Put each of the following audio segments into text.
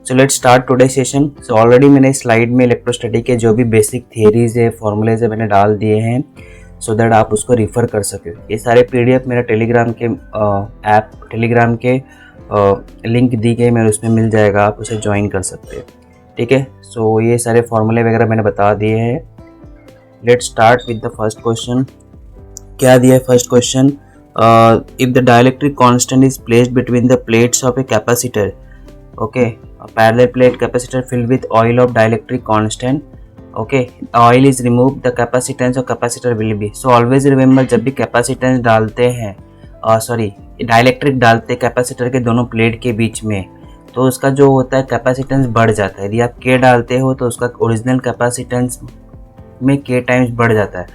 So let's start today session. So already मैंने slide में electrostatic के जो भी बेसिक थियरीज है, फॉर्मूलेज है, मैंने डाल दिए हैं सो दैट आप उसको रिफ़र कर सके। ये सारे पीडीएफ मेरा टेलीग्राम के टेलीग्राम के लिंक दी गई, मेरे उसमें मिल जाएगा, आप उसे ज्वाइन कर सकते हैं। ठीक है, सो ये सारे फॉर्मूले वगैरह मैंने बता दिए हैं। Let's start with the first question. क्या दिया है first question? If the dielectric constant is placed between the plates of a capacitor, okay, a parallel plate capacitor filled with oil of dielectric constant, okay, oil is removed, the capacitance of capacitor will be, so always remember जब भी capacitance डालते हैं dielectric डालते हैं capacitor के दोनों plate के बीच में, तो उसका जो होता है कैपेसिटेंस बढ़ जाता है। यदि आप K डालते हो तो उसका ओरिजिनल कैपेसिटेंस में K टाइम्स बढ़ जाता है।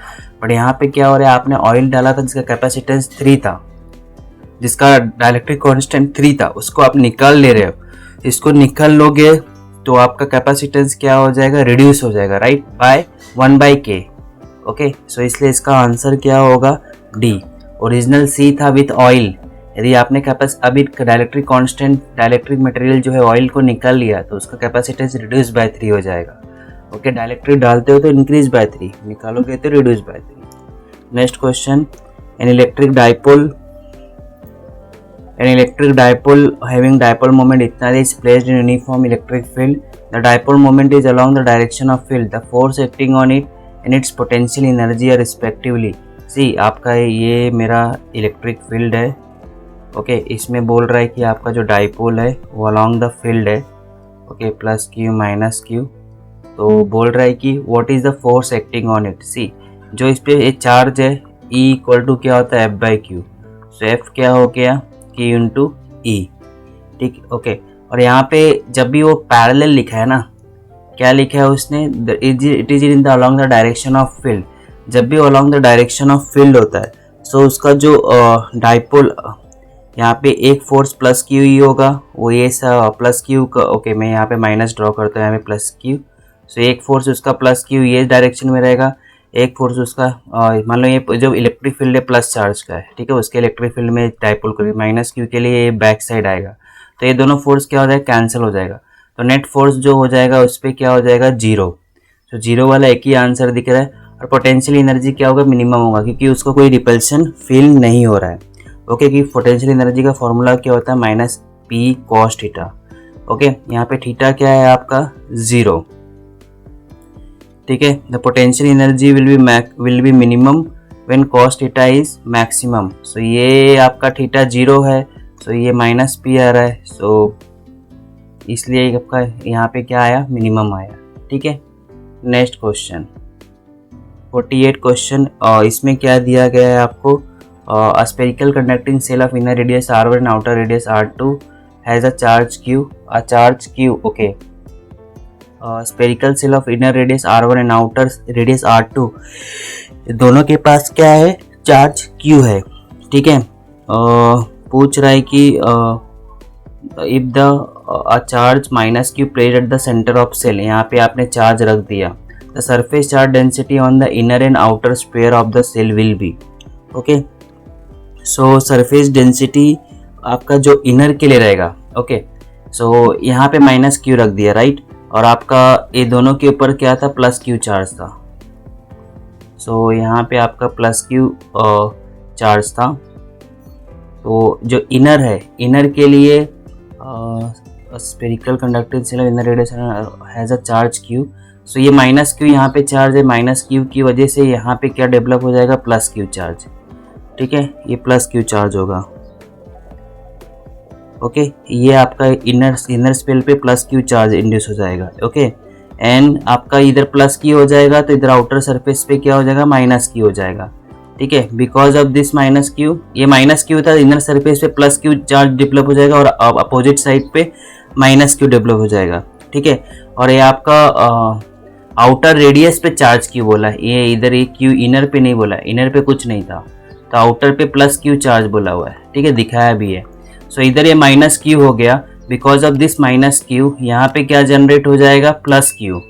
बट यहाँ पे क्या हो रहा है, आपने ऑयल डाला था जिसका कैपेसिटेंस 3 था, जिसका डाइलेक्ट्रिक कांस्टेंट 3 था, उसको आप निकाल ले रहे हो। इसको निकाल लोगे तो आपका कैपेसिटेंस क्या हो जाएगा, रिड्यूस हो जाएगा, राइट, बाय 1/K। ओके, सो इसलिए इसका आंसर क्या होगा, डी। ओरिजिनल C था विथ ऑयल। यदि आपने अभी डाइलेक्ट्रिक कांस्टेंट, डाइलेक्ट्रिक मटेरियल जो है ऑयल को निकाल लिया तो उसका कैपेसिटेंस रिड्यूस बाय 3 हो जाएगा। ओके, डाइलेक्ट्रिक डालते हो तो इंक्रीज बाय 3, निकालोगे तो reduce by 3। Next question, an electric dipole having dipole moment इतना is placed in uniform electric field. The dipole moment is along the direction of field. The force acting on it and its potential energy are respectively. See, आपका ये मेरा electric field है। Okay, इसमें बोल रहा है कि आपका जो डाइपोल है वो अलॉन्ग द फील्ड है। Okay, plus Q minus Q, तो बोल रहा है कि what is the force acting on it. See, जो इस पे एक चार्ज है E इक्वल टू क्या होता है, F/Q। सो F क्या हो गया, Q इंटू E। ठीक, ओके। और यहाँ पे जब भी वो पैरेलल लिखा है ना, क्या लिखा है उसने, it is in the along the direction of field. जब भी along the direction of field होता है सो उसका जो डाइपोल, यहाँ पे एक फोर्स प्लस क्यू ही होगा, वो ये प्लस क्यू का। ओके, मैं यहाँ पे माइनस ड्रॉ करता हूँ, यहाँ पे प्लस क्यू। सो एक फोर्स उसका प्लस क्यू ये डायरेक्शन में रहेगा, एक फोर्स उसका मान लो ये जो इलेक्ट्रिक फील्ड है प्लस चार्ज का है, ठीक है, उसके इलेक्ट्रिक फील्ड में डाइपोल करें माइनस क्यू के लिए ये बैक साइड आएगा, तो ये दोनों फोर्स क्या हो जाएगा, कैंसिल हो जाएगा। तो नेट फोर्स जो हो जाएगा उस पर क्या हो जाएगा, 0। तो 0 वाला एक ही आंसर दिख रहा है। और पोटेंशियल एनर्जी क्या होगा, मिनिमम होगा, क्योंकि उसको कोई रिपल्शन फील नहीं हो रहा है। ओके, कि पोटेंशियल एनर्जी का फॉर्मूला क्या होता है, -P cos थीटा। ओके, यहाँ पे थीटा क्या है आपका, 0। ठीक है, the potential energy will be minimum when cos theta is maximum. So ये आपका थीटा 0 है, सो ये -P आ रहा है, सो इसलिए आपका यहाँ पे क्या आया, मिनिमम आया। ठीक है, नेक्स्ट क्वेश्चन 48 क्वेश्चन। इसमें क्या दिया गया है आपको, spherical conducting shell of inner radius R1 and outer radius R2 has a charge Q। Okay, spherical shell of inner radius R1 and outer radius R2, दोनों के पास क्या है, चार्ज Q है। ठीक है, पूछ रहा है कि if the charge -Q placed at the centre of shell, यहाँ पे आपने चार्ज रख दिया, the surface charge density on the inner and outer square of the shell will be. Okay, so surface density आपका जो इनर के लिए रहेगा। ओके, सो यहाँ पे -Q रख दिया, राइट, और आपका ये दोनों के ऊपर क्या था, +Q चार्ज था। सो यहाँ पे आपका +Q चार्ज था। तो जो इनर है, इनर के लिए spherical conducting shell inner radius has a charge Q। So ये -Q यहाँ पे चार्ज है, -Q की वजह से यहाँ पे क्या डेवलप हो जाएगा, +Q चार्ज। ठीक है, ये +Q चार्ज होगा। ओके, ये आपका इनर स्पेल पे +Q चार्ज इंड्यूस हो जाएगा। ओके, एंड आपका इधर +Q हो जाएगा तो इधर आउटर सरफेस पे क्या हो जाएगा, -Q हो जाएगा। ठीक है, बिकॉज ऑफ दिस -Q, ये -Q था, इनर सरफेस पे +Q चार्ज डेवलप हो जाएगा और अपोजिट साइड पे -Q डेवलप हो जाएगा। ठीक है, और ये आपका आउटर रेडियस पे चार्ज Q बोला है, ये इधर ये Q इनर पे नहीं बोला, इनर पे कुछ नहीं था, तो आउटर पे +Q चार्ज बोला हुआ है। ठीक है, दिखाया भी है। सो इधर ये -Q हो गया, बिकॉज ऑफ दिस -Q यहाँ पे क्या जनरेट हो जाएगा, +Q।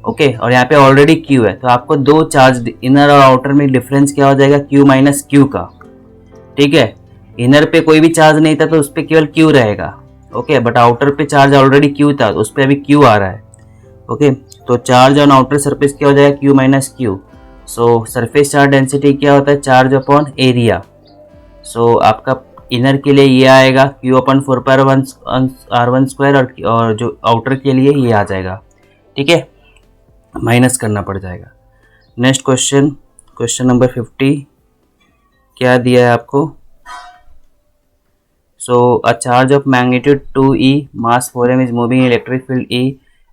ओके, और यहाँ पे ऑलरेडी Q है, तो आपको दो चार्ज इनर और आउटर में डिफरेंस क्या हो जाएगा, Q - Q का। ठीक है, इनर पे कोई भी चार्ज नहीं था तो उस पर केवल Q रहेगा। ओके, बट आउटर पे चार्ज ऑलरेडी क्यू था, उस पर अभी क्यू आ रहा है। ओके, तो चार्ज ऑन आउटर सरफेस क्या हो जाएगा, क्यू माइनस क्यू। सो सरफेस चार्ज डेंसिटी क्या होता है, चार्ज अपॉन एरिया। सो आपका इनर के लिए ये आएगा क्यू अपन 4/1 R1 स्क्वायर, और जो आउटर के लिए ये आ जाएगा, ठीक है, माइनस करना पड़ जाएगा। नेक्स्ट क्वेश्चन, क्वेश्चन नंबर 50 क्या दिया है आपको। So a charge of magnitude 2e, mass 4m is moving electric field E,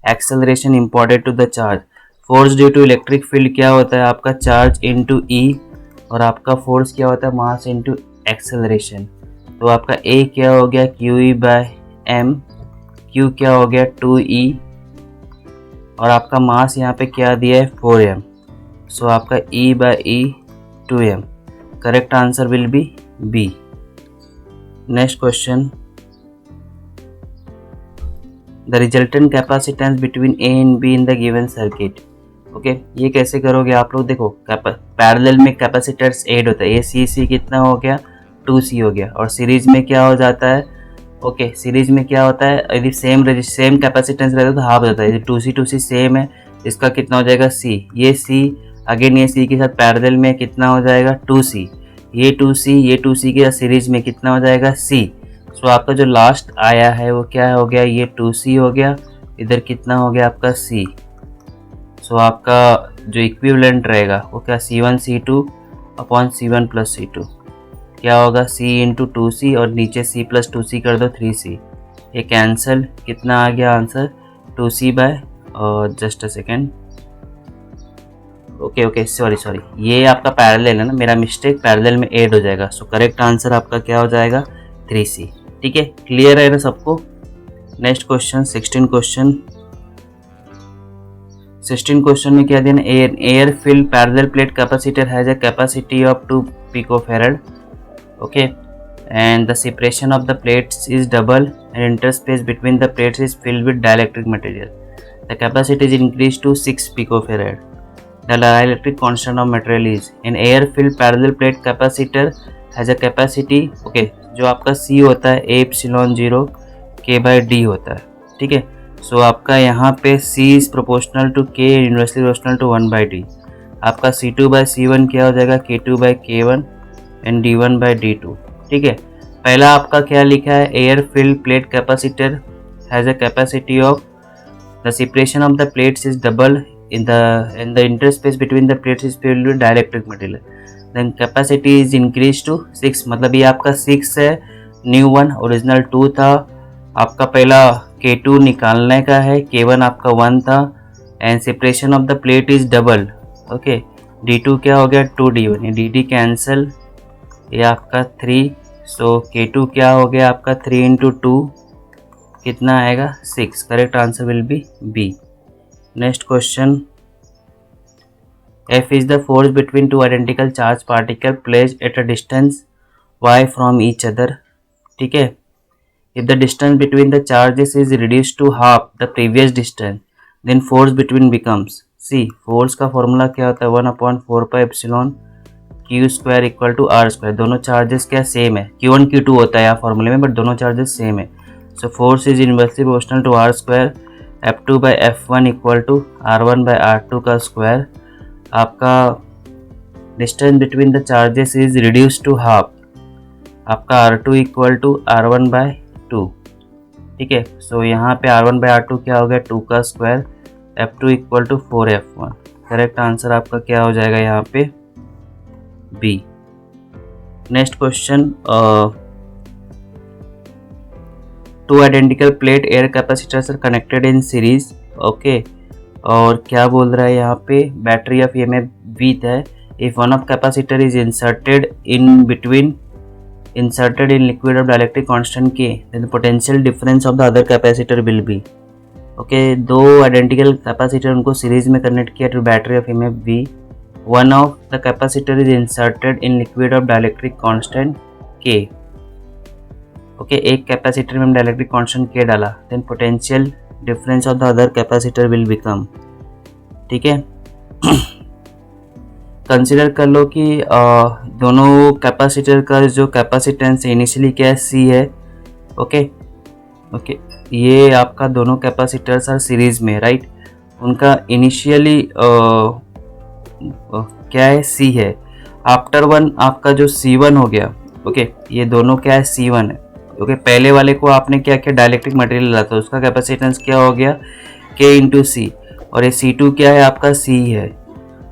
acceleration imported to the charge. Force due to electric field क्या होता है आपका, चार्ज इनटू E, और आपका फोर्स क्या होता है, मास इनटू एक्सेलरेशन। तो आपका A क्या हो गया, QE/m, Q क्या हो गया 2e, और आपका मास यहाँ पे क्या दिया है 4m। सो आपका E/e 2m, correct answer will be B। Next question, the resultant capacitance between A and B in the given circuit. Okay, ये कैसे करोगे आप लोग, देखो पैरेलल में कैपेसिटर्स ऐड होता है, AC कितना हो गया 2C हो गया, और सीरीज में क्या हो जाता है, ओके, सीरीज में क्या होता है, यदि सेम कैपेसिटेंस रहता है तो हाफ होता है, यदि 2C सेम है, इसका कितना हो जाएगा C, ये C अगेन ये C के साथ पैरेलल में कितना हो जाएगा 2C, ये 2C के साथ सीरीज में कितना हो जाएगा C। सो आपका जो लास्ट आया है वो क्या हो गया, ये 2C हो गया, इधर कितना हो गया आपका C। सो आपका जो इक्विवेलेंट रहेगा वो क्या C1 C2 upon C1 plus C2 क्या होगा, C इंटू 2C, और नीचे C प्लस 2C कर दो 3C, ये कैंसल, कितना आ गया answer 2C by, just a second, okay sorry, ये आपका पैरेलल है ना, मेरा मिस्टेक, पैरेलल में ऐड हो जाएगा। सो करेक्ट आंसर आपका क्या हो जाएगा 3C, ठीक है, क्लियर है ना सबको। नेक्स्ट क्वेश्चन 16 क्वेश्चन में क्या देना, air filled parallel plate capacitor has a capacity of 2 पिकोफैरड, okay, and the separation of the plates is double and interspace between the plates is filled with dielectric material. The capacity is increased to 6 picofarad. The dielectric constant of material is, an air filled parallel plate capacitor has a capacity, okay, जो आपका C होता है A epsilon 0 K/D होता है, ठीक है। So आपका यहाँ पे C is proportional to K, inversely proportional to 1/D। आपका C2/C1 क्या हो जाएगा, K2/K1 एंड D1/D2, ठीक है। पहला आपका क्या लिखा है, air filled plate capacitor has a capacity of, the separation of the plates is double in the interspace between the plates is filled with dielectric material, then capacity is increase to 6, मतलब ये आपका 6 है, new one, original 2 था। आपका पहला K2 निकालने का है, K1 आपका 1 था, and separation of the plate is double, okay, D2 क्या हो गया 2D1, ये DD कैंसल, ये आपका 3, सो K2 क्या हो गया आपका 3 इंटू 2 कितना आएगा 6, correct answer will be B। Next question, F is the force between two identical charge particle placed at a distance y from each other, ठीक है। If the distance between the charges is reduced to half the previous distance, then force between becomes C। Force का formula क्या होता है 1/4π Q square equal to R square, दोनों charges क्या same है, Q1 Q2 होता है यहाँ फॉर्मूले में, बट दोनों चार्जेस सेम है। So force is inversely proportional to R square, F2/F1 equal to R1/R2 का स्क्वायर। आपका distance between the charges is reduce to half, आपका R2 इक्वल टू R1/2, ठीक है। सो यहाँ पे R1/R2 क्या हो गया 2 का square, F2 equal to 4F1, correct answer आपका क्या हो जाएगा यहाँ पे B। Next question, two identical plate air capacitors are connected in series, okay, और क्या बोल रहा है यहाँ पे, बैटरी ऑफ EMF V है, if one of capacitor is inserted in liquid of dielectric constant K, then the potential difference of the other capacitor will be, okay, दो identical capacitor उनको सीरीज में कनेक्ट किया to battery of EMF V, one of the capacitor is inserted in liquid of dielectric constant K, okay, एक capacitor में हम dielectric constant K डाला, then potential difference of the other capacitor will become, ठीक है। Consider कर लो कि दोनों capacitor का जो कैपेसिटेंस इनिशियली क्या है C है, ओके, ओके, ये आपका दोनों कैपेसिटर्स आर सीरीज में, राइट। उनका इनिशियली क्या है, सी है। आफ्टर वन आपका जो C1 हो गया, ओके, ये दोनों क्या है, C1 है। ओके, पहले वाले को आपने क्या किया, डाइलेक्ट्रिक मटेरियल लाता, उसका कैपेसिटेंस क्या हो गया, K इंटू सी, और ये C2 क्या है आपका, C है।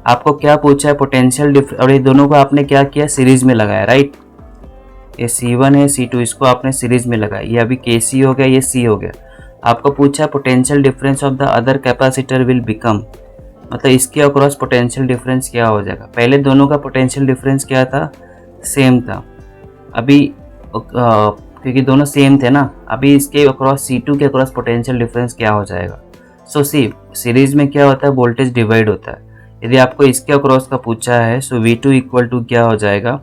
आपको क्या पूछा है, पोटेंशियल डिफरेंस, और ये दोनों को आपने क्या किया, सीरीज में लगाया, राइट। ये C1 है, C2, इसको आपने सीरीज में लगाया, ये अभी KC हो गया, ये C हो गया। आपको पूछा है potential difference of the other capacitor will become, मतलब इसके अक्रॉस पोटेंशियल डिफरेंस क्या हो जाएगा। पहले दोनों का पोटेंशियल डिफरेंस क्या था, सेम था। अभी क्योंकि दोनों सेम थे ना, अभी इसके अक्रॉस C2 के अक्रॉस पोटेंशियल डिफरेंस क्या हो जाएगा। सो सीरीज में क्या होता है, वोल्टेज डिवाइड होता है। यदि आपको इसके अक्रॉस का पूछा है, सो V2 इक्वल टू क्या हो जाएगा,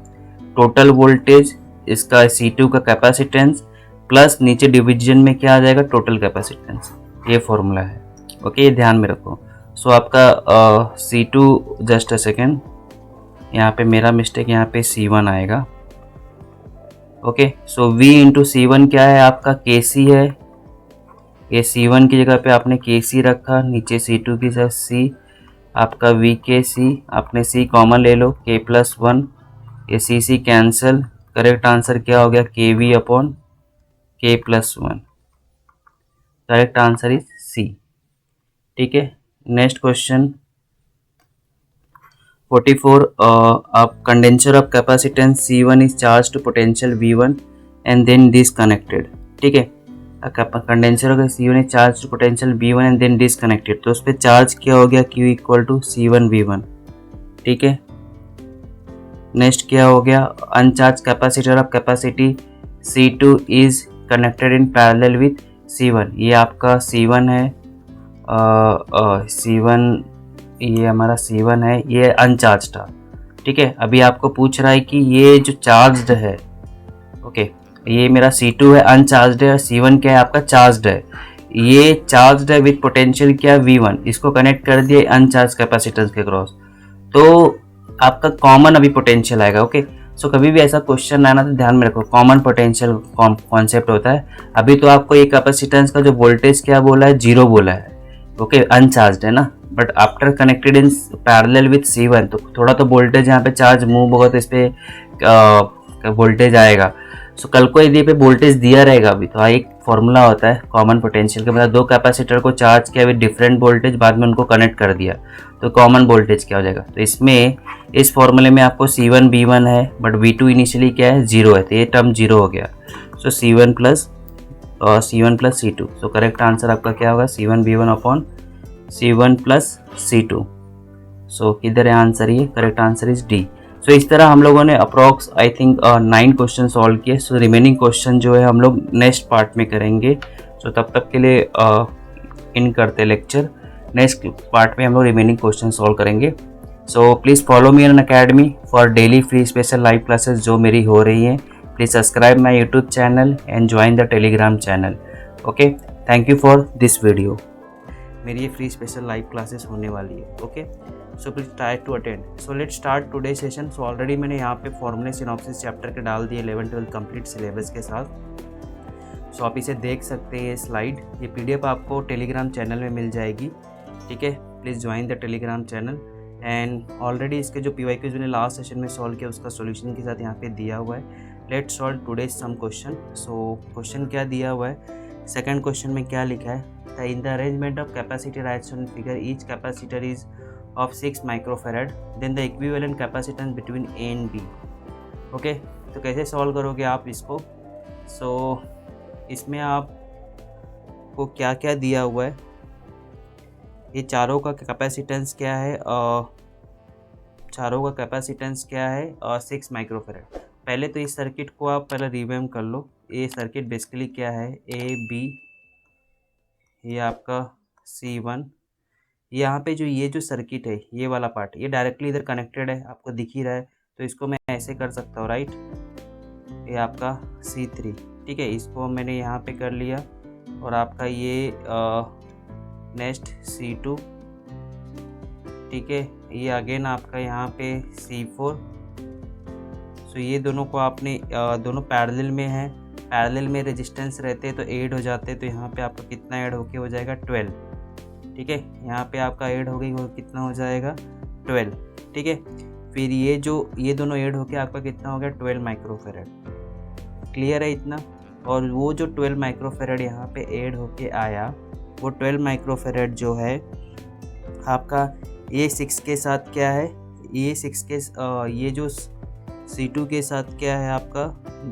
टोटल वोल्टेज, इसका C2 का कैपेसिटेंस, प्लस नीचे डिवीजन में क्या आ जाएगा, टोटल कैपेसिटेंस। ये फॉर्मूला है, ओके, ये ध्यान में रखो। सो आपका C2, जस्ट अ सेकेंड, यहाँ पे मेरा मिस्टेक, यहाँ पे C1 आएगा। ओके, सो V इंटू C1 क्या है आपका, KC है। ये C1 की जगह पे आपने KC रखा, नीचे C2 की जगह C, आपका VKC, आपने C कॉमन ले लो, K प्लस 1, ये C कैंसिल, करेक्ट आंसर क्या हो गया, KV upon K plus 1। Correct answer is C। ठीक है, नेक्स्ट क्वेश्चन 44, आप condenser of capacitance C1 is charge to potential V1 and then disconnected. ठीक है, कंडेंसर का C1 is charge to potential V1 and then disconnected, तो उस पर charge क्या हो गया, Q equal to C1 V1। ठीक है, नेक्स्ट क्या हो गया, अनचार्ज capacitor of capacity C2 is connected in parallel with C1। ये आपका C1 है, C1, ये हमारा C1 है, ये अनचार्ज था। ठीक है, अभी आपको पूछ रहा है कि ये जो चार्ज्ड है, ओके, ये मेरा C2 है, अनचार्ज्ड है, और C1 क्या है आपका, चार्ज्ड है। ये चार्ज्ड है विथ पोटेंशियल क्या, V1, इसको कनेक्ट कर दिया अनचार्ज कैपेसिटेंस के क्रॉस, तो आपका कॉमन अभी पोटेंशियल आएगा। ओके, सो कभी भी ऐसा क्वेश्चन आना तो ध्यान में रखो, कॉमन पोटेंशियल कॉन्सेप्ट होता है। अभी तो आपको ये कैपेसिटेंस का जो वोल्टेज क्या बोला है, 0 बोला है, ओके, अनचार्ज्ड है ना, but after connected in parallel with C1, तो थोड़ा तो वोल्टेज यहाँ पे चार्ज मूव होगा, तो इस पर वोल्टेज आएगा। सो कल को यदि पे वोल्टेज दिया रहेगा, अभी तो एक फॉर्मूला होता है कॉमन पोटेंशियल का, मतलब दो कैपेसिटर को चार्ज किया विद डिफरेंट वोल्टेज, बाद में उनको कनेक्ट कर दिया, तो कॉमन वोल्टेज क्या हो जाएगा। तो इसमें इस फॉर्मूले में आपको C1 V1 है, बट V2 इनिशियली क्या है, 0 है, तो ये टर्म 0 हो गया। सो C1 प्लस C2, सो करेक्ट आंसर आपका क्या होगा, C1 V1 upon C1 plus C2। सो किधर है आंसर, ये correct answer is D। So इस तरह हम लोगों ने approx I think 9 question solve किए। सो रिमेनिंग क्वेश्चन जो है हम लोग नेक्स्ट पार्ट में करेंगे। सो तब तक के लिए इन करते लेक्चर, नेक्स्ट पार्ट में हम लोग रिमेनिंग क्वेश्चन सॉल्व करेंगे। So please follow me in academy for daily free special live classes जो मेरी हो रही हैं। Please subscribe my YouTube channel and join the Telegram channel. Okay, thank you for this video. मेरी ये free special live classes होने वाली है। Okay, so please try to attend. So let start today session. So already मैंने यहाँ पे फॉर्मूले synopsis chapter के डाल दिए 11-12 कंप्लीट सिलेबस के साथ। सो आप इसे देख सकते हैं, ये स्लाइड, ये PDF आपको टेलीग्राम चैनल में मिल जाएगी। ठीक है, please join the Telegram channel. And already इसके जो PYQs मैंने लास्ट सेशन में सॉल्व किया, उसका सोल्यूशन के साथ यहाँ पे दिया हुआ है। Let solve today some question. So question क्या दिया हुआ है, सेकंड क्वेश्चन में क्या लिखा है, in the arrangement of capacitor as shown figure each capacitor is of 6 microfarad, then the equivalent capacitance between A and B। Okay, तो कैसे सॉल्व करोगे आप इसको। सो इसमें आपको क्या क्या दिया हुआ है, ये चारों का कैपेसिटेंस क्या है, चारों का कैपेसिटेंस क्या है, 6 माइक्रोफेरेड। पहले तो इस सर्किट को आप पहले रिमेम्बर कर लो। ये सर्किट बेसिकली क्या है, A B, ये आपका C1, यहाँ पे जो ये जो सर्किट है, ये वाला पार्ट, ये डायरेक्टली इधर कनेक्टेड है, आपको दिख ही रहा है, तो इसको मैं ऐसे कर सकता हूँ, राइट। ये आपका C3, ठीक है, इसको मैंने यहाँ पे कर लिया, और आपका ये नेक्स्ट C2, ठीक है, ये अगेन आपका यहाँ पे C4। सो ये दोनों को आपने दोनों पैरेलल में है, पैरेलल में रेजिस्टेंस रहते तो ऐड हो जाते, तो यहाँ पे आपका कितना ऐड होके हो जाएगा 12। ठीक है, यहाँ पे आपका ऐड हो गई, वो कितना हो जाएगा 12। ठीक है, फिर ये दोनों ऐड होके आपका कितना हो गया 12 माइक्रोफेरेड। क्लियर है इतना। और वो जो 12 माइक्रोफेरेड यहाँ पे ऐड होके आया, वो 12 माइक्रोफेरेड जो है आपका A6 के साथ क्या है, A6 के ये जो C2 के साथ क्या है आपका,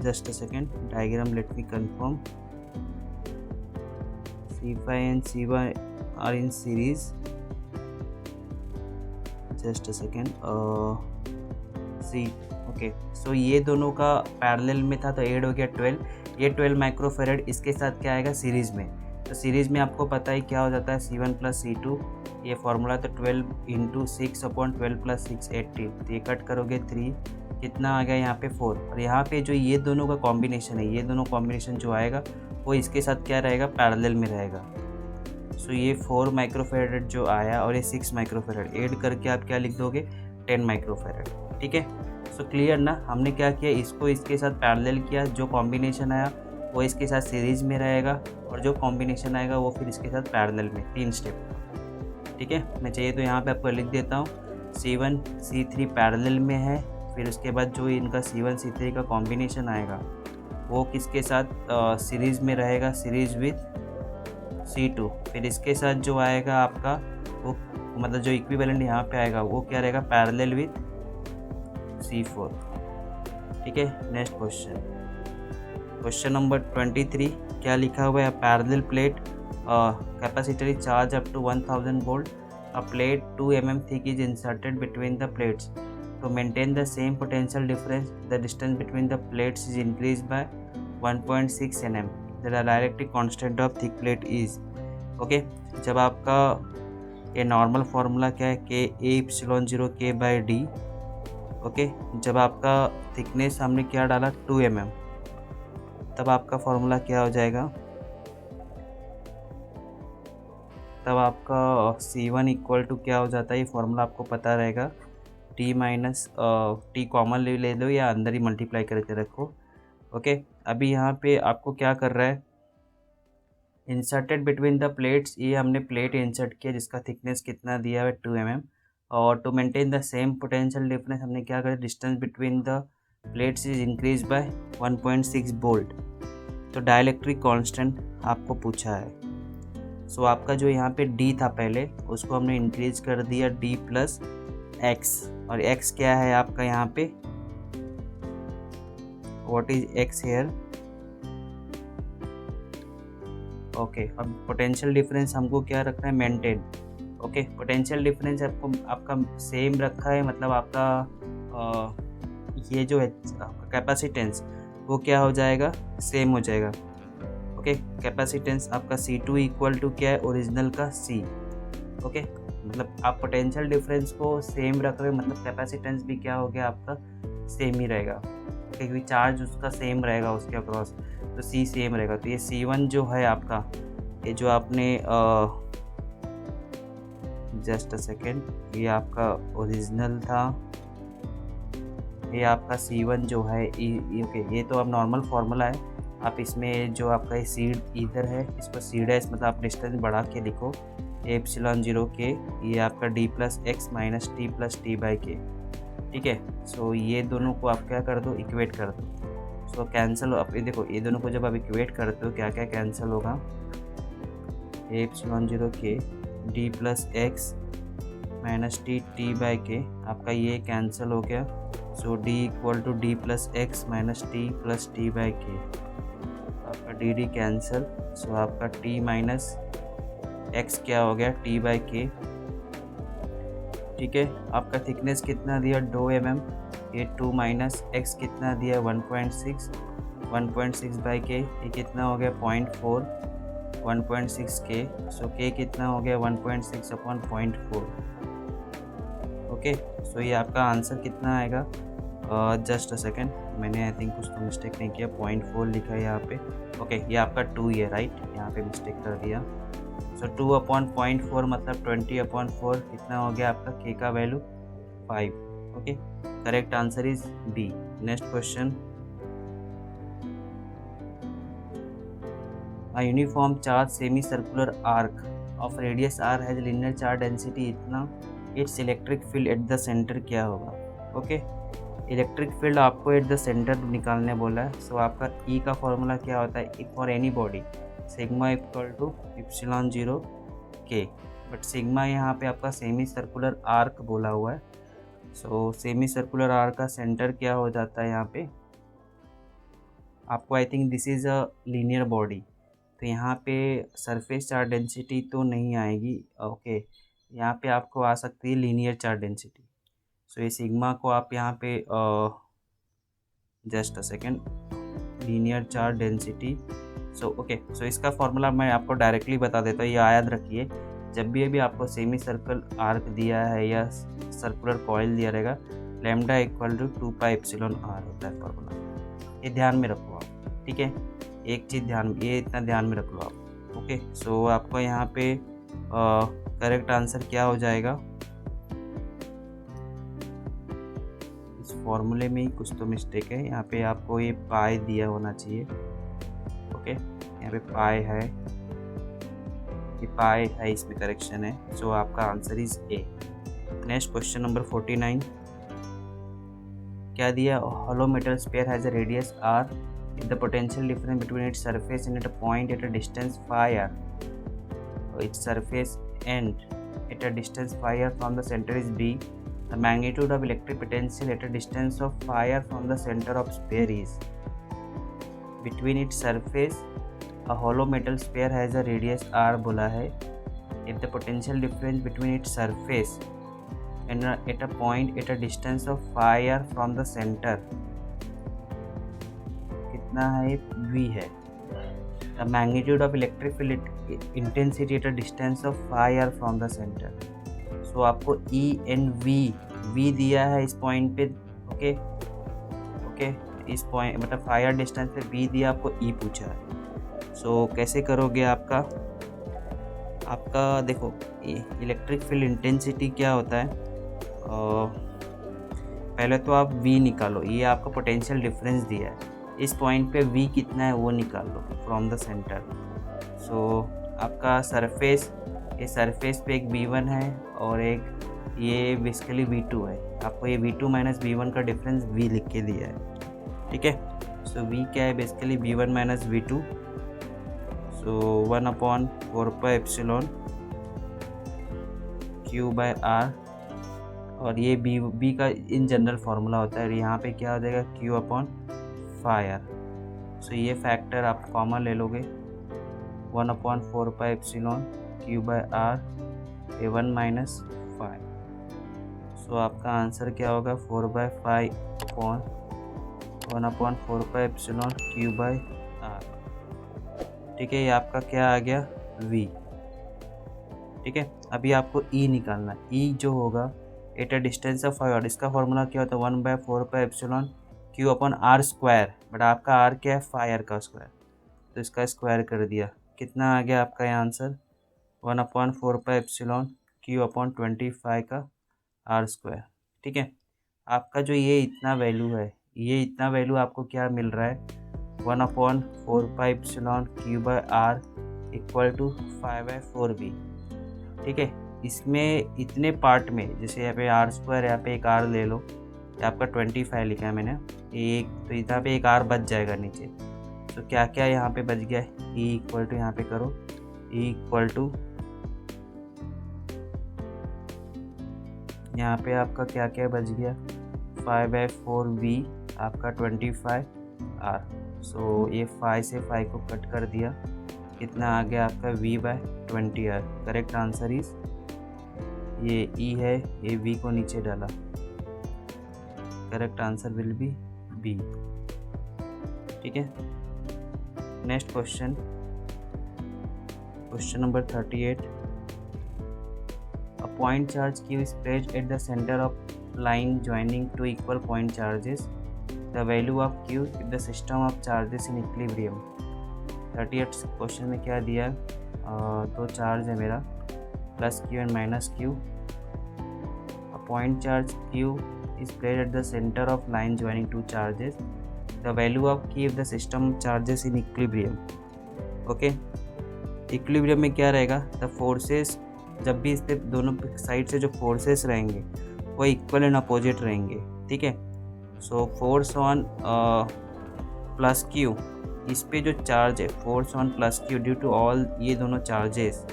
just a second, diagram let me confirm. C5 and C1 are in series, just a second, see okay. So ये दोनों का पैरेलल में था तो ऐड हो गया 12। ये 12 माइक्रोफेरेड इसके साथ क्या आएगा सीरीज़ में, तो सीरीज़ में आपको पता ही क्या हो जाता है C1 + C2, ये फॉर्मूला, तो 12 × 6/12 + 6 18, तो ये कट करोगे 3, कितना आ गया यहाँ पे 4। और यहाँ पे जो ये दोनों का कॉम्बिनेशन है, ये दोनों कॉम्बिनेशन जो आएगा वो इसके साथ क्या रहेगा, पैरेलल में रहेगा। सो ये 4 माइक्रोफेरेड जो आया और ये 6 माइक्रोफेरेड ऐड करके आप क्या लिख दोगे, 10 माइक्रोफेरेड। ठीक है, सो क्लियर ना। हमने क्या किया, इसको इसके साथ पैरेलल किया, जो कॉम्बिनेशन आया वो इसके साथ सीरीज़ में रहेगा, और जो कॉम्बिनेशन आएगा वो फिर इसके साथ पैरेलल में, 3 स्टेप। ठीक है, मैं चाहिए तो यहाँ पे आपको लिख देता हूँ, C1 C3 पैरेलल में है, फिर उसके बाद जो इनका C1 C3 का कॉम्बिनेशन आएगा वो किसके साथ सीरीज़ में रहेगा, सीरीज़ विथ C2। फिर इसके साथ जो आएगा आपका वो मतलब जो इक्विवेलेंट यहाँ पे आएगा वो क्या रहेगा, पैरेलल विथ C4। ठीक है, नेक्स्ट क्वेश्चन नंबर 23, क्या लिखा हुआ है, parallel plate capacitor charge up to 1000 volt, a plate 2 mm thick is inserted between the plates to maintain the same potential difference. The distance between the plates is increased by 1.6 nm. The dielectric constant of thick plate is, okay. जब आपका ये normal formula क्या है, K A/0K/D, okay. जब आपका thickness हमने क्या डाला 2 mm, तब आपका फार्मूला क्या हो जाएगा, तब आपका C1 = क्या हो जाता है, ये फार्मूला आपको पता रहेगा, T - T कॉमन ले लो या अंदर ही मल्टीप्लाई करके रखो। ओके, अभी यहाँ पे आपको क्या कर रहा है, इंसर्टेड बिटवीन द प्लेट्स, ये हमने प्लेट इंसर्ट किया जिसका थिकनेस कितना दिया है 2 mm, और to maintain the same potential difference हमने क्या करा, distance between the plates is increase by 1.6 volt. तो डाइलेक्ट्रिक कांस्टेंट आपको पूछा है। सो आपका जो यहाँ पे D था पहले, उसको हमने इंक्रीज कर दिया D + X, और X क्या है आपका यहाँ पे, what is X here, okay. अब पोटेंशियल डिफरेंस हमको क्या रखना है, मेंटेन। ओके, पोटेंशियल डिफरेंस आपको आपका सेम रखा है, मतलब आपका ये जो है आपका कैपेसिटेंस वो क्या हो जाएगा, सेम हो जाएगा। ओके, कैपेसिटेंस आपका C2 = क्या है, ओरिजिनल का C। ओके, मतलब आप पोटेंशियल डिफरेंस को सेम रख रहे हो, मतलब कैपेसिटेंस भी क्या हो गया आपका, सेम ही रहेगा, क्योंकि चार्ज उसका सेम रहेगा उसके अक्रॉस, तो C सेम रहेगा। तो ये C1 जो है आपका, ये जो आपने जस्ट अ सेकेंड, ये आपका ओरिजिनल था, ये आपका C1 जो है ओके, ये तो अब नॉर्मल फार्मूला है। आप इसमें जो आपका ये सीड इधर है, इसको सीड है, मतलब आप डिस्टेंस बढ़ा के लिखो, A/0K, ये आपका D + X - T + T/K। ठीक है, सो ये दोनों को आप क्या कर दो, इक्वेट कर दो। सो कैंसिल, आप ये देखो, ये दोनों को जब आप इक्वेट करते हो क्या क्या कैंसिल होगा, A/0K, D + X - T T/K, आपका ये कैंसिल हो गया। सो D = D + X - T + T/K, आपका D कैंसिल। सो आपका T - X क्या हो गया, T/K। ठीक है, आपका थिकनेस कितना दिया 2 mm, ये 2 - X कितना दिया 1.6, 1.6/K, ये कितना हो गया 0.4, 1.6K। सो K कितना हो गया 1.6/0.4। ओके, सो ये आपका आंसर कितना आएगा, जस्ट अ सेकेंड, मैंने आई थिंक कुछ तो मिस्टेक नहीं किया, 0.4 लिखा है यहाँ पे। ओके, ये आपका 2 है, राइट, यहाँ पे मिस्टेक कर दिया। सो 2/0.4 मतलब 20/4, कितना हो गया आपका K का value 5। Okay, correct answer is B। Next question, A uniform charge semicircular arc of radius r has linear charge density इतना, its electric field at the center क्या होगा? ओके, इलेक्ट्रिक फील्ड आपको एट द सेंटर निकालने बोला है. So आपका ई का formula क्या होता है for any body? Sigma equal to epsilon 0 के, बट सिग्मा यहाँ पे आपका सेमी सर्कुलर आर्क बोला हुआ है. सो सेमी सर्कुलर आर्क का सेंटर क्या हो जाता है यहाँ पे आपको? आई think this is a linear body, तो यहाँ पे सरफेस चार्ज डेंसिटी तो नहीं आएगी. ओके, यहाँ पे आपको आ सकती है लीनियर चार्ज डेंसिटी. सो ये सिग्मा को आप यहाँ पे just a second, linear charge density. So okay, so इसका फॉर्मूला मैं आपको डायरेक्टली बता देता हूँ, ये याद रखिए. जब भी अभी आपको सेमी सर्कल आर्क दिया है या सर्कुलर कॉइल दिया रहेगा, lambda equal to 2 pi epsilon R होता है फॉर्मूला. ये ध्यान में रखो आप, ठीक है. एक चीज़ ये इतना ध्यान में रख लो आप. ओके, सो आपको यहाँ पे करेक्ट आंसर क्या हो जाएगा? इस फॉर्मूले में ही कुछ तो मिस्टेक है. यहाँ पे आपको ये पाई दिया होना चाहिए. ओके, यहाँ पे पाई है, ये पाई है, इसमें करेक्शन है. सो आपका answer is A. Next question number 49. क्या दिया? Hollow metal sphere has a radius R. If the potential difference between its surface and at a point at a distance phi r, its surface and at a distance phi r from the center is b, the magnitude of electric potential at a distance of phi r from the center of sphere is. Between its surface, a hollow metal sphere has a radius r बोला है. If the potential difference between its surface and at a point at a distance of phi r from the center कितना है? v है. The magnitude of electric field intensity at a distance of phi r from the centre. So आपको E and V दिया है इस point पे. Okay, इस point मतलब phi r डिस्टेंस पे V दिया, आपको E पूछा है. सो कैसे करोगे? आपका देखो, इलेक्ट्रिक फील्ड इंटेंसिटी क्या होता है? पहले तो आप V निकालो. ये आपका पोटेंशियल डिफरेंस दिया है, इस पॉइंट पे V कितना है वो निकाल लो फ्रॉम द सेंटर. सो आपका सरफेस, ये सरफेस पे एक V1 है और एक ये बेसिकली V2 है. आपको ये V2 माइनस V1 का डिफरेंस V लिख के दिया है, ठीक है. सो V क्या है? Basically V1 minus V2. So 1/4 pi epsilon Q by R, और ये B का इन जनरल फार्मूला होता है. और यहाँ पे क्या हो जाएगा? Q/phi r. सो ये फैक्टर आप कॉमन ले लोगे. 1/4 pi epsilon Q by R, A1 minus phi. So आपका आंसर क्या होगा? 4/5 upon 1/4 pi epsilon Q by R. ठीक है, ये आपका क्या आ गया? V. ठीक है, अभी आपको E निकालना है. E जो होगा eight a distance of phi r, इसका फॉर्मूला क्या होता है? 1/4 pi epsilon Q upon R square. But आपका R क्या है? phi r का स्क्वायर, तो इसका स्क्वायर कर दिया. कितना आ गया आपका यहाँ answer? 1/4 pi epsilon Q upon 25 का R स्क्वायर. ठीक है, आपका जो ये इतना वैल्यू है, ये इतना वैल्यू आपको क्या मिल रहा है? 1/4 pi epsilon Q by R equal to 5/4B. ठीक है, इसमें इतने पार्ट में, जैसे यहाँ पे R स्क्वायर, यहाँ पे एक R ले लो, ये आपका 25 लिखा है मैंने, एक तो यहाँ पे एक R बच जाएगा नीचे. तो क्या क्या यहाँ पे बच गया? E इक्वल टू, यहाँ पे करो, E इक्वल टू, यहाँ पे आपका क्या क्या बच गया? 5/4B आपका 25R. सो ये 5 से 5 को कट कर दिया, कितना आ गया आपका? V/20R. करेक्ट आंसर इज, ये E है, ये V को नीचे डाला, correct answer will be B. ठीक है, next question, question number 38. A point charge Q is placed at the center of line joining two equal point charges. The value of Q if the system of charges in equilibrium. 38 question में क्या दिया? दो charge है मेरा, plus Q and minus Q. A point charge Q is placed at the center of line joining two charges. The value of Q if the system charges in equilibrium. Okay. Equilibrium में क्या रहेगा, the forces, जब भी इसके दोनों side से जो forces रहेंगे वो इक्वल एंड अपोजिट रहेंगे, ठीक है। So force on plus Q, इस पे जो चार्ज है force on plus Q due to all, ये दोनों charges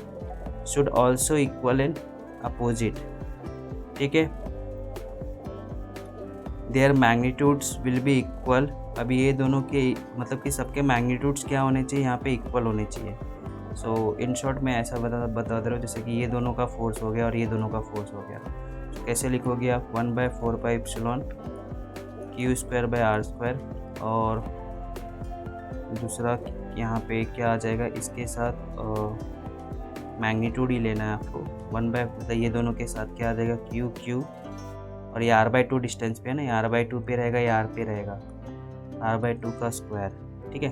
should also equal and opposite, ठीक है। Their magnitudes will be equal, अभी ये दोनों के मतलब कि सबके मैग्नीट्यूड्स क्या होने चाहिए, यहाँ पे इक्वल होने चाहिए। सो इन शॉर्ट मैं ऐसा बता दे रहा हूँ, जैसे कि ये दोनों का फोर्स हो गया और ये दोनों का फोर्स हो गया। तो कैसे लिखोगे आप, 1/4πε Q²/r², और दूसरा यहाँ पे क्या आ जाएगा, इसके साथ मैग्नीट्यूड ही लेना है आपको, मतलब ये दोनों के साथ क्या आ जाएगा, Q, और ये r/2 डिस्टेंस पे है ना, ये r/2 पे रहेगा, ये r पे रहेगा, r/2 का स्क्वायर, ठीक है।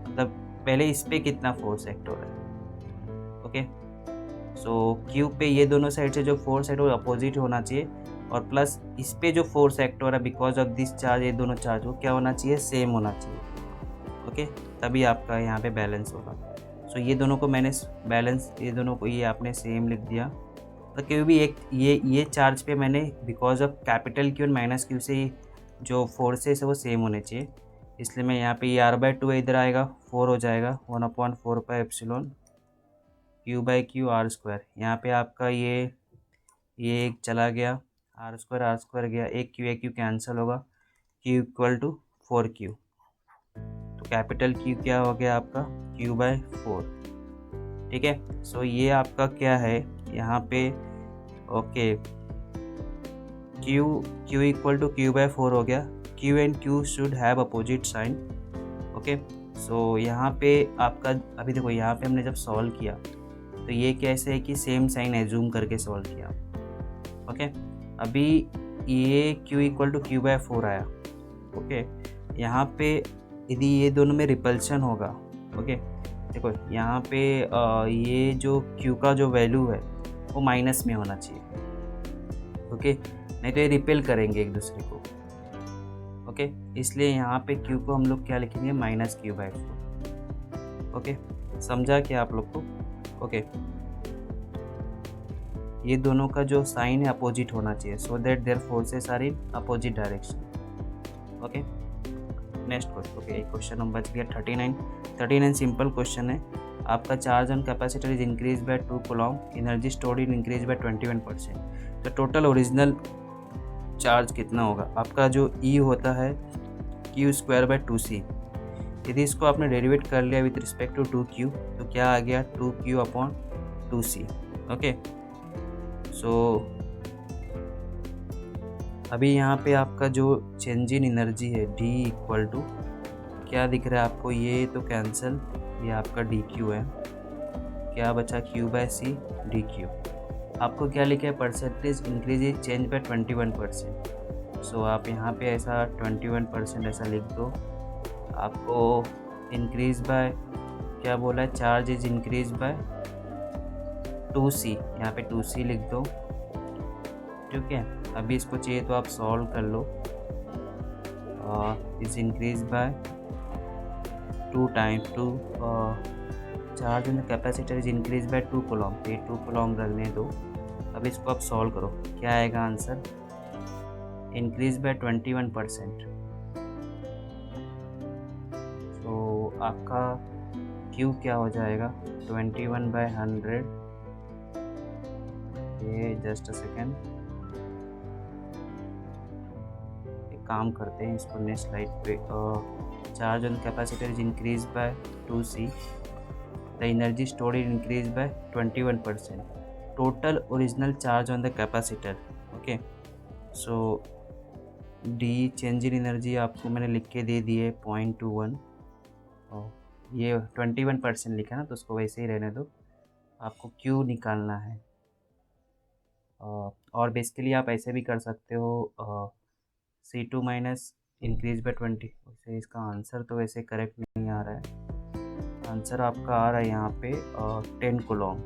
मतलब पहले इस पे कितना फोर्स एक्ट हो रहा है, ओके। सो Q पे ये दोनों साइड से जो फोर्स एक्ट हो रहा है अपोजिट होना चाहिए, और प्लस इस पे जो फोर्स एक्ट हो रहा है बिकॉज ऑफ दिस चार्ज, ये दोनों चार्ज को क्या होना चाहिए, सेम होना चाहिए, ओके। तभी आपका यहाँ पे बैलेंस होगा। सो ये दोनों को मैंने बैलेंस, ये दोनों को ये आपने सेम लिख दिया, तो क्यों भी एक ये चार्ज पे मैंने बिकॉज ऑफ कैपिटल Q और माइनस Q से जो फोर्सेस है वो सेम होने चाहिए, इसलिए मैं यहाँ पे ये r/2 इधर आएगा, 4 हो जाएगा, 1/4πε Q/Q r²। यहाँ पे आपका ये एक चला गया, r² गया, एक Q कैंसिल होगा, Q = 4Q, तो कैपिटल Q क्या हो गया आपका, Q/4, ठीक है। सो ये आपका क्या है यहाँ पे, ओके, Q = Q/4 हो गया, Q and Q should have opposite sign, okay. So यहाँ पे आपका, अभी देखो यहाँ पे हमने जब सॉल्व किया तो ये कैसे है कि सेम साइन एज्यूम करके सॉल्व किया, ओके। अभी ये Q = Q/4 आया, ओके। यहाँ पे यदि ये दोनों में रिपल्शन होगा, ओके, देखो यहाँ पे ये जो Q का जो वैल्यू है वो माइनस में होना चाहिए, ओके, नहीं तो ये रिपेल करेंगे एक दूसरे को, ओके। इसलिए यहाँ पे Q को हम लोग क्या लिखेंगे, -Q/4, ओके। समझा क्या आप लोग को, ओके। ये दोनों का जो साइन है अपोजिट होना चाहिए, so that their forces are in opposite direction, okay. Next question, okay, एक क्वेश्चन हम बच गया 39 सिंपल क्वेश्चन है। आपका charge on capacitor is increase by 2 coulomb, energy stored in increase by 21%, तो टोटल ओरिजिनल चार्ज कितना होगा। आपका जो E होता है Q²/2C, यदि इसको आपने डेरिवेट कर लिया विथ रिस्पेक्ट टू 2Q, तो क्या आ गया, 2Q/2C, ओके। सो अभी यहाँ पे आपका जो चेंज इन एनर्जी है D = क्या दिख रहा है आपको, ये तो कैंसिल, ये आपका dQ है, क्या बचा, Q/C dQ। आपको क्या लिखा है, percentage increase is change bye 21%, सो आप यहाँ पे ऐसा 21% ऐसा लिख दो। आपको इंक्रीज बाय क्या बोला है, charge is increase bye 2C, यहाँ पे 2C लिख दो, ठीक है। अभी इसको चाहिए तो आप सॉल्व कर लो, is increase by 2 time 2, charge in the capacitor is increase by 2 coulomb, ये 2 कूलम रहने दो। अब इसको आप सॉल्व करो, क्या आएगा आंसर, इंक्रीज बाय 21%, तो आपका Q क्या हो जाएगा, 21/100, ये जस्ट अ सेकेंड, काम करते हैं इसको नेक्स्ट स्लाइड पे। Charge on capacitor is increase bye 2C, the energy stored is increase by 21%, total original charge on the capacitor, okay. So D change in energy आपको मैंने लिख के दे दिए 0.21, ये 21% लिखा ना, तो उसको वैसे ही रहने दो। आपको Q निकालना है, और बेसिकली आप ऐसे भी कर सकते हो, C2 माइनस इंक्रीज बाय 20, वैसे इसका आंसर तो वैसे करेक्ट नहीं आ रहा है, आंसर आपका आ रहा है यहाँ पे 10 कूलम,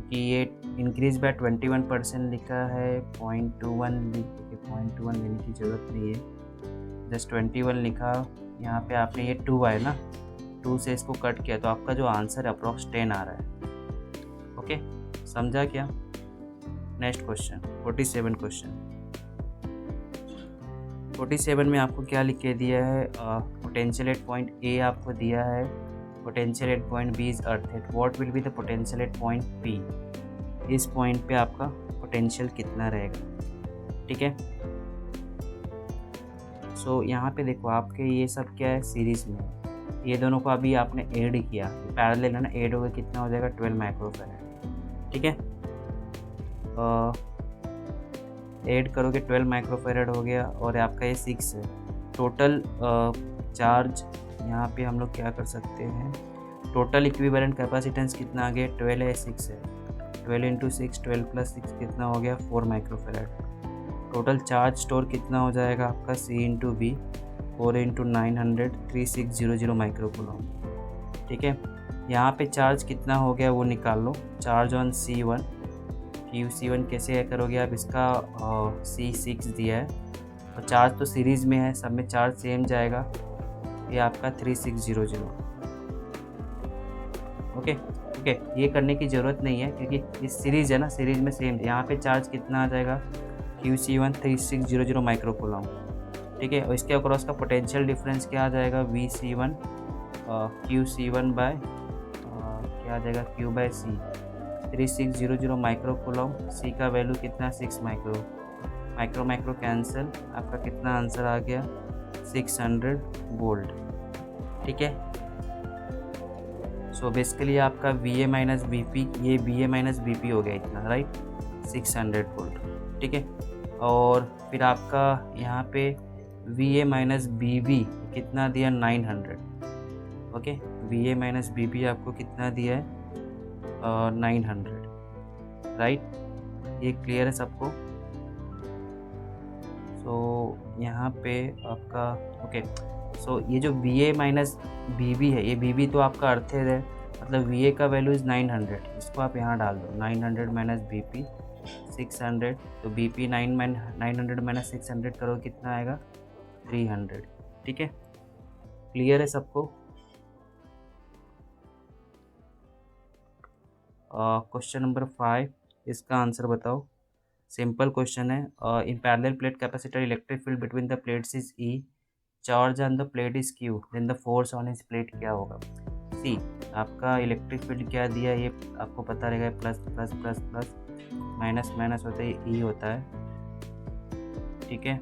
कि ये इंक्रीज बाय 21% लिखा है, 0.21 लेने की ज़रूरत नहीं है, जस्ट 21 लिखा, यहाँ पे आपने ये 2 आए ना, 2 से इसको कट किया तो आपका जो आंसर है अप्रॉक्स 10 आ रहा है। ओके, समझा क्या? Next question 47 question. 47 में आपको क्या लिख के दिया है? पोटेंशियल एट पॉइंट ए आपको दिया है, potential at point B is earthed, what will be the potential at point P? इस पॉइंट पे आपका पोटेंशियल कितना रहेगा? ठीक है, सो यहाँ पे देखो आपके ये सब क्या है, सीरीज में है। ये दोनों को अभी आपने ऐड किया, पैरेलल है ना, ऐड होगा कितना हो जाएगा? 12 माइक्रोफैरड। ठीक है, ऐड करोगे 12 माइक्रोफैरड हो गया, और आपका ये 6 है टोटल चार्ज। यहाँ पे हम लोग क्या कर सकते हैं, टोटल इक्विवेलेंट कैपेसिटेंस कितना आ गया? 12 है, 6 है, 12 इंटू 6, 12 प्लस 6 कितना हो गया? 4 माइक्रोफैरड। टोटल चार्ज स्टोर कितना हो जाएगा आपका? C into B, 4 into 900, 3600 microcoulomb. ठीक है, यहाँ पे चार्ज कितना हो गया वो निकाल लो। चार्ज ऑन C1, QC1 कैसे करोगे आप? इसका C6 दिया है, और चार्ज तो सीरीज़ में है, सब में चार्ज सेम जाएगा। ये आपका 3600। ओके ओके, ये करने की ज़रूरत नहीं है क्योंकि इस सीरीज़ है ना, सीरीज़ में सेम। यहाँ पे चार्ज कितना आ जाएगा? QC1 3600 microcoulomb. ठीक है, और इसके अक्रॉस का पोटेंशियल डिफरेंस क्या आ जाएगा? VC1 QC1 बाय क्या आ जाएगा? Q by C, 3600 microcoulomb. C का वैल्यू कितना? 6 माइक्रो कैंसिल, आपका कितना आंसर आ गया? 600 वोल्ट। ठीक है, सो बेसिकली आपका VA माइनस BP, ये VA माइनस BP हो गया इतना, राइट? 600 वोल्ट। ठीक है, और फिर आपका यहाँ पे VA माइनस BB कितना दिया? 900। ओके, VA माइनस BB आपको कितना दिया है? 900, राइट? ये क्लियर है सबको? सो यहाँ पे आपका ओके, सो ये जो VA माइनस BB है, ये BB तो आपका अर्थेड है, मतलब VA का वैल्यू इज़ 900, इसको आप यहाँ डाल दो। 900 माइनस BP 600, तो BP 900 माइनस 600 करो कितना आएगा? 300। ठीक है, क्लियर है सबको? क्वेश्चन नंबर 5, इसका आंसर बताओ। सिंपल क्वेश्चन है। In parallel plate capacitor electric field between the plates is E, charge on the plate is Q, then the force on इस प्लेट क्या होगा? सी, आपका इलेक्ट्रिक फील्ड क्या दिया ये आपको पता रहेगा, plus plus plus plus, minus minus होता है, E होता है। ठीक है,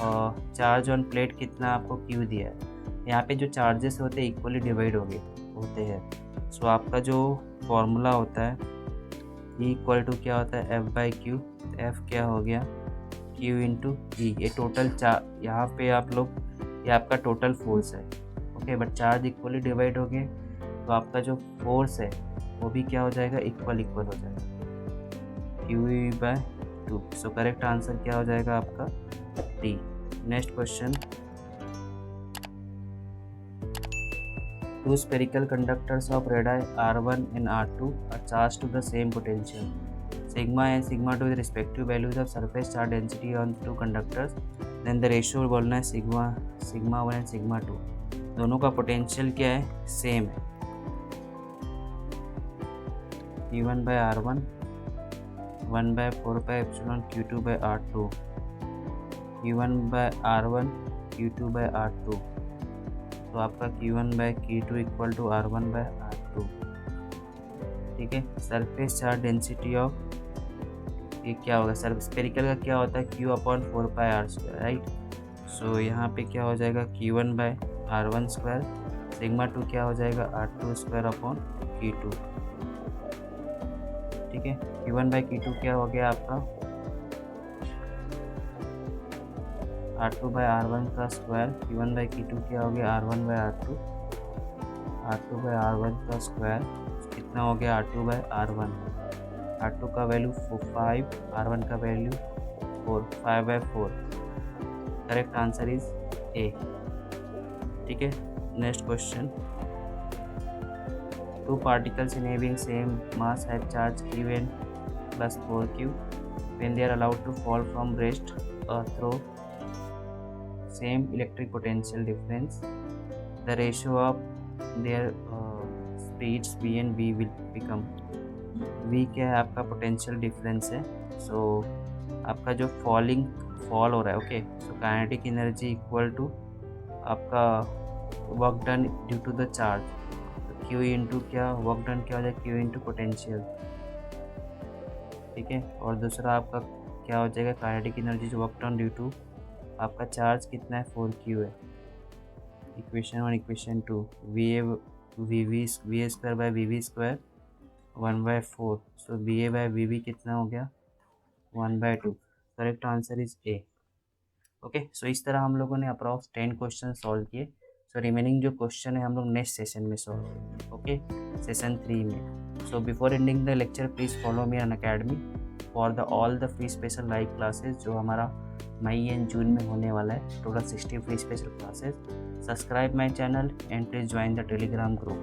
और चार्ज ऑन प्लेट कितना आपको Q दिया है। यहाँ पे जो चार्जेस होते हैं इक्वली डिवाइड होते हैं। सो आपका जो फॉर्मूला होता है E इक्वल टू क्या होता है? F by Q। F क्या हो गया? Q into E। ये टोटल यहाँ पे आप लोग, ये आपका टोटल फोर्स है। Okay, but charge equally divide हो गए तो आपका जो फोर्स है वो भी क्या हो जाएगा? इक्वल हो जाएगा, Q by 2। So correct answer क्या हो जाएगा आपका? D। Next question, two spherical conductors of radii R1 and R2 are charged to the same potential, sigma and sigma 2 with respective values of surface charge density on two conductors, then the ratio बोलना है sigma 1 and sigma 2। दोनों का potential क्या है? Same है, Q1 by R1 1 by 4 by epsilon Q2 by R2, Q1 by R1 Q2 by R2। तो आपका Q1 bye Q2 equal to R1 bye R2। ठीक है, सरफेस चार्ज डेंसिटी ऑफ, ये क्या होगा? स्फेरिकल का क्या होता है? Q अपॉन 4 पाई R², राइट? सो यहाँ पे क्या हो जाएगा? Q1 bye R1 square, sigma 2 क्या हो जाएगा? R2 square upon Q2। ठीक है, Q1 बाय Q2 क्या हो गया आपका? R2 बाय R1 का स्क्वायर, Q1 बाय Q2 क्या हो गया? R1 bye R2, R2 bye R1 का स्क्वायर कितना हो गया? R2 bye R1। R2 का वैल्यू 5, R1 का value 4, 5 by 4। Correct answer is A। ठीक है, next question, two particles in having same mass have charge Qn plus 4Q when they are allowed to fall from rest through same electric potential difference, the ratio of their speeds v and v will become. v क्या है आपका potential difference है, so आपका जो fall हो रहा है, okay, so kinetic energy equal to आपका work done due to the charge, तो q इंटू क्या वर्क डन क्या हो जाएगा, q इंटू पोटेंशियल, ठीक है। और दूसरा आपका क्या हो जाएगा, काइनेटिक एनर्जी जो वर्क डन ड्यू टू आपका चार्ज कितना है 4q है। Equation 1 equation 2 V square by V square 1/4, so V A by V कितना हो गया 1/2। Correct answer is A. Okay, so इस तरह हम लोगों ने अप्रॉक्स 10 क्वेश्चन सॉल्व किए। सो रिमेनिंग जो क्वेश्चन है हम लोग नेक्स्ट सेशन में सॉल्व, ओके, सेशन 3 में। सो before ending the lecture please follow me on academy for the all the free special live classes जो हमारा मई एंड जून में होने वाला है, total 60 free special classes. Subscribe my channel and please join the Telegram group.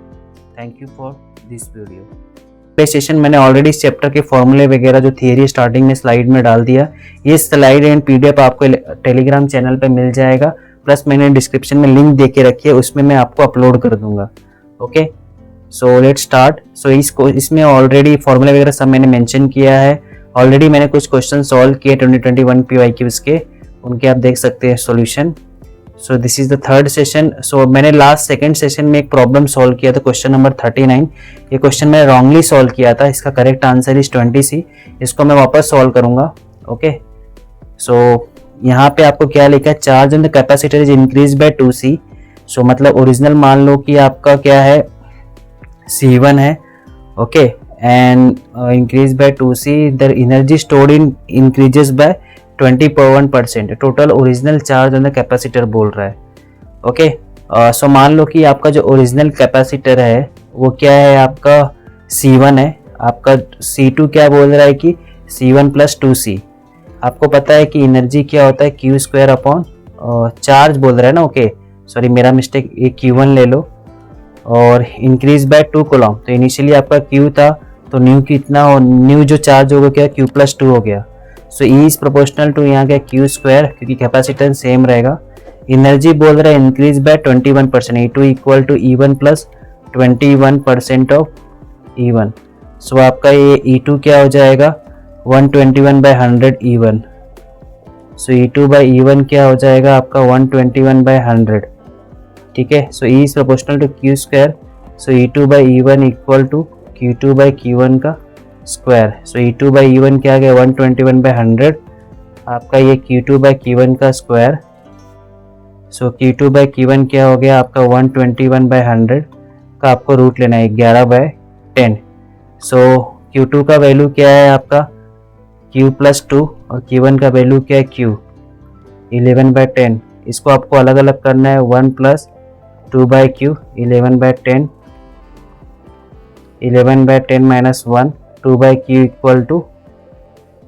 Thank you for this video. Session मैंने already इस chapter के फॉर्मूले वगैरह जो थियरी स्टार्टिंग में स्लाइड में डाल दिया। ये स्लाइड एंड पीडीएफ आपको टेलीग्राम चैनल पे मिल जाएगा, प्लस मैंने डिस्क्रिप्शन में लिंक दे के रखी है, उसमें मैं आपको अपलोड कर दूंगा। Okay, so let's start. So इसमें ऑलरेडी फॉर्मूले वगैरह सब मैंने मेंशन किया है। ऑलरेडी मैंने कुछ क्वेश्चन सॉल्व किए 2021 PYQs के, उनके आप देख सकते हैं solution. So this is the third session. So मैंने लास्ट सेकंड सेशन में एक प्रॉब्लम सॉल्व किया था, क्वेश्चन नंबर 39। ये क्वेश्चन मैंने रॉन्गली सॉल्व किया था, इसका करेक्ट आंसर इज 20C। इसको मैं वापस सॉल्व करूंगा। ओके, सो यहाँ पे आपको क्या लिखा है, charge in the capacitor is increase bye 2C। सो मतलब ओरिजिनल मान लो कि आपका क्या है C1 है, okay, and increase by 2C, the energy stored in increases by 20.1%। Total original charge on the capacitor बोल रहा है। ओके, सो मान लो कि आपका जो ओरिजिनल कैपेसिटर है वो क्या है, आपका C1 है, आपका C2 क्या बोल रहा है कि C1 प्लस 2C। आपको पता है कि एनर्जी क्या होता है Q स्क्वायर अपॉन चार्ज बोल रहा है ना। ओके, सॉरी मेरा मिस्टेक, ये Q1 ले लो और इंक्रीज बाय 2 कूलम। तो इनिशियली आपका Q था, तो न्यू कितना हो, न्यू जो चार्ज होगा क्या Q प्लस 2 हो गया। So E is proportional to यहाँ क्या Q स्क्वायर, क्योंकि कैपेसिटेंस सेम रहेगा। एनर्जी बोल रहा है increase by 21%, E2 equal to E1 plus 21% of E1। So आपका ये E2 क्या हो जाएगा 121/100 E1। So E2 by E1 क्या हो जाएगा आपका 121/100, ठीक है। So E is proportional to Q square, so E2 by E1 equal to Q2 by Q1 का square. So E2 by E1 क्या आ गया 121/100, आपका ये Q2 बाई Q1 का square. So Q2 by Q1 क्या हो गया आपका 121/100 का आपको रूट लेना है 11/10। सो Q2 का वैल्यू क्या है आपका Q प्लस 2 और Q1 का वैल्यू क्या है Q 11/10। इसको आपको अलग अलग करना है, 1 plus 2/Q 11/10, 11/10 minus 1, 2/Q equal to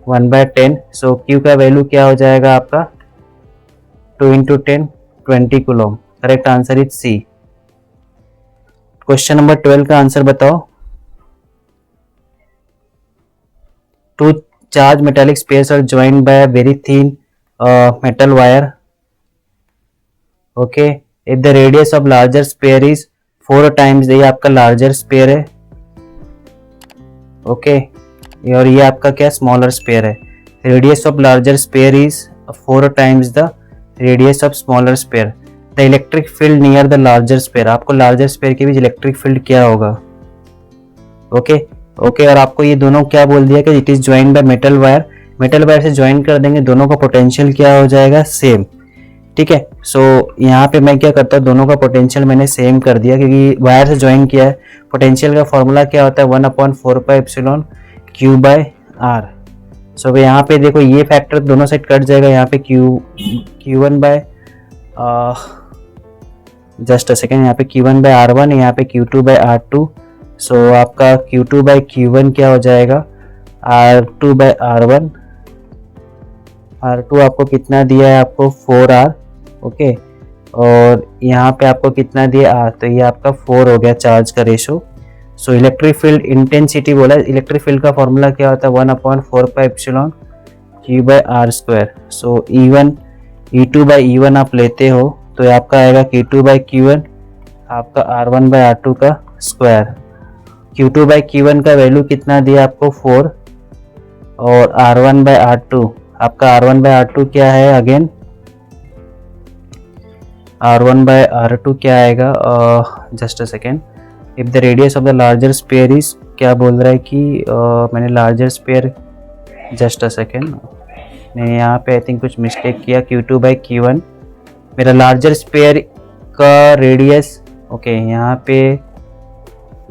1/10। So Q का वैल्यू क्या हो जाएगा आपका 2 into 10 20 coulomb. Correct answer is C। Question number 12 का आंसर बताओ। Two charge metallic spheres are joined by a very thin metal wire. Okay, if the radius of larger sphere is 4 times, ये आपका larger spare है, okay, और ये आपका क्या smaller sphere है। Radius of larger sphere is 4 times the radius of smaller sphere. The electric field near the larger sphere, आपको larger sphere के बीच इलेक्ट्रिक फील्ड क्या होगा। ओके, ओके, और आपको ये दोनों क्या बोल दिया कि it is joined by metal wire. Metal wire से ज्वाइन कर देंगे, दोनों का पोटेंशियल क्या हो जाएगा सेम, ठीक है। सो यहाँ पे मैं क्या करता हूँ, दोनों का पोटेंशियल मैंने सेम कर दिया क्योंकि वायर से ज्वाइन किया है। पोटेंशियल का फॉर्मूला क्या होता है 1/4πε Q बाय R। सो यहाँ पे देखो ये फैक्टर दोनों साइड कट जाएगा, यहाँ पे Q1 bye just a second, यहाँ पे Q1 बाय R1, यहाँ पे Q2 बाय R2। सो आपका Q2 बाय Q1 क्या हो जाएगा R2 बाय R1। R2 आपको कितना दिया है, आपको 4R, ओके, और यहाँ पे आपको कितना दिया R, तो ये आपका 4 हो गया चार्ज का ratio. So electric field intensity बोला, इलेक्ट्रिक फील्ड का फॉर्मूला क्या होता है 1/4πε Q by R square. So E2 by E1 आप लेते हो तो आपका आएगा Q2 बाई Q1, आपका R1/R2 का स्क्वायर। Q2/Q1 का वैल्यू कितना दिया आपको 4, और R1/R2 आपका R1/R2 क्या है अगेन, R1/R2 क्या आएगा, just a second, if the radius of the larger sphere is, क्या बोल रहा है कि मैंने larger sphere, just a second, मैंने यहाँ पे आई थिंक कुछ मिस्टेक किया, Q2/Q1 मेरा लार्जर स्पेयर का रेडियस, ओके यहाँ पे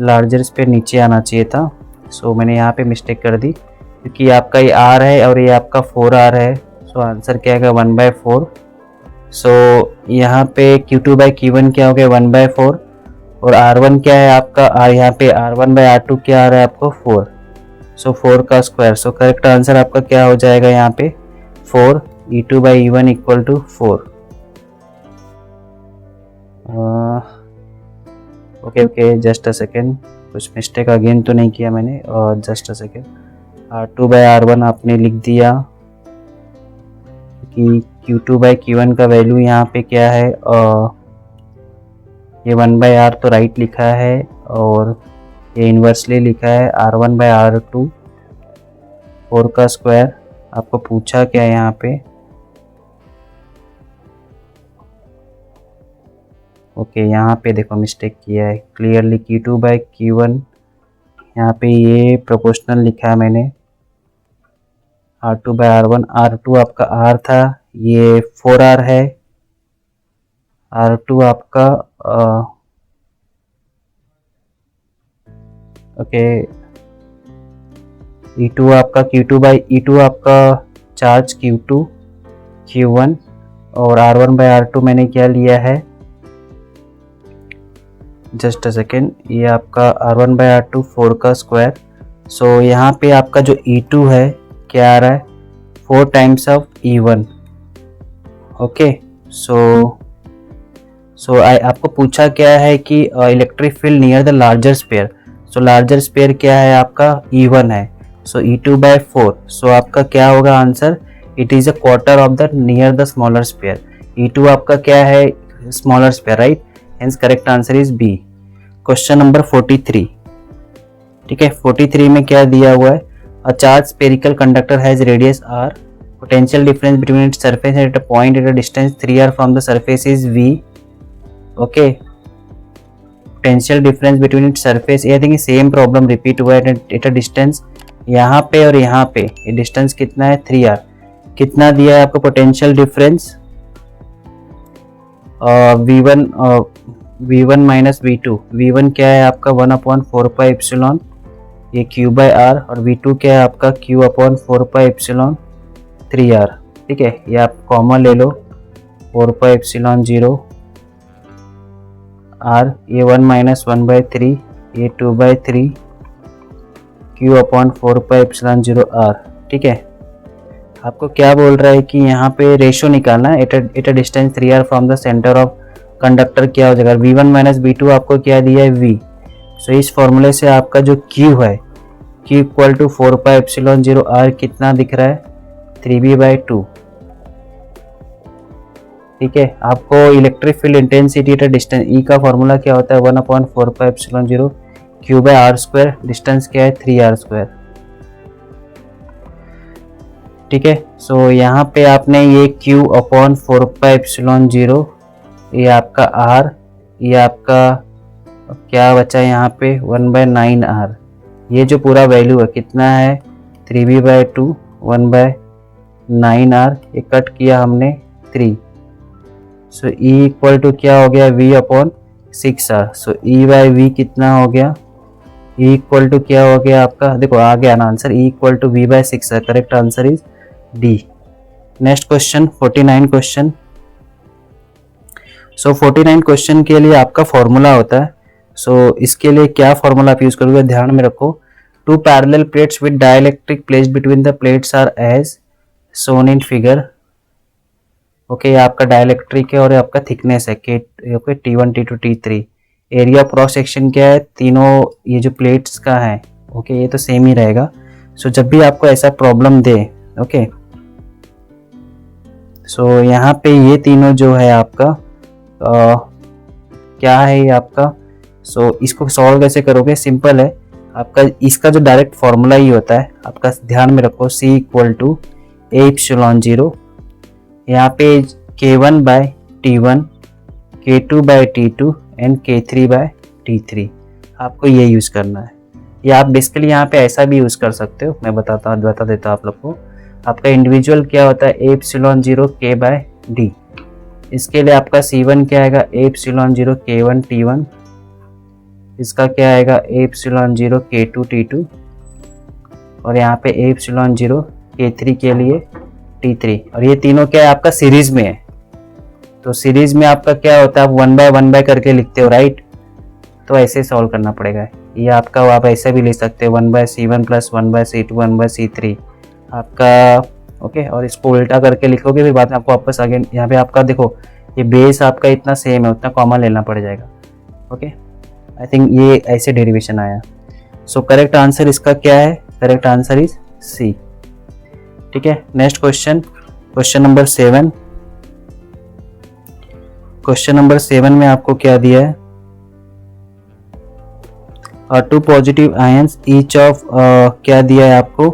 लार्जर स्पेयर नीचे आना चाहिए था, सो मैंने यहाँ पे मिस्टेक कर दी, क्योंकि आपका ये R है और ये आपका 4R है, सो आंसर क्या आएगा 1/4। सो यहाँ पे Q2/Q1 क्या हो गया 1/4, और R1 क्या है आपका, यहाँ पे R1/R2 क्या आ रहा है आपको 4, सो 4 का स्क्वायर। सो करेक्ट आंसर आपका क्या हो जाएगा यहाँ पे 4, E2/E1 equal to 4। Okay just a second, कुछ मिस्टेक अगेन तो नहीं किया मैंने, और जस्ट अ सेकेंड, R2/R1 आपने लिख दिया कि Q2/Q1 का वैल्यू यहाँ पे क्या है, ये 1/R तो राइट लिखा है, और ये इन्वर्सली लिखा है R1/R2 4 का स्क्वायर। आपको पूछा क्या है यहाँ पे, ओके यहाँ पे देखो मिस्टेक किया है क्लियरली, Q2/Q1 यहाँ पे ये प्रोपोर्शनल लिखा है मैंने, R2/R1, R2 आपका R था, ये 4R है, R2 आपका ओके E2 आपका Q2/E2 आपका चार्ज Q2/Q1, और R1/R2 मैंने क्या लिया है, जस्ट अ सेकेंड, ये आपका R1/R2 4 का स्क्वायर। सो यहाँ पे आपका जो E2 है क्या आ रहा है 4 टाइम्स ऑफ E1, ओके। सो आपको पूछा क्या है कि electric field near the larger sphere, so larger sphere क्या है आपका E1 है, सो E2/4, सो आपका क्या होगा answer, it is a quarter of the near the smaller sphere, E2 आपका क्या है smaller sphere right, hence correct answer is B. Question number 43, ठीक है, 43 में क्या दिया हुआ है, a charge spherical conductor has radius r, potential difference between its surface at a point at a distance 3r from the surface is v, okay. Potential difference between its surface, I think same problem repeat हुआ है eight a distance, यहाँ पे और यहाँ पे ये distance कितना है 3r, कितना दिया है आपको potential difference, V1 minus V2, V1 क्या है आपका 1/4πε, ये Q/R, और V2 क्या है आपका Q/4πε 3R, ठीक है, ये आप कॉमन ले लो 4πε0 R, ये 1 माइनस 1/3, ये 2/3 Q/4πε0 R, ठीक है। आपको क्या बोल रहा है कि यहाँ पे रेशो निकालना है eight a distance 3r from the centre of conductor, क्या हो जाएगा V1 माइनस V2 आपको क्या दिया है V, सो इस फॉर्मूले से आपका जो Q है Q इक्वल टू 4πε0 R कितना दिख रहा है 3b/2, ठीक है। आपको electric field intensity at a distance E का फॉर्मूला क्या होता है 1/4πε0 Q/R², डिस्टेंस क्या है 3r², ठीक है। सो यहाँ पे आपने ये Q/4πε0, ये आपका R, ये आपका क्या बचा यहाँ पे 1/9R, ये जो पूरा वैल्यू है कितना है 3b/2 1/9R, ये कट किया हमने 3, सो E इक्वल टू क्या हो गया V/6R, सो E/V कितना हो गया, E इक्वल टू क्या हो गया आपका, देखो आ गया ना answer, E equal to V/6R, correct answer is D। Next question 49 question, so 49 question के लिए आपका फॉर्मूला होता है, सो इसके लिए क्या फॉर्मूला आप यूज करोगे ध्यान में रखो, two parallel plates with dielectric placed between the plates are as shown in figure, okay, आपका डाइलेक्ट्रिक है और आपका थिकनेस है okay T1 T2 T3, area cross section क्या है तीनों ये जो प्लेट्स का है, ओके, ये तो सेम ही रहेगा। सो जब भी आपको ऐसा प्रॉब्लम दे, ओके, सो यहाँ पे ये तीनों जो है आपका क्या है ये आपका। सो इसको सॉल्व कैसे करोगे, सिंपल है आपका, इसका जो डायरेक्ट फॉर्मूला ही होता है आपका, ध्यान में रखो, C इक्वल टू A/0, यहाँ पे K1/T1, K2/T2 एंड K3/T3, आपको ये यूज़ करना है। या आप बेसिकली यहाँ पे ऐसा भी यूज़ कर सकते हो, मैं बता देता हूँ आप लोग को। आपका इंडिविजुअल क्या होता है, A/0 K/D। इसके लिए आपका C1 क्या आएगा, A/0 K1/T1, इसका क्या आएगा A/0 K2/T2, और यहाँ पे A/0 K3 के लिए T3, और ये तीनों क्या है आपका सीरीज में है। तो सीरीज में आपका क्या होता है, आप 1/1 करके लिखते हो, राइट। तो ऐसे सॉल्व करना पड़ेगा। ये आपका आप ऐसे भी लिख सकते हो 1/C1 प्लस 1/C2 1/C3 आपका, ओके। और इसको उल्टा करके लिखोगे फिर बाद में आपको वापस अगेन यहाँ पे आपका देखो ये बेस आपका इतना सेम है, उतना कॉमन लेना पड़ जाएगा, ओके। आई थिंक ये ऐसे डेरिवेशन आया। सो करेक्ट आंसर इसका क्या है, करेक्ट आंसर इज C, ठीक है। Next question, question number 7। Question number 7 में आपको क्या दिया है, two positive ions each of क्या दिया है आपको,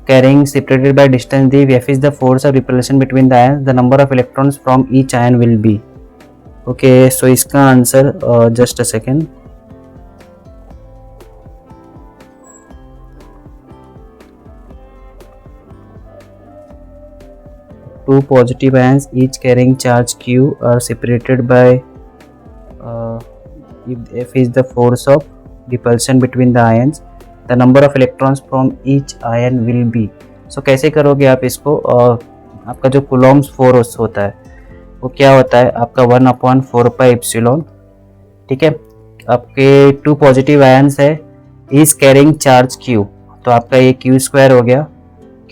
carrying separated by distance d, F is the force of repulsion between the ions, the number of electrons from each ion will be. Okay, so इसका answer just a second, two positive ions each carrying charge Q are separated by if F is the force of repulsion between the ions, the number of electrons from each ion will be। so कैसे करोगे आप इसको, आपका जो Coulomb's force होता है वो क्या होता है आपका 1/4πε, ठीक है। आपके टू पॉजिटिव आयंस है, इज कैरिंग चार्ज Q, तो आपका ये Q² हो गया,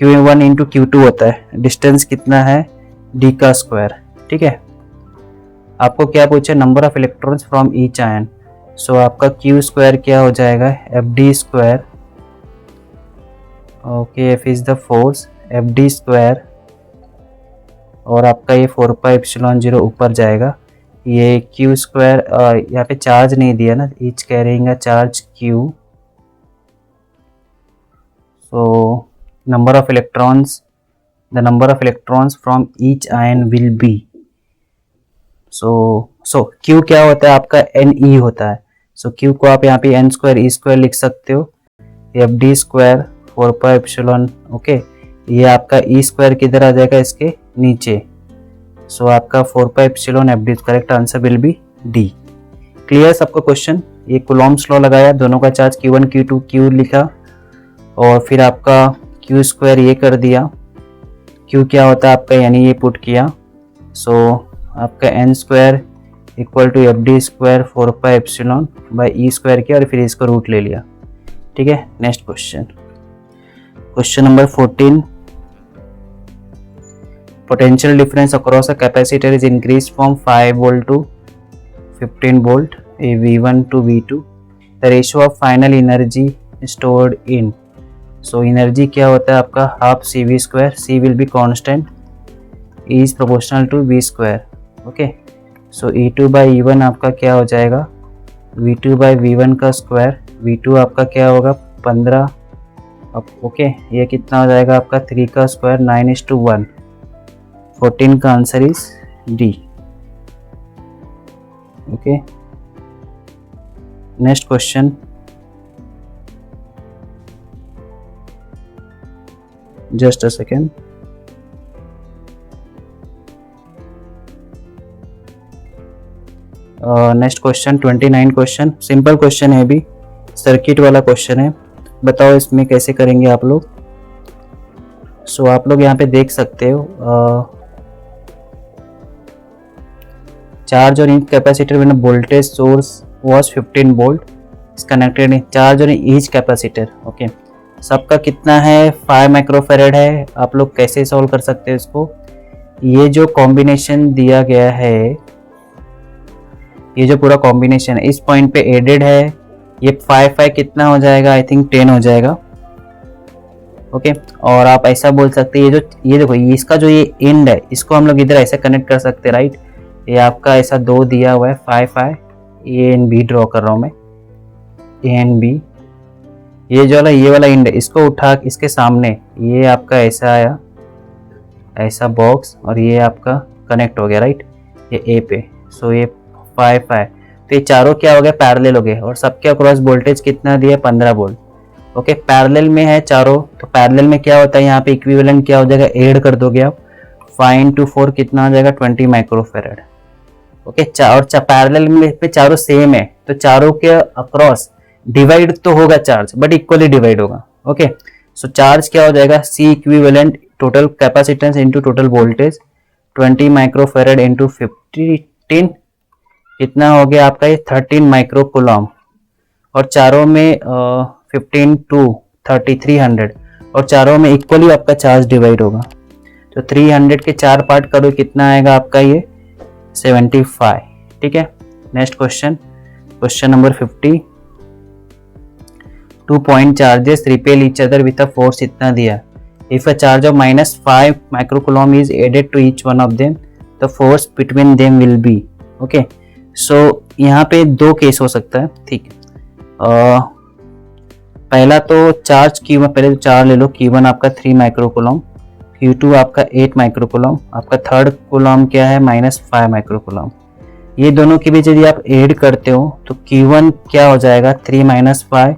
Q1 इंटू Q2 होता है, डिस्टेंस कितना है D का स्क्वायर, ठीक है। आपको क्या पूछा, number of electrons from each ion, so आपका Q² क्या हो जाएगा FD², okay, F is the force, FD², और आपका ये 4πε0 ऊपर जाएगा, ये Q², यहाँ पे चार्ज नहीं दिया ना, each carrying a charge Q, so number of electrons, the number of electrons from each ion will be, so Q क्या होता है आपका Ne होता है, so Q को आप यहाँ पे n² E² लिख सकते हो, FD² 4πε, ओके। ये आपका E² किधर आ जाएगा इसके नीचे, so आपका 4πε FD, correct answer will B D। Clear सबको क्वेश्चन, ये कूलॉम्स लॉ लगाया, दोनों का चार्ज Q1 Q2 Q लिखा, और फिर आपका Q² ये कर दिया, Q क्या होता है आपका यानी ये पुट किया, सो आपका n² equal to FD² 4πε by E² किया, और फिर इसको रूट ले लिया, ठीक है। Next question, question number 14, potential difference across a capacitor is increase from 5 volt to 15 volt, V1 to V2, the ratio of final energy stored in, so energy क्या होता है आपका half CV², C will be constant, E is proportional to V², okay. So E2/E1 आपका क्या हो जाएगा, V2/V1 का square, V2 आपका क्या होगा 15, ओके, ये कितना हो जाएगा आपका 3 का स्क्वायर 9:1, 14 का answer is D, okay. Next question, just a second, next question 29 question, simple question है, भी सर्किट वाला क्वेश्चन है, बताओ इसमें कैसे करेंगे आप लोग। सो आप लोग यहाँ पे देख सकते हो, charge on each capacitor when a voltage source was 15 volt is connected in charge on each capacitor, okay. सबका कितना है 5 माइक्रोफेरेड है, आप लोग कैसे सॉल्व कर सकते हो इसको, ये जो कॉम्बिनेशन दिया गया है, ये जो पूरा कॉम्बिनेशन है इस पॉइंट पे एडेड है, ये 5 कितना हो जाएगा, आई थिंक 10 हो जाएगा, ओके। और आप ऐसा बोल सकते हैं, ये देखो इसका जो ये एंड है इसको हम लोग इधर ऐसे कनेक्ट कर सकते हैं, राइट। ये आपका ऐसा 2 दिया हुआ है 5 ए एंड बी ड्रॉ कर रहा हूँ मैं, ए एंड बी। ये जो वाला ये वाला इंड इसको उठा इसके सामने, ये आपका ऐसा आया, ऐसा बॉक्स, और ये आपका कनेक्ट हो गया राइट, ये ए पे। सो ये 5 है, तो ये चारों क्या हो गए, पैरेलल हो गए, और सबके अक्रॉस वोल्टेज कितना दिया, 15 वोल्ट। ओके, पैरेलल में है चारों, तो पैरेलल में क्या होता है, यहाँ पे इक्विवेलेंट क्या हो जाएगा, ऐड कर दोगे आप, 5 into 4 कितना आ जाएगा, 20 माइक्रोफेरेड। ओके, और पैरेलल में पे चारों सेम है, तो चारों के अक्रॉस डिवाइड तो होगा चार्ज, बट इक्वली डिवाइड होगा। ओके, सो चार्ज क्या हो जाएगा, C equivalent total capacitance into total voltage 20 microfarad into 15, कितना हो गया आपका ये 13 माइक्रो कूलम, और चारों में 15 टू 3300, और चारों में इक्वली आपका चार्ज डिवाइड होगा। तो 300 के 4 पार्ट करो, कितना आएगा आपका ये 75। ठीक है, next question, question number 50। 2 point charges repel each other with a force इतना दिया, if a charge of -5 microcoulomb is added to each one of them, the force between them will be। Okay, so यहाँ पे दो case हो सकता है। ठीक है, पहला तो चार्ज Q1, पहले तो चार्ज ले लो, Q1 आपका 3 माइक्रोकूलम, Q2 आपका 8 माइक्रोकूलम, आपका थर्ड कूलम क्या है, -5 माइक्रोकूलम। ये दोनों के बीच यदि आप ऐड करते हो तो Q1 क्या हो जाएगा, 3 - 5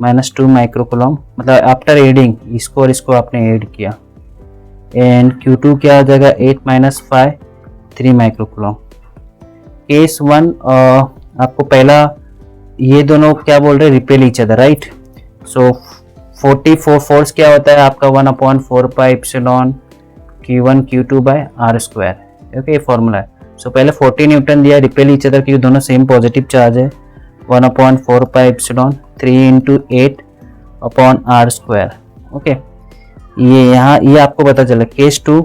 -2 माइक्रोकूलम, मतलब आफ्टर एडिंग इसको और इसको आपने ऐड किया, एंड Q2 क्या हो जाएगा, 8 - 5 3 माइक्रोकूलम। केस 1 आपको पहला ये दोनों क्या बोल रहे हैं, repel each other right. So 44 force क्या होता है आपका, 1/4 pi epsilon Q1 Q2 by r²। Okay, ये फॉर्मूला है। सो पहले 40 न्यूटन दिया, रिपेल ईच अदर, क्योंकि दोनों सेम पॉजिटिव चार्ज है, 1/4 पाई एप्सिलॉन 3 × 8/r²। ओके, ये यहाँ ये आपको पता चला। Case 2,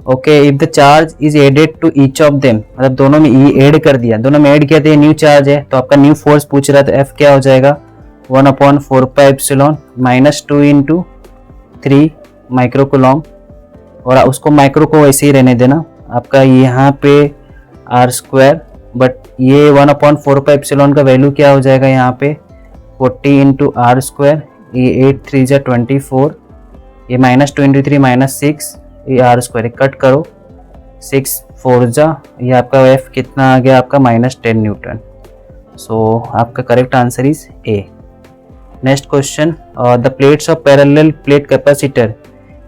okay, if the charge is added to each of them, मतलब दोनों में ई ऐड कर दिया, दोनों में ऐड किया तो ये न्यू चार्ज है, तो आपका न्यू फोर्स पूछ रहा था, एफ क्या हो जाएगा, 1/4 पाई एप्सिलॉन -2 × 3 माइक्रोकूलम, और उसको माइक्रो को वैसे ही रहने देना, आपका यहाँ पे r², बट ये 1/4 पाई एप्सिलॉन का वैल्यू क्या हो जाएगा यहाँ पे 40 × r², ये 8 3 = 24, ये -23 -6, ये r², कट करो, 6 4 जा, ये आपका एफ कितना आ गया आपका -10 न्यूटन। सो आपका correct answer is A. Next question, the plates of parallel plate capacitor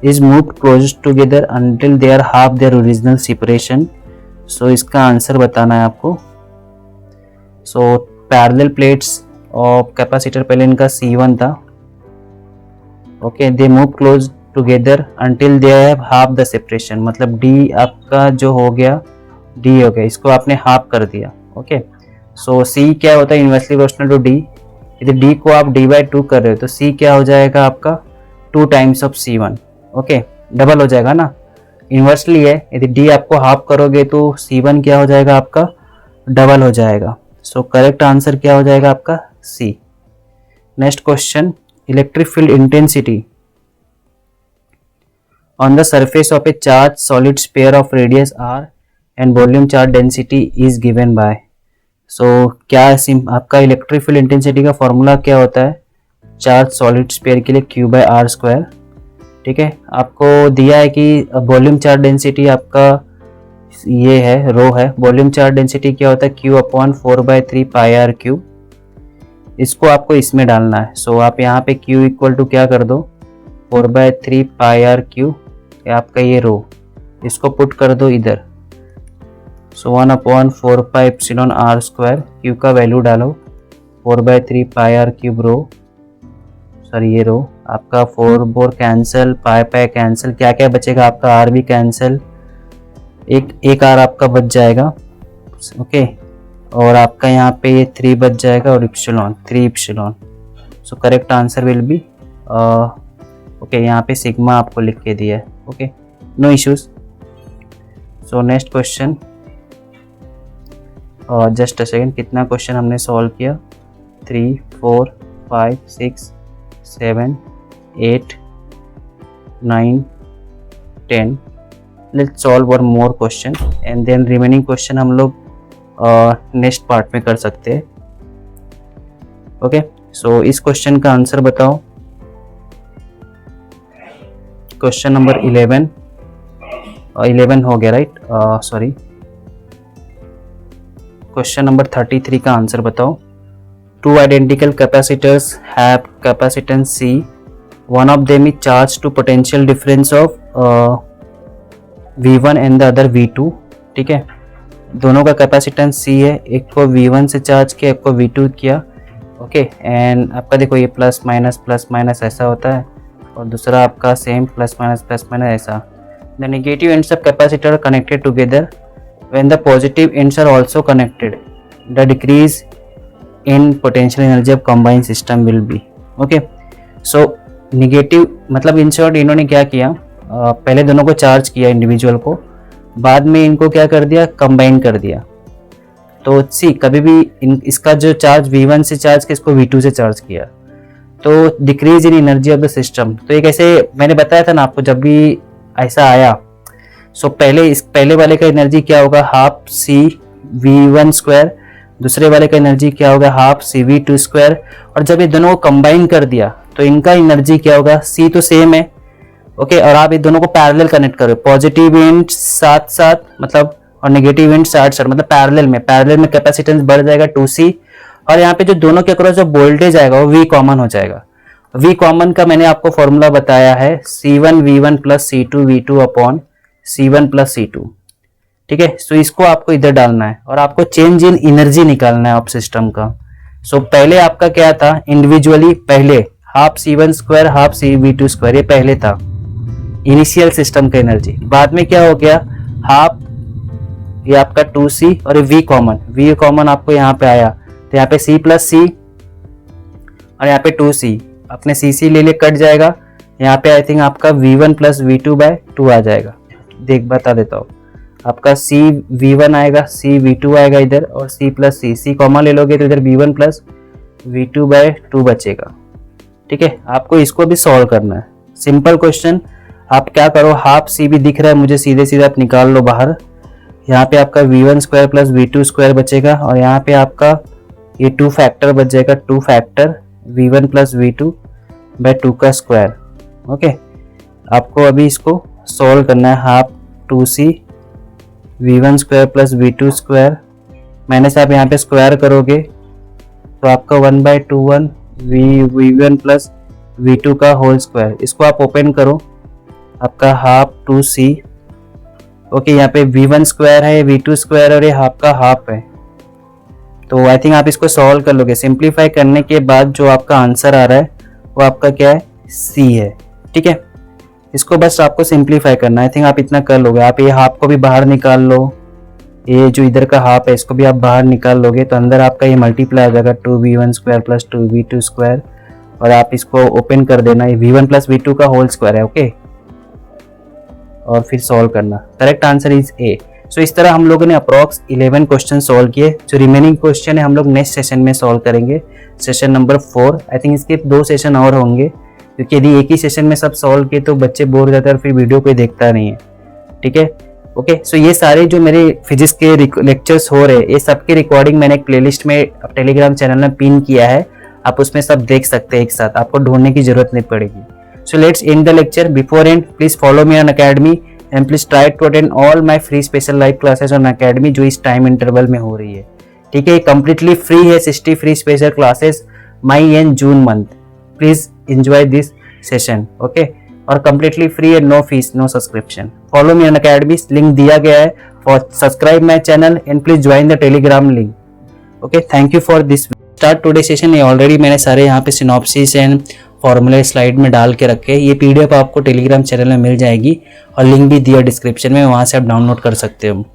is moved close together until they are half their original separation. So इसका आंसर बताना है आपको। So parallel plates of capacitor, पहले इनका C1 था, okay, they move close together until they have half the separation, मतलब d आपका जो हो गया, डी हो गया, इसको आपने हाफ कर दिया। ओके, सो सी क्या होता है, इनवर्सली प्रोपोर्शनल टू डी, यदि डी को आप d/2 कर रहे हो तो सी क्या हो जाएगा आपका 2 times of C1। Okay, double हो जाएगा ना, इन्वर्सली है, यदि डी आपको हाफ करोगे तो C1 क्या हो जाएगा आपका डबल हो जाएगा। सो करेक्ट आंसर क्या हो जाएगा आपका C. Next question, electric field intensity on the surface of a charged solid sphere of radius r and volume charge density is given by। so क्या आपका इलेक्ट्रिक फील्ड इंटेंसिटी का formula क्या होता है, चार्ज सॉलिड स्फीयर के लिए Q/r²। ठीक है, आपको दिया है कि वॉल्यूम चार्ज डेंसिटी आपका ये है, रो है, वॉल्यूम चार्ज डेंसिटी क्या होता है, Q/4/3 πr³। इसको आपको इसमें डालना है। सो आप यहाँ पे Q = क्या कर दो, 4/3 πr³, आपका ये रो, इसको पुट कर दो इधर। सो 1/4 पाई एप्सिलॉन r², Q का वैल्यू डालो, 4/3 πr³ रो, सॉरी ये रो आपका 4 कैंसिल, पाई कैंसिल, क्या क्या बचेगा आपका, r भी कैंसिल, एक r आपका बच जाएगा। ओके, और आपका यहाँ पे ये 3 बच जाएगा, और epsilon 3 epsilon. So correct answer will be okay, यहाँ पे सिग्मा आपको लिख के दिया है। Okay, no issues. So next question, just a second, कितना क्वेश्चन हमने सॉल्व किया, 3 4 5 6 7 8 9 10। Let's solve one more question and then remaining question हम लोग नेक्स्ट पार्ट में कर सकते हैं। ओके, सो इस क्वेश्चन का आंसर बताओ। क्वेश्चन नंबर 11 हो गया, राइट? सॉरी, क्वेश्चन नंबर 33 का आंसर बताओ। Two identical capacitors have capacitance C, one of them is charge to potential difference of V1 and the other V2। ठीक है, दोनों का कैपेसिटेंस C है, एक को V1 से चार्ज किया, एक को V2 किया। ओके, एंड आपका देखो ये प्लस माइनस ऐसा होता है, और दूसरा आपका सेम प्लस माइनस ऐसा। The negative ends of capacitor connected together when the positive ends are also connected, the decrease in potential energy of combined system will be। okay, so negative मतलब in short इन्होंने क्या किया, पहले दोनों को charge किया individual को, बाद में इनको क्या कर दिया, कंबाइन कर दिया। तो सी कभी भी इसका जो चार्ज V1 से चार्ज किया, इसको V2 से चार्ज किया, तो decrease in energy of the system. तो एक ऐसे मैंने बताया था ना आपको, जब भी ऐसा आया सो पहले वाले का एनर्जी क्या होगा, हाफ CV1 स्क्वायर, दूसरे वाले का एनर्जी क्या होगा, हाफ CV2 स्क्वायर। और जब ये दोनों को कंबाइन कर दिया तो इनका एनर्जी क्या होगा, C तो सेम है। ओके, और आप ये दोनों को पैरेलल कनेक्ट करो, पॉजिटिव एंड साथ साथ मतलब और नेगेटिव एंड साथ साथ, मतलब पैरेलल में कैपेसिटेंस बढ़ जाएगा 2C, और यहाँ पे जो दोनों के अक्रॉस जो वोल्टेज आएगा वो V कॉमन हो जाएगा। V कॉमन का मैंने आपको फॉर्मूला बताया है, C1V1 plus C2V2 upon C1 plus C2। ठीक है, सो इसको आपको इधर डालना है और आपको चेंज इन एनर्जी निकालना है ऑफ सिस्टम का। सो पहले आपका क्या था, इंडिविजुअली पहले half C1 square half CV2 square, ये पहले था इनिशियल सिस्टम का एनर्जी। बाद में क्या हो गया, हाफ ये आपका 2C और ये V कॉमन आपको यहाँ पे आया, तो यहाँ पे C प्लस C और यहाँ पे 2C, अपने CC ले ले कट जाएगा, यहाँ पे आई थिंक आपका V1 प्लस V2 बाय 2 आ जाएगा। देख बता देता हूँ, आपका CV1 आएगा, CV2 आएगा इधर, और C प्लस C कॉमन ले लोगे तो इधर V1 प्लस V2 बाय 2 बचेगा। ठीक है, आपको इसको भी सॉल्व करना है, सिंपल क्वेश्चन। आप क्या करो, हाफ C भी दिख रहा है मुझे, सीधे आप निकाल लो बाहर। यहाँ पे आपका V1 square plus V2 square बचेगा, और यहाँ पे आपका ये 2 फैक्टर बच जाएगा, 2 factor V1 plus V2 bye 2 का स्क्वायर। ओके, आपको अभी इसको सॉल्व करना है, half 2C V1 square plus V2 square minus आप यहाँ पे स्क्वायर करोगे तो आपका 1/2 V1 प्लस V2 का होल स्क्वायर। इसको आप ओपन करो, आपका हाफ 2C। ओके, यहाँ पे V1 स्क्वायर है, V2 स्क्वायर और ये हाफ का हाफ है, तो आई थिंक आप इसको सॉल्व कर लोगे। सिंप्लीफाई करने के बाद जो आपका आंसर आ रहा है वो आपका क्या है, C है। ठीक है, इसको बस आपको सिंप्लीफाई करना है, आई थिंक आप इतना कर लोगे। आप ये हाफ को भी बाहर निकाल लो, ये जो इधर का हाफ है इसको भी आप बाहर निकाल लोगे, तो अंदर आपका ये मल्टीप्लाई हो जाएगा 2V1 square plus 2V2 square, और आप इसको ओपन कर देना, ये V1 प्लस V2 का होल स्क्वायर है। ओके, और फिर सॉल्व करना, करेक्ट आंसर इज A। सो इस तरह हम लोगों ने अप्रॉक्स 11 क्वेश्चन सॉल्व किए। जो रिमेनिंग क्वेश्चन है हम लोग नेक्स्ट सेशन में सॉल्व करेंगे, सेशन नंबर 4। आई थिंक इसके 2 सेशन और होंगे, क्योंकि यदि एक ही सेशन में सब सॉल्व किए तो बच्चे बोर हो जाते हैं और फिर वीडियो कोई देखता नहीं है। ठीक है, ओके, सो ये सारे जो मेरे फिजिक्स के लेक्चर्स हो रहे हैं, ये सब की रिकॉर्डिंग मैंने एक प्लेलिस्ट में टेलीग्राम चैनल में पिन किया है, आप उसमें सब देख सकते हैं एक साथ, आपको ढूंढने की जरूरत नहीं पड़ेगी। So let's end the lecture. Before end please follow me on academy and please try to attend all my free special live classes on academy, जो इस टाइम इंटरवल में हो रही है। ठीक है, कंप्लीटली फ्री है, 60 free special classes May and June month. Please enjoy this session, okay, और completely free and no fees, no subscription. Follow me on Academy, link दिया गया है, for subscribe my channel and please join the Telegram link. Okay, thank you for this. Start today session। ये already मैंने सारे यहाँ पे synopsis and फॉर्मूले slide में डाल के रखे हैं। ये PDF आपको टेलीग्राम चैनल में मिल जाएगी और लिंक भी दिया डिस्क्रिप्शन में, वहाँ से आप डाउनलोड कर सकते हो।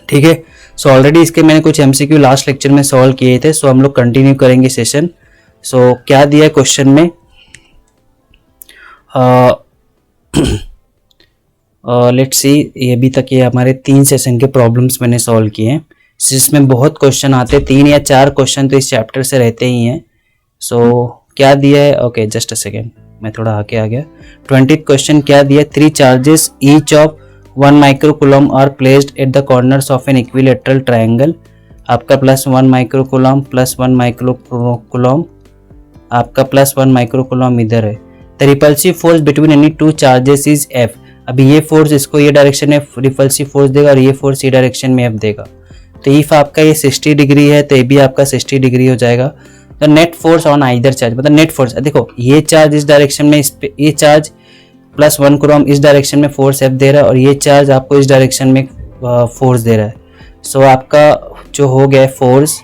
ठीक है, सो ऑलरेडी इसके मैंने कुछ MCQ लास्ट लेक्चर में सॉल्व किए थे, सो हम लोग कंटिन्यू करेंगे सेशन। सो क्या दिया है क्वेश्चन में, लेट्स सी, ये अभी तक ये हमारे 3 सेशन के प्रॉब्लम्स मैंने सॉल्व किए हैं, जिसमें बहुत क्वेश्चन आते हैं, 3 या 4 क्वेश्चन तो इस चैप्टर से रहते ही हैं। सो क्या दिया है, ओके जस्ट अ सेकेंड, मैं थोड़ा आगे आ गया। 20th क्वेश्चन क्या दिया, 3 charges each of 1 micro coulomb are placed at the corners of an equilateral triangle आपका +1 माइक्रोकूलम, +1 माइक्रोकूलम, आपका +1 माइक्रोकूलम इधर है। The repulsive force between any two charges is F। अभी ये फोर्स इसको ये डायरेक्शन में रिपल्सिव फोर्स देगा और ये फोर्स ये डायरेक्शन में F देगा। तो इफ आपका ये 60 डिग्री है तो ये भी आपका 60 डिग्री हो जाएगा। तो net force on either charge, मतलब नेट फोर्स देखो, ये चार्ज इस डायरेक्शन में, इस पे ये चार्ज +1 कूलम इस डायरेक्शन में फोर्स F दे रहा है और ये चार्ज आपको इस डायरेक्शन में फोर्स दे रहा है। सो आपका जो हो गया फोर्स,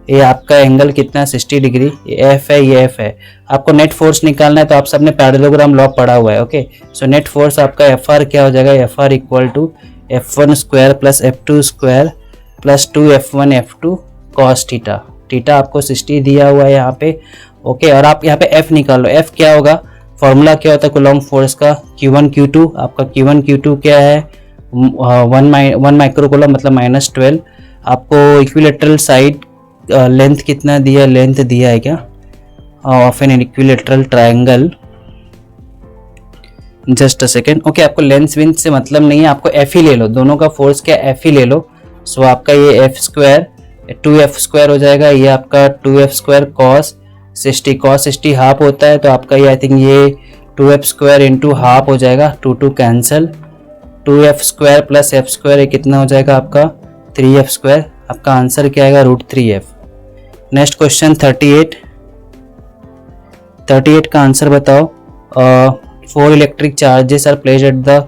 ये आपका एंगल कितना 60 डिग्री, ये F है, ये F है। आपको नेट फोर्स निकालना है तो आप सबने पैरेललोग्राम लॉ पढ़ा हुआ है। ओके, सो नेट फोर्स आपका FR क्या हो जाएगा, FR equal to F1 square plus F2 square plus 2F1 F2 cos theta. Theta आपको 60 दिया हुआ है यहाँ पे। ओके, और आप यहाँ पे F निकाल लो। F क्या होगा, फॉर्मूला क्या होता है कूलॉम फोर्स का, Q1 Q2। आपका Q1 Q2 क्या है, 1 माइक्रोकूलम मतलब -12। आपको इक्विलेटरल साइड लेंथ कितना दिया, लेंथ दिया है क्या, of an equilateral triangle, just a second. Okay, आपको लेंथ विंथ से मतलब नहीं है, आपको F ही ले लो, दोनों का फोर्स क्या F ही ले लो। सो आपका ये F स्क्वायर 2F स्क्वायर हो जाएगा, ये आपका 2F square cos 60, cos 60 half होता है तो आपका ये आई थिंक ये 2F स्क्वायर इंटू हाफ हो जाएगा, 2 cancel, 2F square plus F square, ये कितना हो जाएगा आपका 3F स्क्वायर। आपका आंसर क्या आएगा, √3F। नेक्स्ट क्वेश्चन 38 का आंसर बताओ। 4 electric charges are placed at the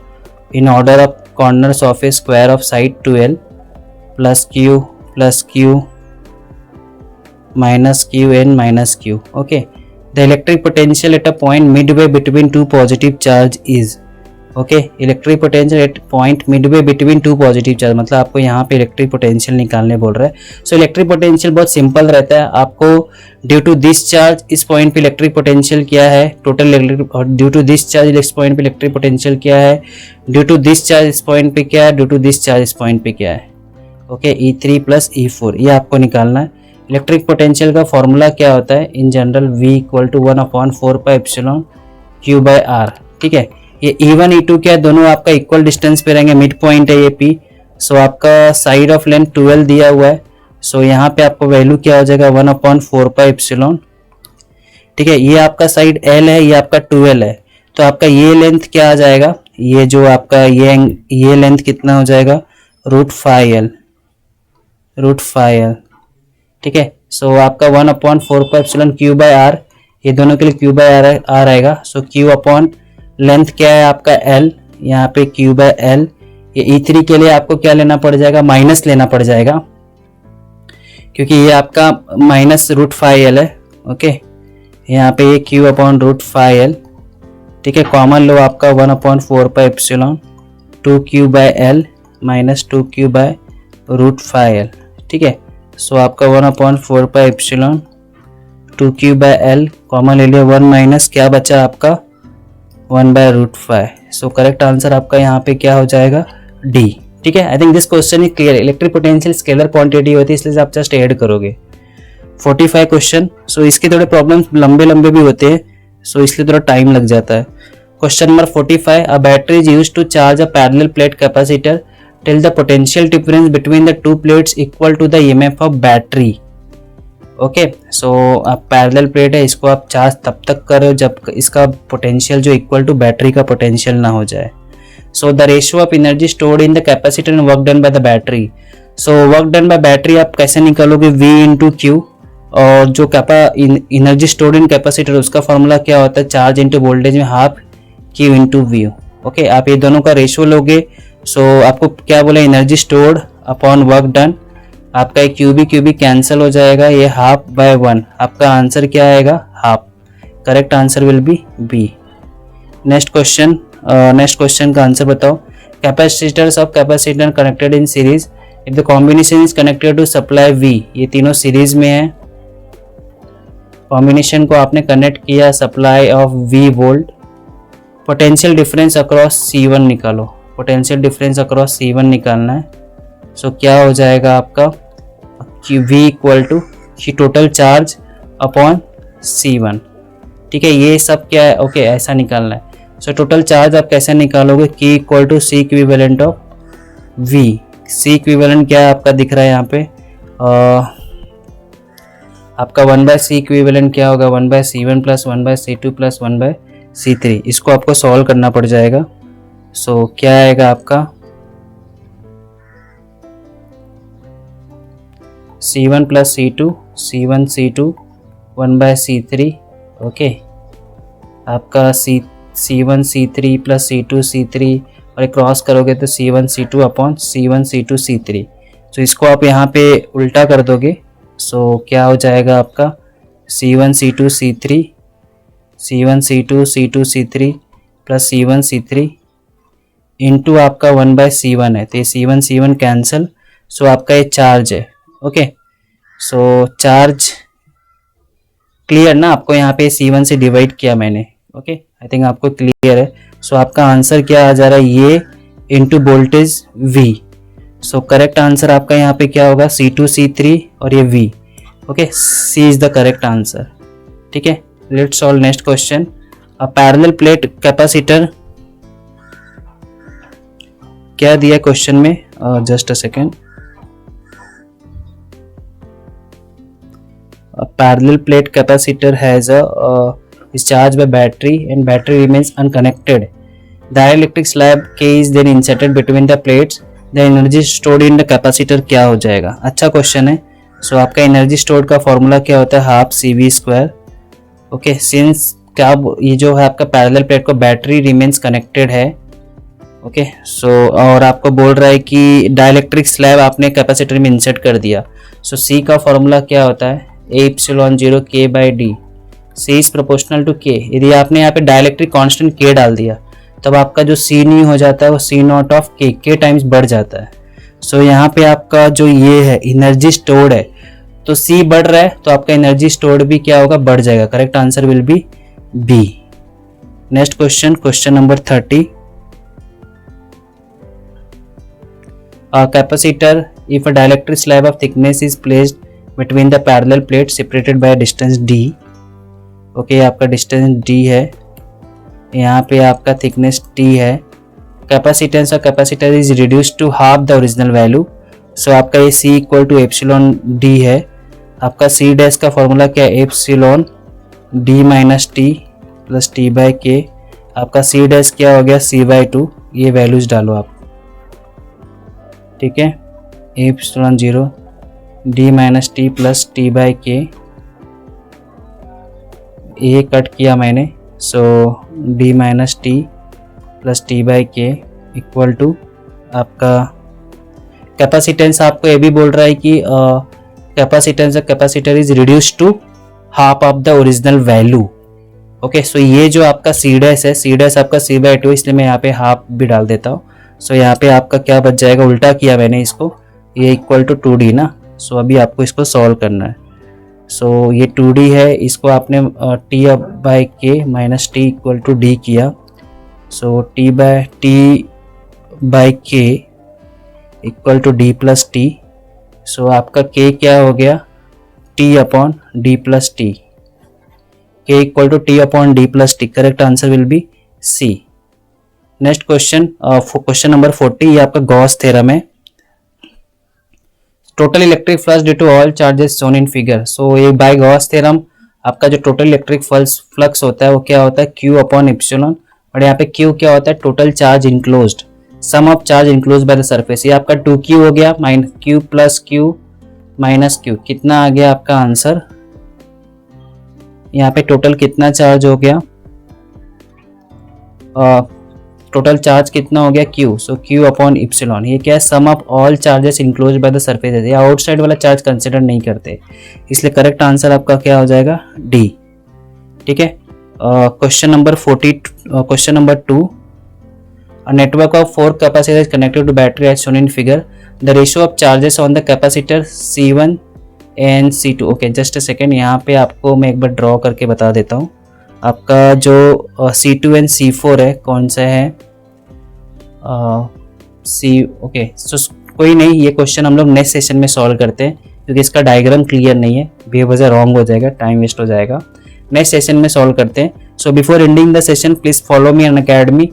in order of corners of a square of side 2L plus Q minus Q and minus Q. Okay, the electric potential at a point midway between two positive charge is. Okay, electric potential at point Midway between two positive charge, मतलब आपको यहाँ पे electric potential निकालने बोल रहा है। So electric potential बहुत simple रहता है, आपको ड्यू टू दिस चार्ज इस पॉइंट पे इलेक्ट्रिक पोटेंशियल क्या है, टोटल इलेक्ट्रिक, और ड्यू टू दिस चार्ज इस पॉइंट पे इलेक्ट्रिक पोटेंशियल क्या है, ड्यू टू दिस चार्ज इस पॉइंट पे क्या है, ड्यू टू दिस चार्ज इस पॉइंट पे क्या है। ओके, E3 प्लस E4 ये आपको निकालना है। इलेक्ट्रिक पोटेंशियल का फॉर्मूला क्या होता है in general, V equal to 1/4πε Q/R। ठीक है, ये E1 E2 क्या है, दोनों आपका इक्वल डिस्टेंस पे रहेंगे, मिड पॉइंट है ये P। सो आपका साइड ऑफ लेंथ 12 दिया हुआ है, सो यहाँ पे आपको वैल्यू क्या हो जाएगा 1/4πε। ठीक है, ये आपका साइड L है, ये आपका 12 है, तो आपका ये लेंथ क्या आ जाएगा, ये जो आपका ये लेंथ कितना हो जाएगा √5L। ठीक है, सो आपका 1/4πε Q/R, ये दोनों के लिए Q/R आएगा। सो Q अपॉन लेंथ क्या है आपका L, यहाँ पे Q/L। ये E3 के लिए आपको क्या लेना पड़ जाएगा, माइनस लेना पड़ जाएगा, क्योंकि ये आपका -√5L है। ओके, यहाँ पे ये Q अपॉन √5L। ठीक है, कॉमन लो आपका 1/4πε 2Q/L माइनस 2Q/√5L। ठीक है, सो आपका 1/4πε 2Q/L कॉमन ले लिया, 1 माइनस क्या बचा आपका 1/√5। सो करेक्ट आंसर आपका यहाँ पे क्या हो जाएगा D। ठीक है, आई think this question is clear. Electric potential scalar quantity होती है, इसलिए आप जस्ट ऐड करोगे। 45 क्वेश्चन, सो इसके थोड़े प्रॉब्लम्स लंबे भी होते हैं, सो इसलिए थोड़ा टाइम लग जाता है। Question number 45, a battery is used to charge a parallel plate capacitor till the potential difference between the two plates equal to the EMF of battery. Okay, so आप पैरेलल प्लेट है, इसको आप charge तब तक करो जब इसका potential जो इक्वल टू बैटरी का पोटेंशियल ना हो जाए। So the ratio of energy stored in the capacitor and work done by the battery. So work done by battery आप कैसे निकालोगे, V इंटू Q, और जो एनर्जी स्टोर्ड इन कैपेसिटर उसका फॉर्मूला क्या होता है, चार्ज इंटू वोल्टेज में half Q into V। Okay, आप ये दोनों का रेशियो लोगे। सो आपको क्या बोला, energy stored upon work done, आपका QB कैंसिल हो जाएगा, ये ½ 1, आपका आंसर क्या आएगा half. Correct answer will be B। Next क्वेश्चन का आंसर बताओ। Capacitors of capacitor connected in series if the combination is connected to supply V। ये तीनों सीरीज में है, कॉम्बिनेशन को आपने कनेक्ट किया supply of V volt. Potential difference across C1 निकालो, पोटेंशियल डिफरेंस अक्रॉस C1 निकालना है। सो क्या हो जाएगा आपका V equal to total charge upon C1। ठीक है, ये सब क्या है, ओके ऐसा निकालना है। सो टोटल चार्ज आप कैसे निकालोगे, Q equal to C equivalent of V। C equivalent क्या है आपका दिख रहा है यहाँ पे आपका 1/C इक्विवेलेंट क्या होगा, 1/C1 plus 1/C2 plus 1/C3। इसको आपको सॉल्व करना पड़ जाएगा। सो क्या आएगा आपका C1 plus C2, C1 C2 1/C3। Okay, आपका C1 C3 plus C2 C3 और क्रॉस करोगे तो C1 C2 upon C1 C2 C3। तो इसको आप यहाँ पे उल्टा कर दोगे। सो क्या हो जाएगा आपका C1 C2 C3 C1 C2 C2 C3 plus C1 C3 into आपका 1/C1 है, तो ये C1 C1 कैंसिल। सो आपका ये चार्ज है। ओके, सो चार्ज क्लियर ना, आपको यहाँ पे C1 से डिवाइड किया मैंने। ओके, आई थिंक आपको क्लियर है। सो आपका आंसर क्या आ जा रहा है, ये इंटू वोल्टेज V। सो करेक्ट आंसर आपका यहाँ पे क्या होगा, C2 C3 और ये V। Okay, C is the correct answer. ठीक है, let's solve next question. A parallel plate capacitor क्या दिया क्वेश्चन में, just a second. A parallel plate capacitor has is charged by battery and battery remains unconnected. Dielectric slab K is then inserted between the plates. The energy stored in the capacitor क्या हो जाएगा। अच्छा question है। So आपका energy stored का formula क्या होता है, हाफ CV²। ओके, सिंस क्या ये जो है आपका पैरेलल प्लेट को बैटरी रिमेन्स कनेक्टेड है। ओके, सो और आपको बोल रहा है कि डाइलेक्ट्रिक स्लैब आपने कैपेसिटर में इंसर्ट कर दिया। सो C का फॉर्मूला क्या होता है, A0 K/D। C is proportional to K। यदि आपने यहाँ पे डाइलेक्ट्रिक कांस्टेंट K डाल दिया तब आपका जो C नहीं हो जाता है वो C0 ऑफ K टाइम्स बढ़ जाता है। सो यहाँ पे आपका जो ये है एनर्जी स्टोर्ड है, तो C बढ़ रहा है तो आपका एनर्जी स्टोर्ड भी क्या होगा, बढ़ जाएगा। Correct answer will be B। Next question, question number 30। Capacitor if a dielectric slab of thickness is placed between the parallel plates separated by a distance D। Okay, आपका डिस्टेंस D है, यहाँ पे आपका थिकनेस T है। Capacitance of capacitor is reduce to half the original value. So आपका ये C equal to epsilon D है। आपका C डैश का फॉर्मूला क्या है, epsilon D minus T plus T/K। आपका C डैश क्या हो गया, C/2। ये वैल्यूज डालो आप। ठीक है, epsilon 0 D minus T plus T/K। ये कट किया मैंने। So D minus T plus T/K equal to आपका कैपेसिटेंस। आपको ये भी बोल रहा है कि capacitance of capacitor is reduce to half of the original value. Okay, so ये जो आपका C डैश है, C डैश आपका C/2, इसलिए मैं यहाँ पे हाफ भी डाल देता हूँ। सो यहाँ पे आपका क्या बच जाएगा, उल्टा किया मैंने इसको, ये इक्वल टू 2D ना। सो अभी आपको इसको सॉल्व करना है। सो ये 2D है, इसको आपने T/K minus T equal to D किया। So T/K equal to D plus T। So आपका K क्या हो गया, T upon D plus T। K equal to T upon D plus T। Correct answer will be C। Next question, question number 40। ये आपका Gauss theorem है। Total electric flux due to all charges shown in figure. So ये by Gauss theorem आपका जो total electric flux होता है वो क्या होता है, Q अपॉन एप्सिलॉन। और यहाँ पे Q क्या होता है, total charge enclosed, sum of charge enclosed by the surface. ये आपका 2Q हो गया, Q plus Q minus Q। कितना आ गया आपका आंसर, यहाँ पे टोटल कितना चार्ज हो गया, टोटल चार्ज कितना हो गया Q। So Q upon epsilon. ये क्या है, sum of all charges enclosed by the surface है। ये आउटसाइड वाला चार्ज कंसिडर नहीं करते, इसलिए करेक्ट आंसर आपका क्या हो जाएगा, D। ठीक है, question number 40, question number 2। A network of 4 capacitor is connected to battery as shown in figure. The ratio of charges on the capacitor C1 and C2। Okay, just a second, यहाँ पे आपको मैं एक बार draw करके बता देता हूँ। आपका जो C2 एंड C4 है, कौन सा है, ओके, सो कोई नहीं, ये क्वेश्चन हम लोग नेक्स्ट सेशन में सॉल्व करते हैं क्योंकि इसका डायग्राम क्लियर नहीं है, बेवजह रॉन्ग हो जाएगा, टाइम वेस्ट हो जाएगा। नेक्स्ट सेशन में सॉल्व करते हैं। सो before ending the session please follow me on academy.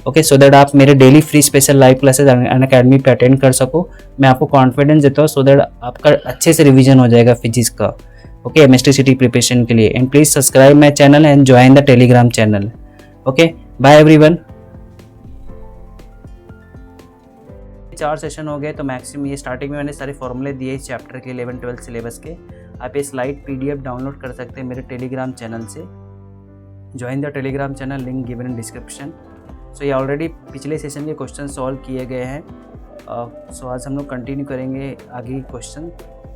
Okay, so that आप मेरे daily free special live classes Unacademy पे अटेंड कर सको। मैं आपको कॉन्फिडेंस देता हूँ सो दैट आपका अच्छे से रिवीजन हो जाएगा फिजिक्स का, ओके, एमएसटी प्रिपरेशन के लिए। And please subscribe my channel and join the Telegram channel. Okay, bye everyone. 4 session हो गए, तो मैक्सिमम ये स्टार्टिंग में मैंने सारे फॉर्मूले दिए इस चैप्टर के 11-12 सिलेबस के। आप ये स्लाइड PDF डाउनलोड कर सकते हैं मेरे टेलीग्राम चैनल से। Join the Telegram channel, link given in description. So ये ऑलरेडी पिछले सेशन के क्वेश्चन सॉल्व किए गए हैं। सो आज हम लोग कंटिन्यू करेंगे आगे क्वेश्चन।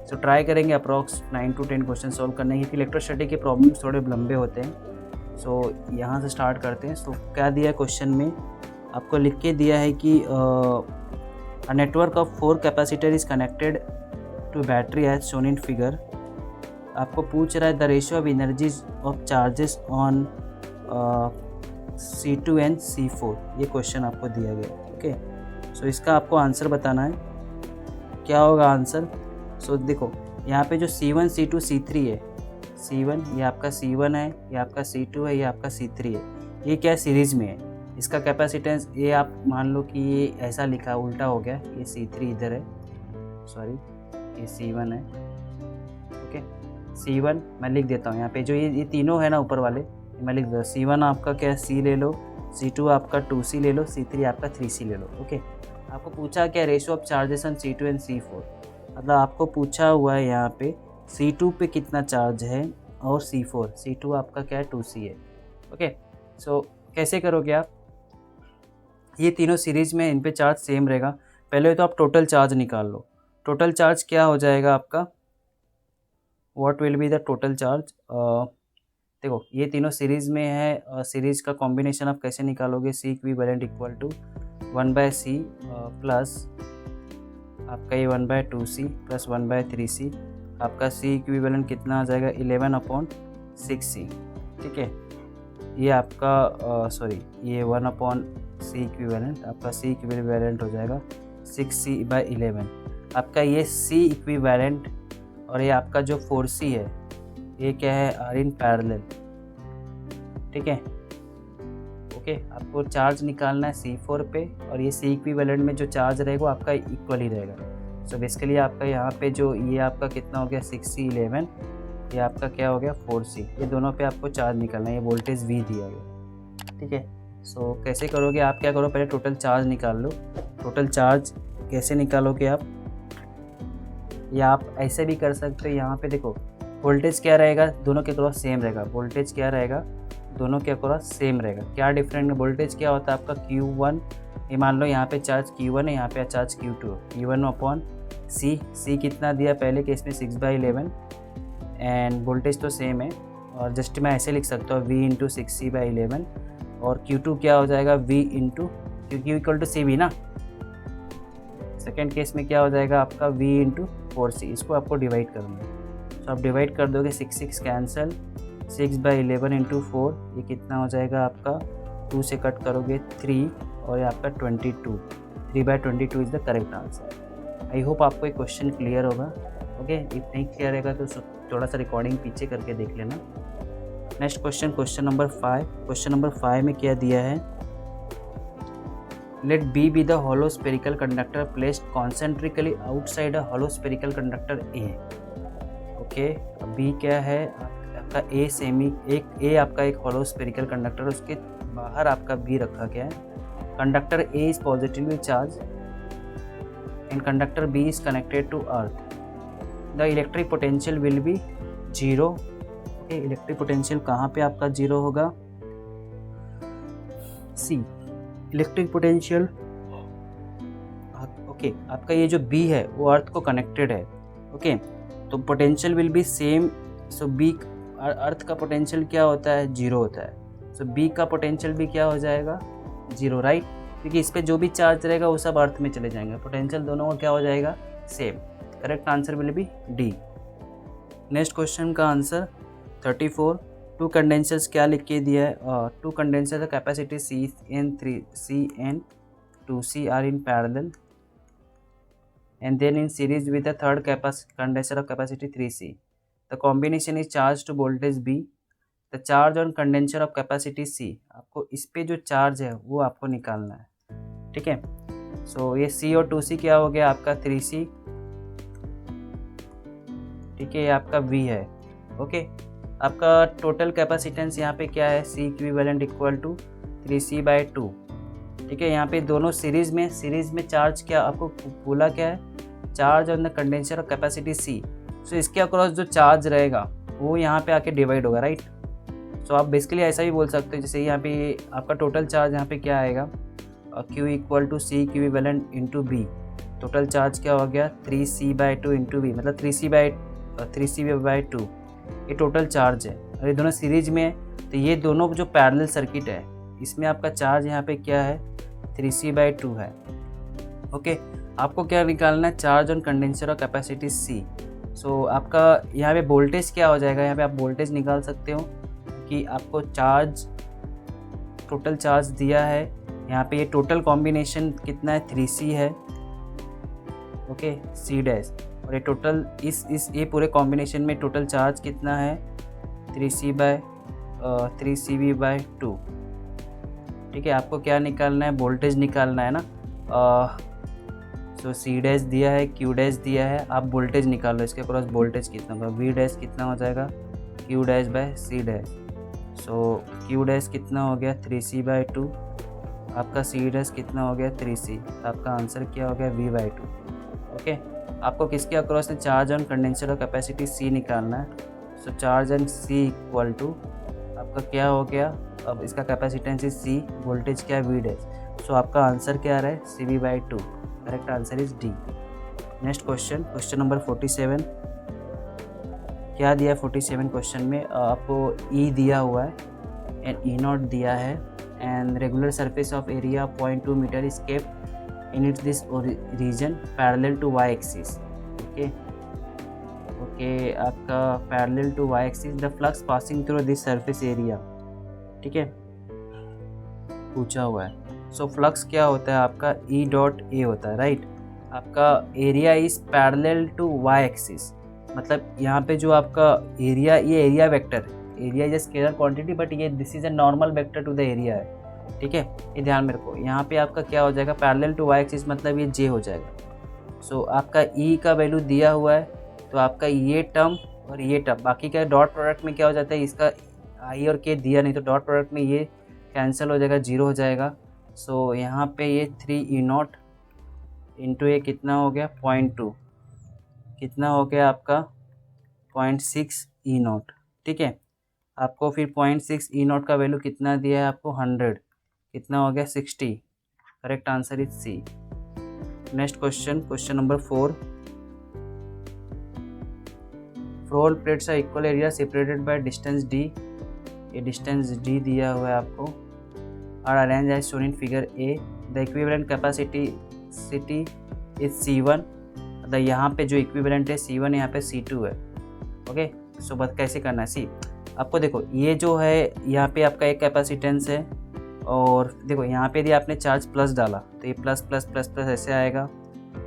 सो ट्राई करेंगे अप्रॉक्स 9 to 10 क्वेश्चन सॉल्व करने की, इलेक्ट्रोस्टैटिक के प्रॉब्लम्स थोड़े लंबे होते हैं। सो यहाँ से स्टार्ट करते हैं। सो क्या दिया क्वेश्चन में, आपको लिख के दिया है कि a network of 4 capacitor is connected to battery as shown in figure। आपको पूछ रहा है the ratio of energies of charges on C2 and C4। ये क्वेश्चन आपको दिया गया। ओके, सो इसका आपको आंसर बताना है। क्या होगा आंसर? सो देखो यहाँ पे जो C1 C2 C3 है, C1 ये आपका C1 है, ये आपका C2 है, ये आपका C3 है। ये क्या सीरीज़ में है, इसका कैपेसिटेंस ये आप मान लो कि ये ऐसा लिखा उल्टा हो गया, ये C3 इधर है, सॉरी ये C1 है। ओके, C1 मैं लिख देता हूँ यहाँ पे, जो ये तीनों है ना ऊपर वाले, मैं लिख देता हूँ। C1 आपका क्या C ले लो, C2 आपका 2C ले लो, C3 आपका 3C ले लो। ओके, आपको पूछा क्या ratio of charges on C2 and C4, मतलब आपको पूछा हुआ है यहाँ पे C2 पे कितना चार्ज है और C2 आपका क्या है 2C है। ओके, सो कैसे करोगे आप, ये तीनों सीरीज़ में इन पे चार्ज सेम रहेगा। पहले तो आप टोटल चार्ज निकाल लो। टोटल चार्ज क्या हो जाएगा आपका, what will be the total charge. देखो ये तीनों सीरीज़ में है, सीरीज़ का कॉम्बिनेशन आप कैसे निकालोगे, C equivalent equal to 1/C plus आपका ये 1/2C प्लस 1/3C। आपका C इक्विवेलेंट कितना आ जाएगा 11/6C। ठीक है, ये आपका सॉरी ये 1/C इक्विवेलेंट, आपका C इक्विवेलेंट हो जाएगा 6C/11। आपका ये C इक्विवेलेंट और ये आपका जो 4C है ये क्या है, आर इन पैरेलल। ठीक है, ओके, आपको चार्ज निकालना है C4 पे, और ये C इक्विवेलेंट में जो चार्ज रहेगा वो आपका इक्वल ही रहेगा। सो बेसिकली आपका यहाँ पे जो ये आपका कितना हो गया 6C11, ये आपका क्या हो गया 4C, ये दोनों पे आपको चार्ज निकालना है। ये वोल्टेज V दिया गया। ठीक है, सो कैसे करोगे आप, क्या करो पहले टोटल चार्ज निकाल लो। टोटल चार्ज कैसे निकालोगे आप, या आप ऐसे भी कर सकते हो। यहाँ पे देखो वोल्टेज क्या रहेगा, दोनों के क्रॉस सेम रहेगा। वोल्टेज क्या रहेगा, दोनों के क्रॉस सेम रहेगा। क्या डिफरेंट है, वोल्टेज क्या होता है आपका Q1, ये मान लो यहाँ पे चार्ज Q1 है, यहाँ पे चार्ज Q2। Q1/C कितना दिया पहले केस में 6/11, एंड वोल्टेज तो सेम है, और जस्ट मैं ऐसे लिख सकता हूँ V × 6C/11, और Q2 क्या हो जाएगा V × Q equal to CV ना। सेकेंड केस में क्या हो जाएगा आपका V × 4C, इसको आपको डिवाइड करना है। तो आप डिवाइड कर दोगे 6 कैंसल, 6/11 × 4 ये कितना हो जाएगा आपका, 2 से कट करोगे 3, और ये आपका 22, 3/22 is the correct answer. I hope आपको ये क्वेश्चन क्लियर होगा। ओके, इफ नहीं क्लियर रहेगा तो थोड़ा सा रिकॉर्डिंग पीछे करके देख लेना। Next question, question number 5। Question number 5 में क्या दिया है, late B be the hollow spherical conductor placed concentrically outside a hollow spherical conductor A। Okay, B क्या है आपका A सेमी, एक A आपका एक hollow spherical conductor, उसके बाहर आपका B रखा गया है। Conductor A is positively charged and conductor B is connected to earth। The electric potential will be 0। Okay, electric potential कहाँ पे आपका 0 होगा, C इलेक्ट्रिक पोटेंशियल। ओके, आपका ये जो B है वो अर्थ को कनेक्टेड है। ओके, तो potential will be same. So B अर्थ का पोटेंशियल क्या होता है, 0 होता है। सो B का पोटेंशियल भी क्या हो जाएगा 0, राइट, क्योंकि इस पर जो भी चार्ज रहेगा वो सब अर्थ में चले जाएंगे। पोटेंशियल दोनों का क्या हो जाएगा, same. Correct answer will B D। Next क्वेश्चन का आंसर 34। 2 कंडेंसर्स क्या लिख के दिया है, 2 condenser capacity C2C are in parallel and then in series with the third condenser of capacity 3C। The combination is charged to voltage B। The charge on condenser of capacity C, आपको इस पे जो charge है वो आपको निकालना है, ठीक है। सो ये C और 2C क्या हो गया आपका 3C, ठीक है, ये आपका V है, ओके। आपका टोटल कैपेसिटेंस यहाँ पे क्या है, C equivalent equal to 3C/2, ठीक है। यहाँ पे दोनों सीरीज में चार्ज क्या आपको बोला क्या है, charge on the condenser of capacity C, सो इसके अक्रॉस जो चार्ज रहेगा वो यहाँ पे आके डिवाइड होगा, राइट। सो आप बेसिकली ऐसा भी बोल सकते हो, जैसे यहाँ पे आपका टोटल चार्ज यहाँ पे क्या आएगा, Q equal to C equivalent into B, total charge क्या हो गया 3C/2 इंटू B, मतलब 3C/2 ये टोटल चार्ज है। और ये दोनों सीरीज में है, तो ये दोनों जो पैरेलल सर्किट है इसमें आपका चार्ज यहाँ पे क्या है 3C/2 है, ओके। आपको क्या निकालना है, चार्ज ऑन कंडेंसर और कैपेसिटी C। सो आपका यहाँ पे वोल्टेज क्या हो जाएगा, यहाँ पे आप वोल्टेज निकाल सकते हो कि आपको चार्ज टोटल चार्ज दिया है, यहाँ पे ये टोटल कॉम्बिनेशन कितना है 3C है, ओके C डैश, और ये टोटल इस ये पूरे कॉम्बिनेशन में टोटल चार्ज कितना है 3CV/2, ठीक है। आपको क्या निकालना है, वोल्टेज निकालना है ना। सो C डैश दिया है, Q डैश दिया है, आप वोल्टेज निकाल लो, इसके क्रॉस वोल्टेज कितना होगा, V डैश कितना हो जाएगा Q डैश/C डैश। सो Q डैश कितना हो गया 3C/2, आपका C डैश कितना हो गया 3C, आपका आंसर क्या हो गया V/2, ओके। आपको किसके अक्रॉस में चार्ज ऑन कंडेंसर और कैपेसिटी C निकालना है। सो charge on C equal to आपका क्या हो गया, अब इसका कैपेसिटेंस इज C, वोल्टेज क्या है V डैश। सो आपका आंसर क्या आ रहा है CV/2, correct answer is D। Next question, question number 47, क्या दिया 47 क्वेश्चन में, आपको E दिया हुआ है एंड E0 दिया है and regular surface of area 0.2 metre is kept in its this region parallel to y axis, okay आपका parallel to y axis the flux passing through this surface area, ठीक है, पूछा हुआ है। सो फ्लक्स क्या होता है आपका E.A होता है, राइट। आपका area is parallel to y axis, मतलब यहाँ पे जो आपका एरिया, ये area vector, area is a scalar quantity but ये this is a normal vector to the area है, ठीक है, ये ध्यान में रखो। यहाँ पे आपका क्या हो जाएगा पैरेलल टू y एक्सिस, मतलब ये J हो जाएगा। सो आपका E का वैल्यू दिया हुआ है, तो आपका ये टर्म और ये टर्म, बाकी का डॉट प्रोडक्ट में क्या हो जाता है, इसका I और K दिया नहीं, तो डॉट प्रोडक्ट में ये कैंसिल हो जाएगा, 0 हो जाएगा। सो यहाँ पे ये 3E0 इंटू ये कितना हो गया 0.2, कितना हो गया आपका 0.6E0, ठीक है। आपको फिर 0.6E0 का वैल्यू कितना दिया है आपको 100, कितना हो गया 60, correct answer is C। Next question, question number 4, 4 plates are equal area separated by distance D, ये डिस्टेंस D दिया हुआ है आपको, are arrange as shown in figure A, the equivalent capacity is C1, मतलब यहाँ पे जो इक्विवेलेंट है C1, यहाँ पे C2 है, ओके। सो बात कैसे करना है, सी आपको देखो, ये जो है यहाँ पे आपका एक कैपेसिटेंस है, और देखो यहाँ पे यदि आपने चार्ज प्लस डाला तो ये प्लस प्लस प्लस प्लस ऐसे आएगा,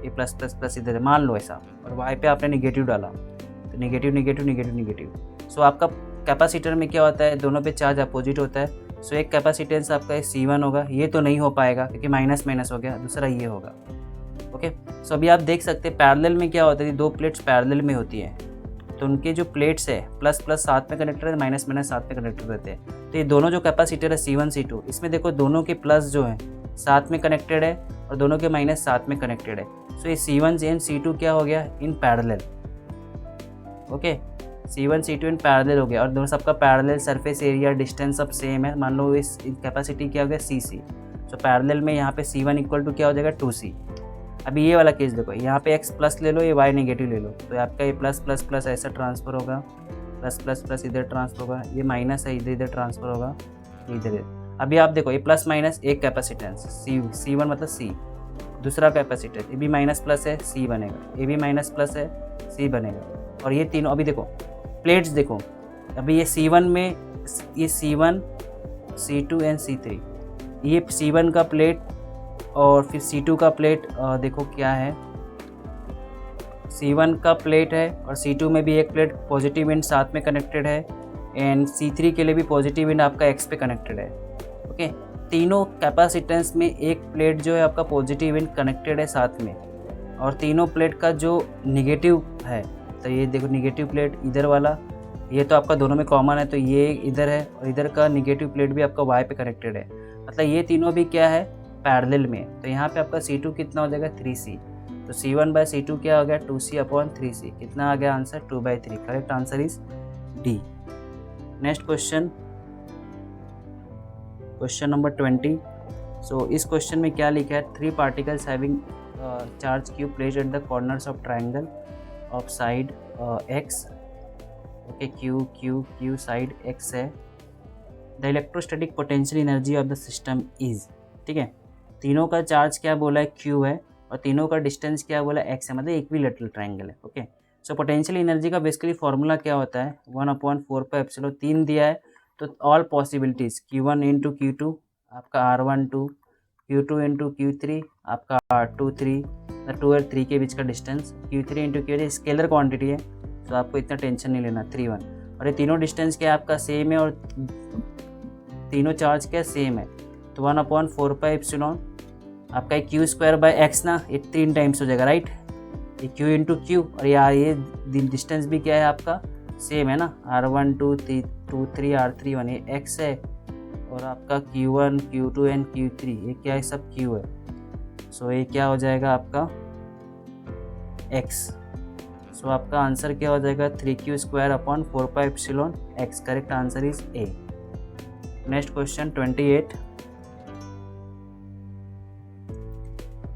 ये प्लस प्लस प्लस इधर मान लो ऐसा, और वाई पे आपने निगेटिव डाला तो निगेटिव निगेटिव निगेटिव निगेटिव। सो आपका कैपेसिटर में क्या होता है, दोनों पे चार्ज अपोजिट होता है। सो एक कैपेसिटेंस आपका C1 होगा, ये तो नहीं हो पाएगा क्योंकि माइनस माइनस हो गया, दूसरा ये होगा, ओके। सो अभी आप देख सकते हैं पैरेलल में क्या होता है, दो प्लेट्स पैरेलल में होती है, तो उनके जो प्लेट्स है प्लस प्लस साथ में कनेक्टेड है, माइनस माइनस साथ में कनेक्टेड रहते हैं। तो ये दोनों जो कैपेसिटर है C1 C2, इसमें देखो दोनों के प्लस जो है साथ में कनेक्टेड है और दोनों के माइनस साथ में कनेक्टेड है। सो ये C1 एंड C2 क्या हो गया in parallel, okay, C1 C2 in parallel हो गया, और दोनों सबका पैरेलल सरफेस एरिया डिस्टेंस सब सेम है। मान लो इस कैपेसिटी क्या हो गया CC, सो पैरेलल में यहाँ पे C1 इक्वल टू क्या हो जाएगा 2C। अभी ये वाला केस देखो, यहाँ पे x प्लस ले लो, ये y नेगेटिव ले लो, तो आपका ये प्लस प्लस प्लस ऐसा ट्रांसफ़र होगा, प्लस प्लस प्लस इधर ट्रांसफ़र होगा, ये माइनस है इधर इधर ट्रांसफ़र होगा, इधर। अभी आप देखो ये प्लस माइनस एक कैपेसिटेंस C1 मतलब C, दूसरा कैपेसिटर ये भी माइनस प्लस है C बनेगा, ये भी माइनस प्लस है C बनेगा, और ये तीनों। अभी देखो प्लेट्स देखो, अभी ये C1 में ये C1 C2 एंड C3, ये C1 का प्लेट और फिर C2 का प्लेट देखो क्या है, C1 का प्लेट है और C2 में भी एक प्लेट पॉजिटिव एंड साथ में कनेक्टेड है, एंड C3 के लिए भी पॉजिटिव एंड आपका X पे कनेक्टेड है। ओके, तीनों कैपेसिटेंस में एक प्लेट जो है आपका पॉजिटिव एंड कनेक्टेड है साथ में, और तीनों प्लेट का जो निगेटिव है, तो ये देखो निगेटिव प्लेट इधर वाला, ये तो आपका दोनों में कॉमन है, तो ये इधर है, और इधर का निगेटिव प्लेट भी आपका Y पे कनेक्टेड है, मतलब ये तीनों भी क्या है, पैरेलल में। तो यहाँ पे आपका C2 कितना हो जाएगा, 3C। तो C1/C2 क्या हो गया, 2C/3C। कितना आ गया answer, 2/3। Correct answer is D. Next question, question number 20। So इस क्वेश्चन में क्या लिखा है, 3 particles having charge Q placed at the corners of triangle of side X. Okay, Q side X है। The electrostatic potential energy of the system is. ठीक है, तीनों का चार्ज क्या बोला है, क्यू है, और तीनों का डिस्टेंस क्या बोला है, एक्स है, मतलब इक्विलैटरल ट्राइंगल है। ओके, सो पोटेंशियल एनर्जी का बेसिकली फॉर्मूला क्या होता है, 1/4πε। 3 दिया है तो all possibilities, Q1 into Q2 आपका R12, Q2 इंटू Q3 आपका R23, 2 और 3 के बीच का distance, Q3 into Q3 scalar quantity है, तो आपको इतना टेंशन नहीं लेना। 3 1, और ये तीनों डिस्टेंस क्या है आपका सेम है, और तीनों चार्ज क्या सेम है, तो 1/4πε आपका Q²/x ना, ये 3 टाइम्स हो जाएगा, राइट। ये Q इंटू Q, और यार ये डिस्टेंस भी क्या है आपका सेम है ना, R12 2 3 R31, ये x है, और आपका Q1 Q2 एंड Q3 ये क्या है, सब Q है। सो ये क्या हो जाएगा आपका x। सो आपका आंसर क्या हो जाएगा, 3Q²/4πε x। Correct answer is A. Next question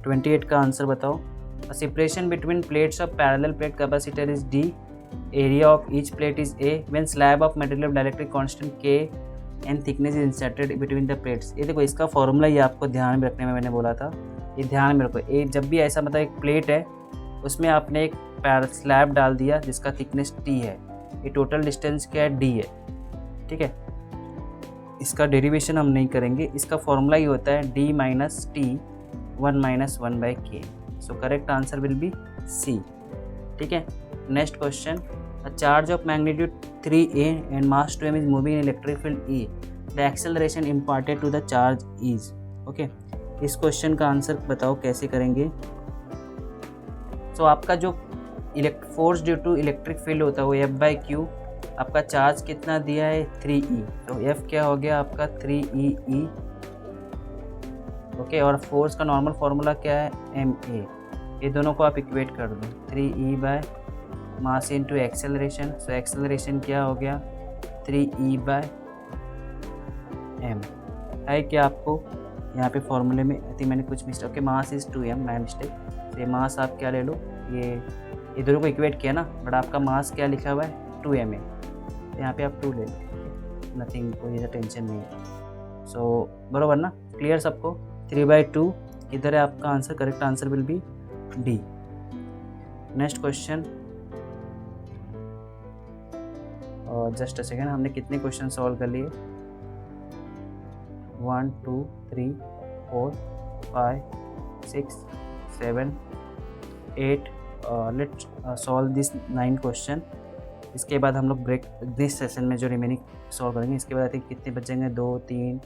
28 का आंसर बताओ। A separation between plates of parallel plate capacitor is D. Area of each plate is A. When slab of material of dielectric constant K and thickness is inserted between the plates. ये देखो इसका formula ये आपको ध्यान में रखने में मैंने बोला था, ये ध्यान में रखो। ये जब भी ऐसा मतलब एक प्लेट है उसमें आपने एक स्लैब डाल दिया जिसका थिकनेस T है, ये टोटल डिस्टेंस क्या है, D है। ठीक है, इसका डेरिवेशन हम नहीं करेंगे, इसका फॉर्मूला ये होता है D - T 1 - 1/K। So correct answer will be C. ठीक है, next question, a charge of magnitude 3a and mass 2m is moving in electric field E, the acceleration imparted to the charge is. Okay, इस question का answer बताओ कैसे करेंगे। So आपका जो force due to electric field होता है वो F/Q, आपका चार्ज कितना दिया है 3e, तो F क्या हो गया आपका 3e। ओके, और फोर्स का नॉर्मल फार्मूला क्या है, ma। ये दोनों को आप इक्वेट कर दो, 3e mass into acceleration. So acceleration क्या हो गया 3e/m है क्या आपको यहाँ पे फॉर्मूले में, आई थिंक मैंने कुछ mistake, okay mass is 2m, my mistake. तो ये मास आप क्या ले लो, ये दोनों को इक्वेट किया ना, बट आपका मास क्या लिखा हुआ है 2m है, तो यहाँ पे आप 2 ले लो, नथिंग, कोई ऐसा टेंशन नहीं है। सो बराबर ना, क्लियर सबको। 3/2 इधर है आपका answer, correct answer will be D. Next question, और जस्ट अ सेकेंड, हमने कितने क्वेश्चन सॉल्व कर लिए, 1 2 3 4 5 6 7 8। Let's solve this 9 question. इसके बाद हम लोग ब्रेक दिस सेशन में जो रिमेनिंग सॉल्व करेंगे, इसके बाद आई थिंक कितने बचेंगे, 2 3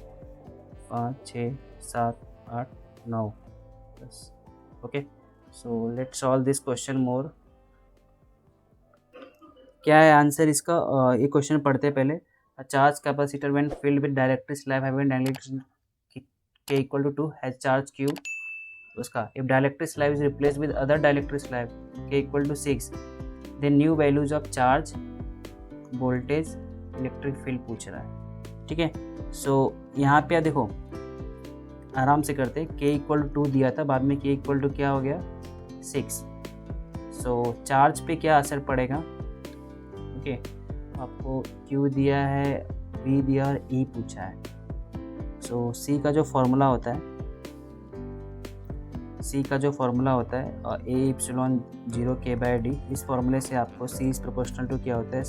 5 6 7 8 9 10। Okay, so let's solve this question more. क्या है आंसर इसका, ये क्वेश्चन पढ़ते पहले। Charge capacitor when filled with dielectric slab having dielectric K = 2 has charge Q। उसका if dielectric slab is replaced with other dielectric slab K = 6, then new values of charge, voltage, electric field पूछ रहा है। ठीक है, सो यहाँ पे देखो आराम से करते, K = 2 दिया था, बाद में K = क्या हो गया 6। सो चार्ज पे क्या असर पड़ेगा, ओके, आपको Q दिया है, V दिया और E पूछा है। सो C का जो फॉर्मूला होता है, A ε0 K/D, इस फॉर्मूले से आपको C इज प्रोपोर्शनल टू क्या होता है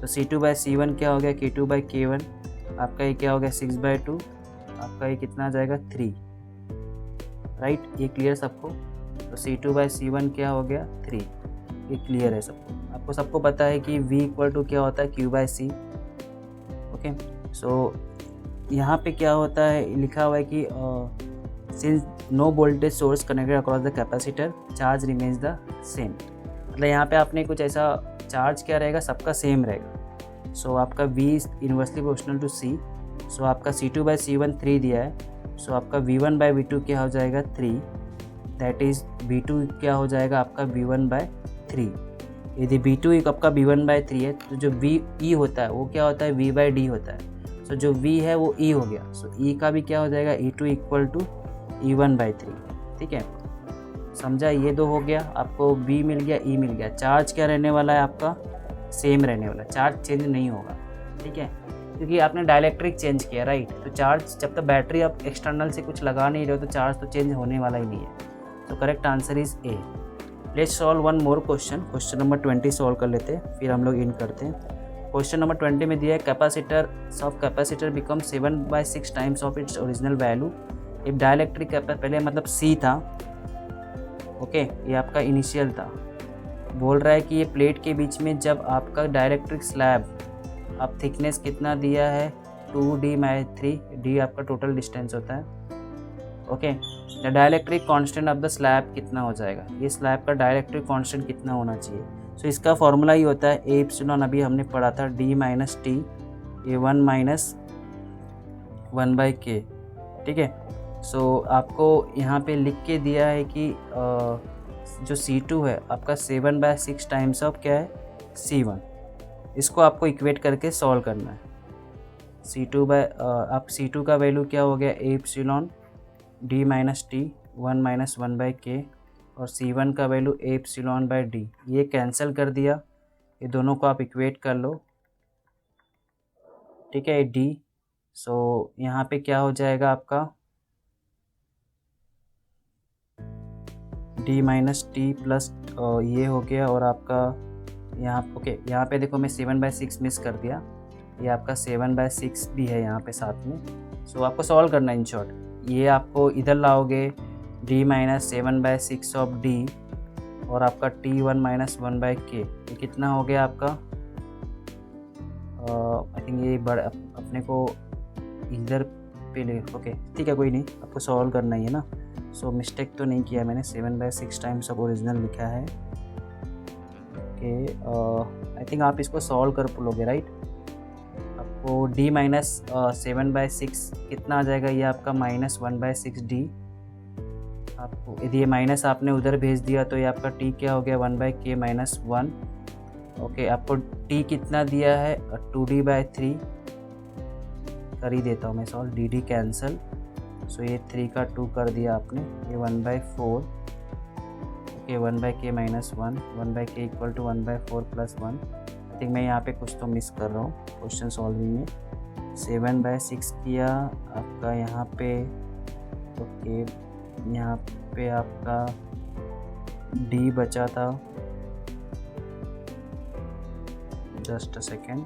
तो C2/C1 क्या हो गया, K2/K1, आपका ये क्या हो गया 6/2, आपका ये कितना आ जाएगा 3, राइट। ये क्लियर सबको, तो C2/C1 क्या हो गया 3, ये क्लियर है सबको। अब आपको सबको पता है कि V इक्वल टू क्या होता है Q/C। ओके, सो यहाँ पे क्या होता है, लिखा हुआ है कि since no voltage source connected across the capacitor charge remains the same. मतलब यहाँ पे आपने कुछ ऐसा चार्ज क्या रहेगा, सबका सेम रहेगा। सो आपका V inversely proportional to C। So आपका C2/C1 3 दिया है। सो आपका V1/V2 क्या हो जाएगा 3, दैट इज़ V2 क्या हो जाएगा आपका V1/3। यदि V2 आपका V1/3 है तो जो VE होता है वो क्या होता है V/D होता है। सो जो V है वो E हो गया। सो E का भी क्या हो जाएगा E2 इक्वल टू E1/3। ठीक है, समझा, ये दो हो गया, आपको V मिल गया, E मिल गया। चार्ज क्या रहने वाला है आपका, सेम रहने वाला, चार्ज चेंज नहीं होगा। ठीक है, क्योंकि आपने डाइलेक्ट्रिक चेंज किया, राइट। तो चार्ज जब तक बैटरी आप एक्सटर्नल से कुछ लगा नहीं रहे हो तो चार्ज तो चेंज होने वाला ही नहीं है। तो correct answer is A. Let's solve one more question. Question number 20 solve कर लेते हैं, फिर हम लोग इन करते हैं। क्वेश्चन नंबर 20 में दिया है capacitor of capacitor become 7/6 times of its original value if dielectric पहले मतलब C था। ओके, ये आपका इनिशियल था। बोल रहा है कि ये प्लेट के बीच में जब आपका डाइलेक्ट्रिक स्लैब, आप थिकनेस कितना दिया है 2D/3, D आपका टोटल डिस्टेंस होता है। Okay, the dielectric constant of the slab कितना हो जाएगा, ये स्लैब का डाइलेक्ट्रिक कांस्टेंट कितना होना चाहिए। सो इसका फॉर्मूला ही होता है ए एप्सिलॉन, अभी हमने पढ़ा था D-T, ये 1-1/K। ठीक है, सो आपको यहाँ पे लिख के दिया है कि जो C2 है आपका 7/6 टाइम्स ऑफ क्या है C1। इसको आपको इक्वेट करके सॉल्व करना है। आप C2 का वैल्यू क्या हो गया ए एप्सिलॉन D-T 1-1/K, और C1 का वैल्यू ए एप्सिलॉन/D, ये कैंसिल कर दिया, ये दोनों को आप इक्वेट कर लो। ठीक है, D। सो यहाँ पे क्या हो जाएगा आपका D-T प्लस ये हो गया, और आपका यहाँ ओके, यहाँ पे देखो मैं 7/6 मिस कर दिया, ये आपका 7/6 भी है यहाँ पे साथ में। सो आपको सॉल्व करना है इन शॉर्ट। ये आपको इधर लाओगे D-7/6 ऑफ D, और आपका T1-1/K, ये कितना हो गया आपका, आई थिंक ये अपने को इधर पे ले। ओके ठीक है, कोई नहीं, आपको सॉल्व करना ही है ना। सो मिस्टेक तो नहीं किया मैंने, 7/6 टाइम्स ऑफ ओरिजिनल लिखा है। ओके, आई थिंक आप इसको सॉल्व कर लोगे, राइट। आपको D-7/6 कितना आ जाएगा, ये आपका -1/6D। आपको यदि ये माइनस आपने उधर भेज दिया तो ये आपका T क्या हो गया 1/K-1। ओके, आपको T कितना दिया है 2D/3, कर ही देता हूँ मैं सॉल्व, D कैंसिल। सो ये 3 का 2 कर दिया आपने, ये 1/4। Okay, 1/K-1, 1/K equal to 1/4 + 1। I think मैं यहाँ पे कुछ तो मिस कर रहा हूँ क्वेश्चन सॉल्विंग में। 7/6 किया आपका यहाँ पे। ओके, यहाँ पे आपका D बचा था, जस्ट अ सेकेंड।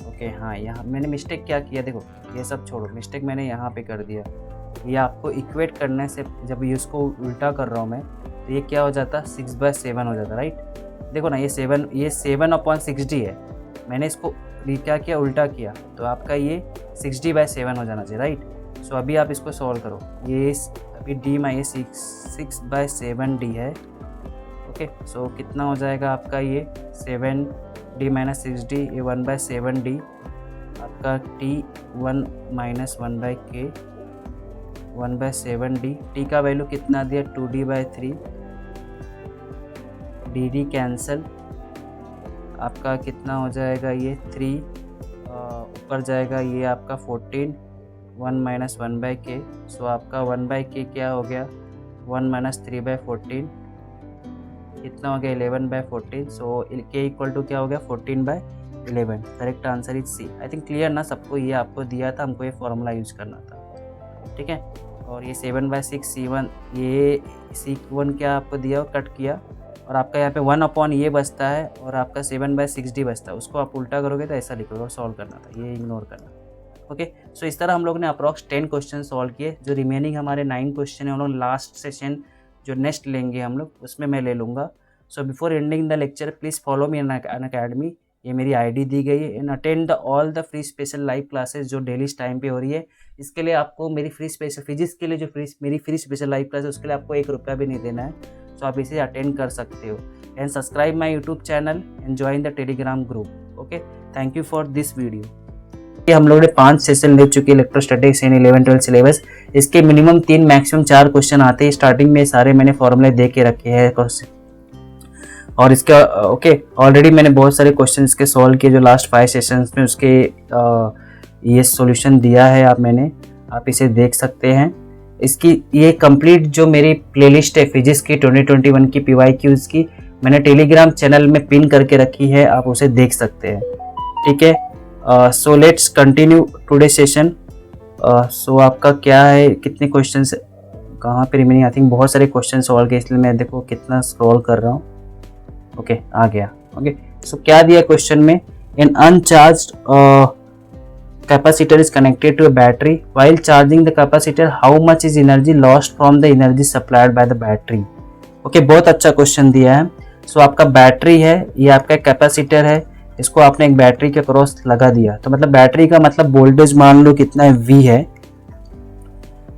ओके हाँ, यहाँ मैंने मिस्टेक क्या किया, देखो ये सब छोड़ो, मिस्टेक मैंने यहाँ पे कर दिया। ये आपको इक्वेट करने से, जब ये इसको उल्टा कर रहा हूँ मैं, तो ये क्या हो जाता 6/7 हो जाता, राइट। देखो ना, ये 7/6D है, मैंने इसको क्या किया, उल्टा किया, तो आपका ये 6D/7 हो जाना चाहिए, राइट। सो अभी आप इसको सॉल्व करो, ये अभी D 6/7D है। ओके, सो कितना हो जाएगा आपका ये 7D-6D, ये 1/7D, आपका T1-1/K 1/7D। T का वैल्यू कितना दिया 2D/3, DD कैंसल, आपका कितना हो जाएगा ये 3 ऊपर जाएगा, ये आपका 14 1-1/K। सो आपका 1/K क्या हो गया 1 - 3/14, कितना हो गया 11/14। सो K इक्वल टू क्या हो गया 14/11। Correct answer is C। I think clear ना सबको, ये आपको दिया था, हमको ये फॉर्मूला यूज करना था, ठीक है। और ये 7/6 C1, ये C1 क्या आपको दिया, कट किया, और आपका यहाँ पे 1 ये बचता है, और आपका 7/6D बचता है, उसको आप उल्टा करोगे तो ऐसा लिखोगे, और सॉल्व करना था, ये इग्नोर करना। ओके, सो इस तरह हम लोग ने अप्रॉक्स 10 क्वेश्चन सॉल्व किए। जो रिमेनिंग हमारे 9 क्वेश्चन है, हम लोग लास्ट सेशन जो नेक्स्ट लेंगे हम लोग, उसमें मैं ले लूँगा। So before ending the lecture please follow me Unacademy, ये मेरी आईडी दी गई है, and attend the all the free special live classes जो डेली टाइम पे हो रही है। इसके लिए आपको मेरी फ्री स्पेशल फिजिक्स के लिए जो मेरी फ्री स्पेशल लाइव क्लास है उसके लिए आपको 1 रुपया भी नहीं देना है, सो आप इसे अटेंड कर सकते हो। And subscribe my YouTube channel and join the Telegram group. Okay, thank you for this video. हम लोगों ने 5 सेशन ले चुके हैं इलेक्ट्रोस्टैटिक्स इन 11-12 सिलेबस। इसके मिनिमम 3 मैक्सिमम 4 क्वेश्चन आते हैं। स्टार्टिंग में सारे मैंने फॉर्मूले दे के रखे हैं और इसका ओके ऑलरेडी मैंने बहुत सारे क्वेश्चन इसके सॉल्व किए जो लास्ट 5 सेशंस में, उसके ये सॉल्यूशन दिया है आप इसे देख सकते हैं। इसकी ये कंप्लीट जो मेरी प्लेलिस्ट है फिजिक्स की 2021 की PYQs की मैंने टेलीग्राम चैनल में पिन करके रखी है, आप उसे देख सकते हैं। ठीक है, so let's continue today session. सो आपका क्या है, कितने क्वेश्चन कहाँ पे रिमेनिंग, आई थिंक बहुत सारे क्वेश्चन सॉल्व किए, इसलिए मैं देखो कितना स्क्रॉल कर रहा हूँ। ओके, आ गया। ओके, सो क्या दिया क्वेश्चन में, an uncharged capacitor is connected to a battery while charging the capacitor, how much is energy lost from the energy supplied by the battery. Okay, बहुत अच्छा क्वेश्चन दिया है। सो आपका बैटरी है, ये आपका कैपेसिटर है, इसको आपने एक बैटरी के क्रॉस लगा दिया, तो मतलब बैटरी का मतलब वोल्टेज मान लो कितना है, V है।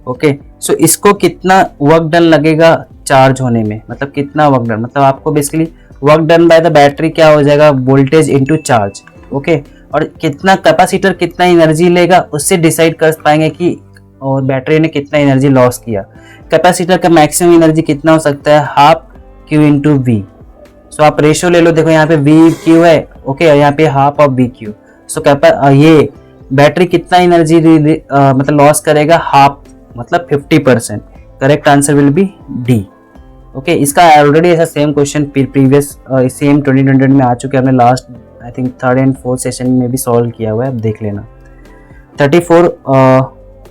ओके, सो इसको कितना वर्क डन लगेगा चार्ज होने में, मतलब कितना वर्क डन, मतलब आपको basically work done by the battery क्या हो जाएगा, वोल्टेज इनटू चार्ज। ओके, और कितना कैपेसिटर कितना एनर्जी लेगा उससे डिसाइड कर पाएंगे कि और बैटरी ने कितना एनर्जी लॉस किया। कैपेसिटर का मैक्सिमम एनर्जी कितना हो सकता है, हाफ Q इंटू वी। सो आप रेशियो ले लो, देखो यहाँ पे VQ है, ओके, यहाँ पे हाफ ऑफ VQ। सो ये बैटरी कितना एनर्जी मतलब लॉस करेगा, हाफ, मतलब 50%। Correct answer will B D। Okay, इसका ऑलरेडी ऐसा सेम क्वेश्चन प्रीवियस सेम 2020 में आ चुके हैं, हमने last I think 3rd and 4th session में भी सॉल्व किया हुआ है, अब देख लेना। 34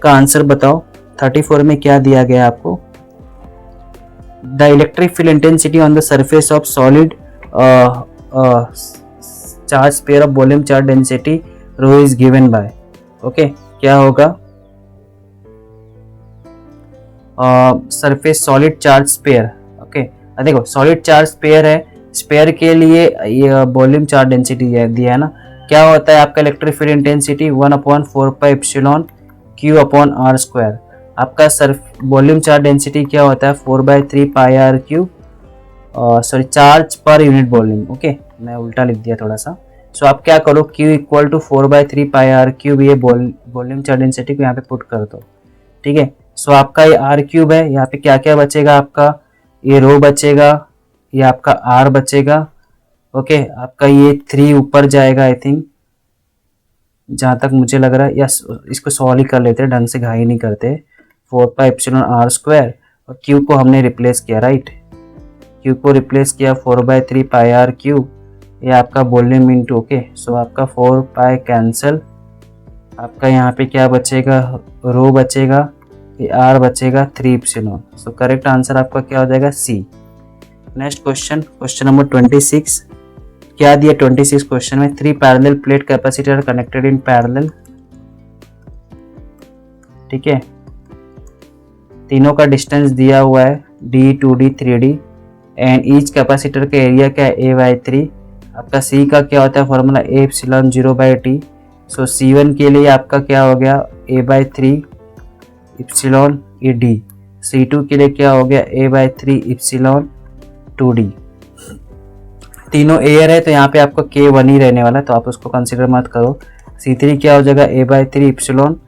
का आंसर बताओ। 34 में क्या दिया गया है आपको, the electric field intensity on the surface of solid charge sphere of volume charge density rho is given by. Okay, क्या होगा, surface solid charge sphere. Okay, देखो सॉलिड चार्ज स्फीयर है, स्फीयर के लिए ये वॉल्यूम चार्ज डेंसिटी दिया है ना, क्या होता है आपका electric field intensity 1/4πε Q upon R²। आपका वॉल्यूम चार्ज डेंसिटी क्या होता है 4/3πRQ, sorry charge per unit volume. Okay, मैं उल्टा लिख दिया थोड़ा सा। सो आप क्या करो, Q इक्वल टू 4/3πRQ, ये वॉल्यूम चार्ज डेंसिटी को यहाँ पे पुट कर दो। ठीक है, सो आपका ये R³ है, यहाँ पे क्या क्या बचेगा, आपका ये रो बचेगा, ये आपका R बचेगा। ओके, आपका ये 3 ऊपर जाएगा आई थिंक, जहाँ तक मुझे लग रहा है, या इसको सॉल्व ही कर लेते हैं, ढंग से घाई नहीं करते। 4πε² और Q को हमने रिप्लेस किया, राइट, Q को रिप्लेस किया 4/3πRQ, ये आपका वॉल्यूम इनटू। ओके, सो आपका 4π कैंसल, आपका यहाँ पे क्या बचेगा, रो बचेगा, ये R बचेगा 3ε। सो करेक्ट आंसर आपका क्या हो जाएगा, C। Next question, question number 26। क्या दिया 26 क्वेश्चन में, 3 parallel plate capacitor connected in parallel. ठीक है, तीनों का डिस्टेंस दिया हुआ है D, 2D, 3D, and each capacitor का एरिया क्या है A/3। आपका C का क्या होता है फॉर्मूला, A/0/T। सो C1 के लिए आपका क्या हो गया, A/3 इप्सिलॉन ये D। C2 के लिए क्या हो गया, A/3 इप्सिलॉन 2D। तीनों एयर है तो यहाँ पे आपका K1 ही रहने वाला है, तो आप उसको कंसिडर मत करो। C3 क्या हो जाएगा, A/3 इप्सिलॉन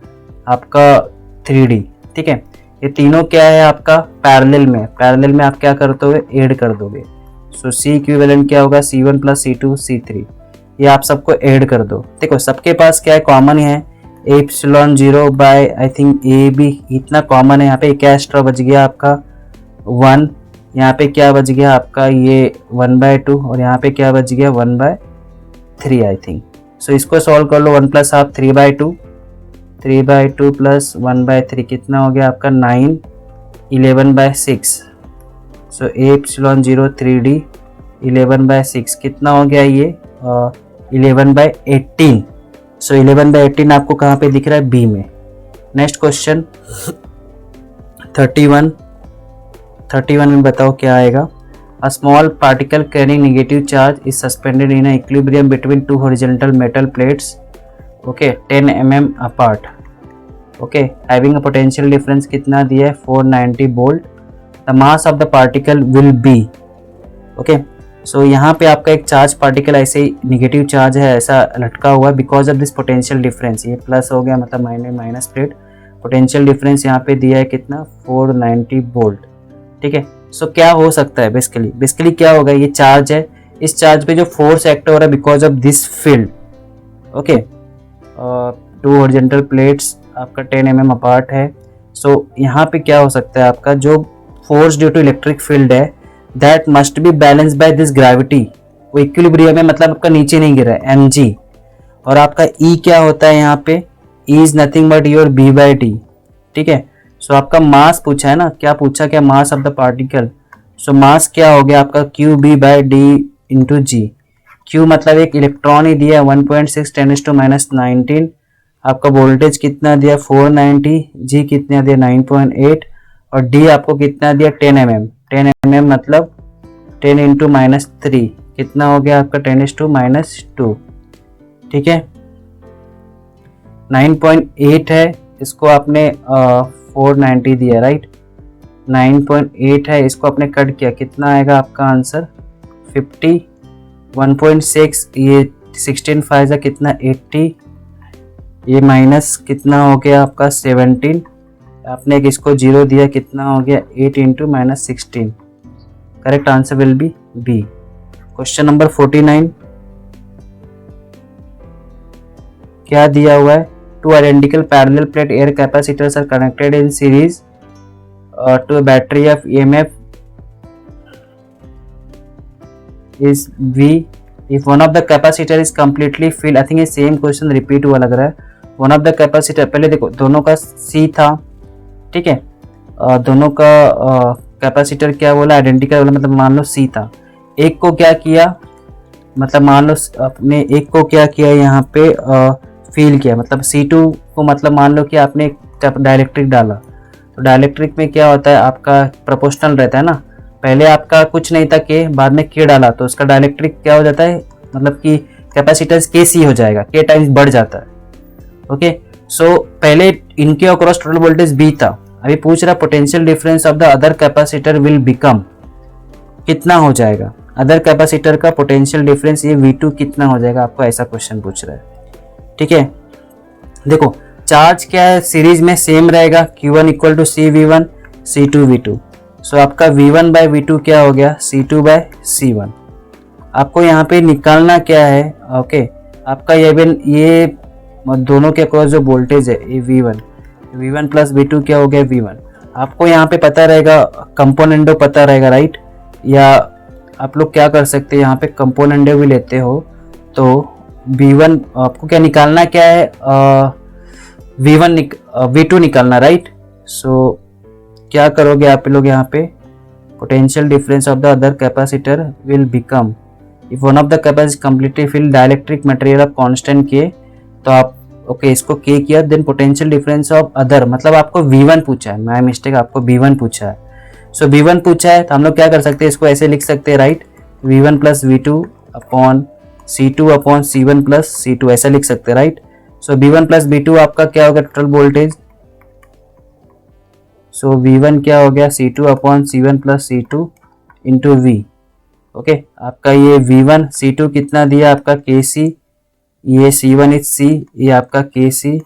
आपका 3D। ठीक है, ये तीनों क्या है आपका पैरेलल में आप क्या करते हो, ऐड कर दोगे। सो C इक्विवेलेंट क्या होगा, C1 + C2 C3, ये आप सबको ऐड कर दो। देखो सबके पास क्या है, कॉमन है, A/0 by I think AB, इतना कॉमन है। यहाँ पे क्या एक्स्ट्रा बच गया आपका 1, यहाँ पे क्या बच गया आपका ये 1/2, और यहाँ पे क्या बच गया 1/3 आई थिंक। सो इसको सॉल्व कर लो, 1 + हाफ 3/2, 3/2 + 1/3 कितना हो गया आपका 9, 11/6। सो A/0 3D 11/6 कितना हो गया ये 11/18। सो 11/18 आपको कहाँ पे दिख रहा है, B में। नेक्स्ट क्वेश्चन 31 में बताओ क्या आएगा। A small particle carrying negative charge is suspended in an equilibrium between two horizontal metal plates, okay, 10 mm apart, okay, having a potential difference कितना दिया है 490 volt. The mass of the particle will be, okay, so यहाँ पे आपका एक charge particle ऐसे ही negative charge है ऐसा लटका हुआ है because of this potential difference. ये प्लस हो गया मतलब माइनस प्लेट, पोटेंशियल डिफरेंस यहाँ पे दिया है कितना 490 वोल्ट. ठीक है, सो क्या हो सकता है बेसिकली क्या होगा, ये चार्ज है, इस चार्ज पे जो फोर्स एक्ट हो रहा है because of this field, okay, two horizontal plates आपका 10 mm अपार्ट है. सो यहाँ पे क्या हो सकता है, आपका जो force due to electric field है that must be balance by this gravity. वो इक्विलिब्रियम में मतलब आपका नीचे नहीं गिरा है mg. और आपका E क्या होता है यहाँ पे, E is nothing but your b by T. ठीक है, सो आपका मास पूछा है ना, क्या पूछा, क्या mass of the particle. So mass क्या हो गया आपका Q B by D into G. Q मतलब एक इलेक्ट्रॉन ही दिया 1.6 10⁻⁹. आपका वोल्टेज कितना दिया 490, जी कितना दिया 9.8 और डी आपको कितना दिया 10 mm. 10 mm मतलब 10 इंटू -3 कितना हो गया आपका 10⁻². ठीक है, 9.8 है, इसको आपने 490 दिया राइट. 9.8 है, इसको आपने कट किया, कितना आएगा आपका आंसर 50. 1.6 ये 16 5 कितना 80, ये माइनस कितना हो गया आपका 17. आपने इसको 0 दिया, कितना हो गया 8 into -16. Correct answer will be B. Question number 49 क्या दिया हुआ है, two identical parallel plate air capacitors are connected in series to a battery of EMF is V if one of the capacitor is completely filled. I think ये same question repeat हुआ लग रहा है. One of the capacitor, पहले देखो दोनों का C था, ठीक है, दोनों का कैपेसिटर क्या बोला आइडेंटिकल बोला, मतलब मान लो C था. एक को क्या किया, मतलब मान लो आपने एक को क्या किया यहाँ पे फील किया, मतलब C2 को मतलब मान लो कि आपने डाइलेक्ट्रिक डाला. तो डाइलेक्ट्रिक में क्या होता है आपका प्रोपोर्शनल रहता है ना, पहले आपका कुछ नहीं था के, बाद में के डाला तो उसका डाइलेक्ट्रिक क्या हो जाता है, मतलब कि कैपेसिटेंस के सी हो जाएगा, के टाइम्स बढ़ जाता है. ओके, सो पहले इनके अक्रॉस टोटल वोल्टेज बी था, अभी पूछ रहा potential difference of the other capacitor will become, कितना हो जाएगा अदर कैपेसिटर का पोटेंशियल डिफरेंस, ये V2 कितना हो जाएगा, आपको ऐसा क्वेश्चन पूछ रहा है. ठीक है, देखो चार्ज क्या है सीरीज में सेम रहेगा, Q1 equal to CV1 C2 V2. सो आपका V1 बाय V2 क्या हो गया C2 बाय C1. आपको यहाँ पे निकालना क्या है, ओके, आपका ये दोनों के अक्रॉस जो वोल्टेज है ये V1 प्लस V2 क्या हो गया V1. आपको यहाँ पे पता रहेगा कंपोनेंटो पता रहेगा राइट, या आप लोग क्या कर सकते हैं यहाँ पे कंपोनेंटो भी लेते हो. तो V1 आपको क्या निकालना क्या है, V2 निकालना राइट. सो क्या करोगे आप लोग यहाँ पे, potential difference of the other capacitor will become if one of the capacitor completely fill dielectric material of constant K. तो आप ओके इसको के किया, then potential difference of other, मतलब आपको V1 पूछा है, माय मिस्टेक, आपको V1 पूछा है. सो V1 पूछा है तो हम लोग क्या कर सकते हैं, इसको ऐसे लिख सकते हैं right, V1 plus V2 upon C2 upon C1 plus C2 ऐसा लिख सकते हैं राइट. सो V1 प्लस V2 आपका क्या होगा टोटल वोल्टेज, सो V1 क्या हो गया C2 upon C1 plus C2 into V. Okay, आपका ये V1 C2 कितना दिया आपका KC, ये C1 इज C, ये आपका KC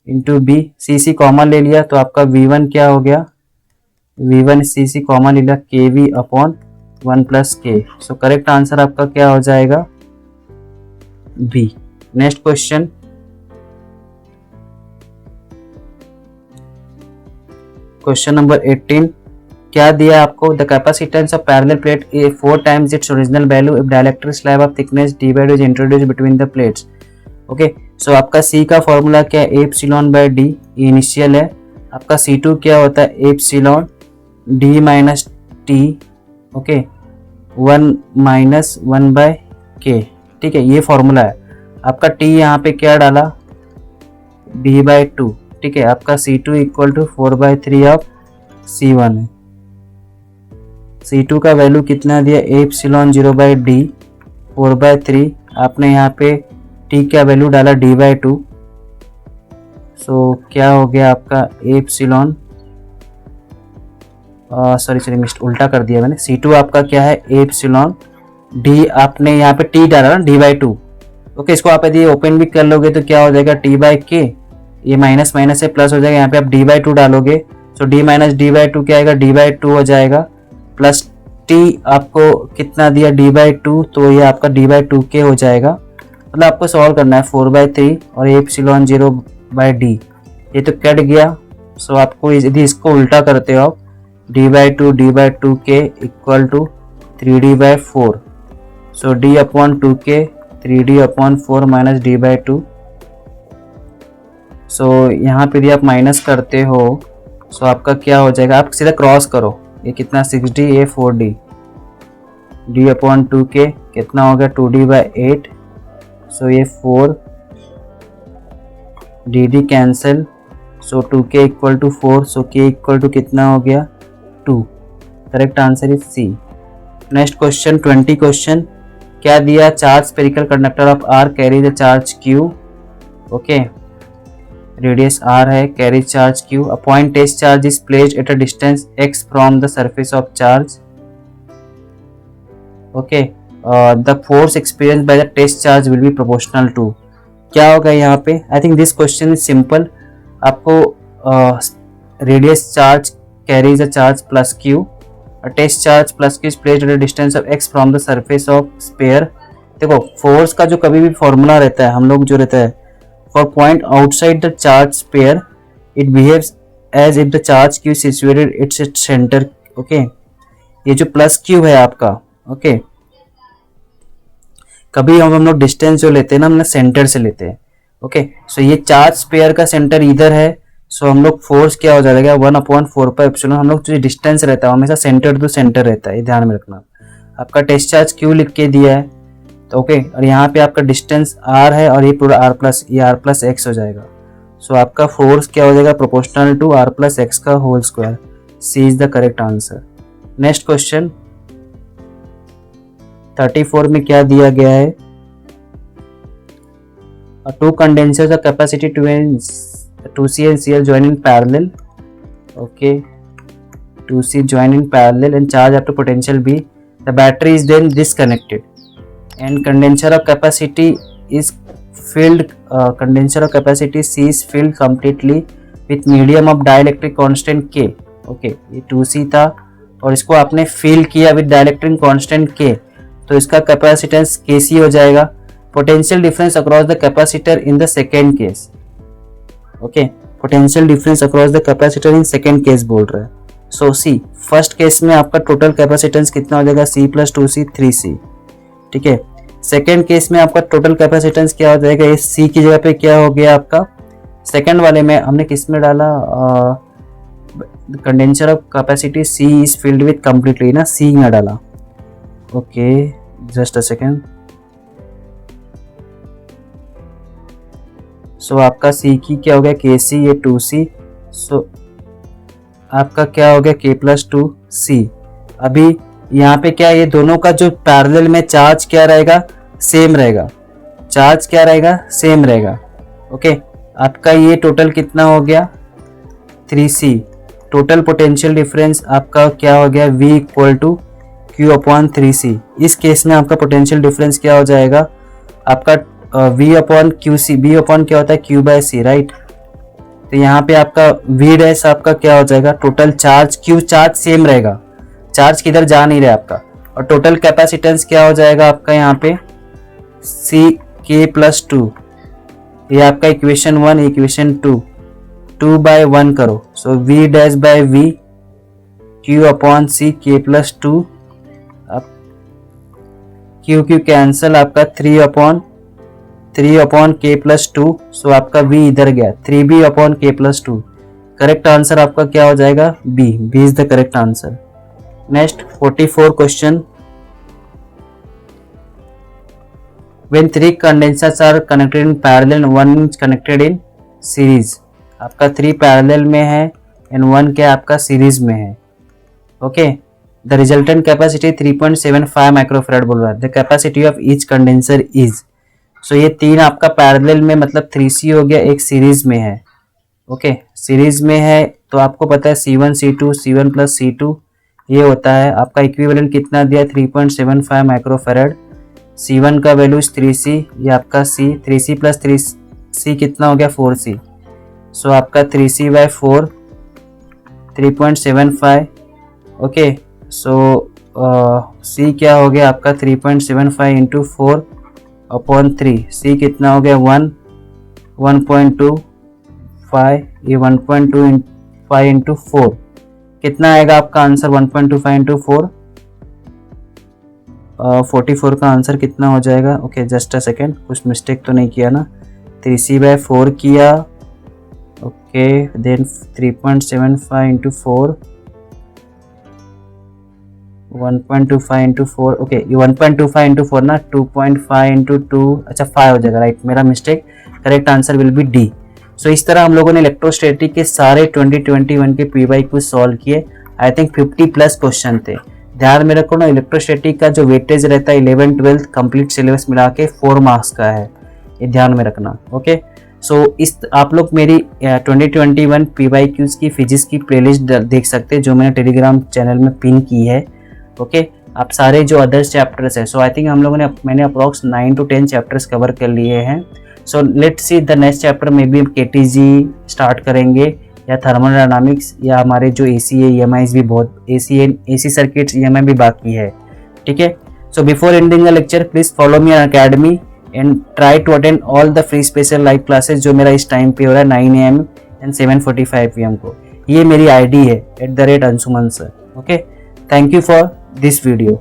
into B. CC common ले लिया तो आपका V1 क्या हो गया, V1 CC कॉमन ले लिया KV upon 1 plus K. So correct answer आपका क्या हो जाएगा B. Next question, question number 18 क्या दिया आपको, the capacitance of parallel plate 4 times its original value if dielectric slab of thickness d by d is introduced between the plates. Okay, so आपका C का formula क्या है epsilon bye D, initial है. आपका C2 क्या होता है epsilon d minus T, okay 1 minus 1 by K. ठीक है, ये फॉर्मूला है. आपका T यहाँ पे क्या डाला d बाय 2. ठीक है, आपका C2 equal to 4/3 of C1 है. C2 का वैल्यू कितना दिया, एप्सिलॉन 0/d 4/3, आपने यहाँ पे t का वैल्यू डाला d/2, सो क्या हो गया आपका एप्सिलॉन, सॉरी मिस्ट उल्टा कर दिया मैंने, C2 आपका क्या है एप्सिलॉन d, आपने यहाँ पे t डाला ना d/2, ओके। इसको आप यदि ओपन भी कर लोगे तो क्या हो जाएगा t/k, ये माइनस माइनस से प्लस हो जाएगा, यहाँ पे आप d/2 डालोगे, सो d माइनस d/2 क्या आएगा, d/2 हो जाएगा, प्लस t आपको कितना दिया d/2, तो ये आपका d/2k हो जाएगा। मतलब आपको सॉल्व करना है 4/3 और एप्सिलॉन 0/d, ये तो कट गया। सो आपको यदि इसको उल्टा करते हो आप d/2k equal to 3d/4, so d/2k 3d/4 minus d/2, so यहाँ पे यदि आप माइनस करते हो सो आपका क्या हो जाएगा, आप सीधा क्रॉस करो, ये कितना 6d, ये 4d, d/2k कितना हो गया 2d/8, सो ये 4, dd cancel, so 2k equal to 4, so k equal to कितना हो गया 2, correct answer is C। Next question 20 question, क्या दिया, charge spherical conductor of R carry the charge Q, okay, radius R है, carry charge Q, a point test charge is placed at a distance x from the surface of charge, okay, the force experience by the test charge will be proportional to, क्या होगा यहाँ पे, I think this question is simple, आपको radius charge carries a charge plus Q, a test charge plus Q is placed at a distance of x from the surface of sphere। देखो force का जो कभी भी formula रहता है, हम लोग जो रहता है, for point outside the charge sphere it behaves as if the charge Q situated its centre, okay. ये जो प्लस Q है आपका, ओके, कभी हम लोग डिस्टेंस जो लेते हैं ना, हम सेंटर से लेते हैं, ओके। सो ये चार्ज स्पेयर का सेंटर इधर है, सो हम लोग फोर्स क्या हो जाएगा 1/4πε, हम लोग जो डिस्टेंस रहता है हमेशा सेंटर टू सेंटर रहता है, ये ध्यान में रखना। आपका टेस्ट चार्ज Q लिख के दिया है, तो ओके, और यहाँ पे आपका डिस्टेंस R है और ये पूरा ये R+x हो जाएगा, सो आपका फोर्स क्या हो जाएगा प्रोपोर्शनल टू R+x का whole square, C is the correct answer. Next question 34 में क्या दिया गया है, two condensers of capacity 2C and Cl join in parallel, okay, 2C join in parallel and charge up to potential B, the battery is then disconnected and condenser of capacity is filled, condenser of capacity C is filled completely with medium of dielectric constant K, okay, ये 2C था और इसको आपने fill किया with dielectric constant K, तो इसका capacitance Kc हो जाएगा, potential difference across the capacitor in the second case, okay, potential difference across the capacitor in second case बोल रहा है। सो सी फर्स्ट केस में आपका टोटल कैपेसिटेंस कितना हो जाएगा C + 2C 3C, ठीक है। सेकेंड केस में आपका टोटल कैपेसिटेंस क्या हो जाएगा, इस C की जगह पे क्या हो गया आपका, सेकेंड वाले में हमने किस में डाला, condenser of capacity C is filled with completely ना, C में डाला, ओके, जस्ट अ सेकेंड। सो आपका C की क्या हो गया Kc, ये 2C, सो आपका क्या हो गया K + 2C। अभी यहाँ पे क्या, ये दोनों का जो पैरेलल में चार्ज क्या रहेगा, सेम रहेगा, चार्ज क्या रहेगा, सेम रहेगा, ओके। आपका ये टोटल कितना हो गया 3C, टोटल पोटेंशियल डिफरेंस आपका क्या हो गया V = Q/3C। इस केस में आपका पोटेंशियल डिफरेंस क्या हो जाएगा आपका V/QC, V अपॉन क्या होता है Q/C, राइट। तो यहाँ पे आपका V' आपका क्या हो जाएगा, total charge Q charge same रहेगा, चार्ज किधर जा नहीं रहा आपका, और टोटल कैपेसिटेंस क्या हो जाएगा आपका यहाँ पे C K + 2, ये आपका इक्वेशन 1, इक्वेशन 2/1 करो, सो V'/V Q/C K + 2, Q cancel, आपका 3/K + 2, सो आपका V इधर गया 3B/K + 2, करेक्ट आंसर आपका क्या हो जाएगा B is the correct answer. Next 44 question, when 3 condensers are connected in parallel and 1 is connected in series, आपका 3 पैरेलल में है एंड 1 क्या आपका सीरीज में है, okay. The resultant capacity 3.75 microfarad बोल रहा है। The capacity of each condenser is, so ये तीन आपका पैरेलल में मतलब 3C हो गया, एक सीरीज में है। ओके सीरीज में है तो आपको पता है C1 C2 C1 plus C2 ये होता है। आपका इक्विवेलेंट कितना दिया 3.75 माइक्रोफैराड। C1 का वैल्यू 3C, ये आपका C 3C प्लस 3C कितना हो गया 4C। सो आपका 3C/4 3.75। ओके सो C क्या हो गया आपका 3.75 इंटू 4 अपॉन 3। C कितना हो गया 1.25, ये 1.25 इंटू 4 कितना आएगा आपका आंसर 1.25 इंटू 4 44 का आंसर कितना हो जाएगा। ओके जस्ट अ सेकेंड, कुछ मिस्टेक तो नहीं किया ना। 3C/4 किया, okay then 3.75 into 4 1.25 into 4। Okay ये 1.25 इंटू 4 ना 2.5 इंटू 2, अच्छा 5 हो जाएगा, राइट मेरा mistake. Correct answer will be D. So इस तरह हम लोगों ने इलेक्ट्रोस्टैटिक के सारे 2021 के PY क्विज सॉल्व किए। आई थिंक 50 प्लस क्वेश्चन थे। ध्यान में रखो ना, इलेक्ट्रोस्टैटिक का जो वेटेज रहता है 11 12 कंप्लीट सिलेबस मिला के 4 मार्क्स का है, ये ध्यान में रखना। ओके सो इस आप लोग मेरी 2021 PY क्यूज की फिजिक्स की प्लेलिस्ट देख सकते हैं जो मैंने टेलीग्राम चैनल में पिन की है। ओके आप सारे जो अदर्स चैप्टर्स है, सो आई थिंक हम लोगों ने मैंने अप्रॉक्स 9 to 10 चैप्टर्स कवर कर लिए हैं। So let's see the next chapter में भी KTG स्टार्ट करेंगे या थर्मोडायनामिक्स या हमारे जो ACA EMIs भी बहुत AC सर्किट्स EMI भी बाकी है। ठीक है so before ending the lecture please follow me on academy and try to attend all the free special live classes जो मेरा इस टाइम पे हो रहा है 9 AM एंड 7:45 PM को। ये मेरी ID है @Anshuman sir. Okay thank you for this video।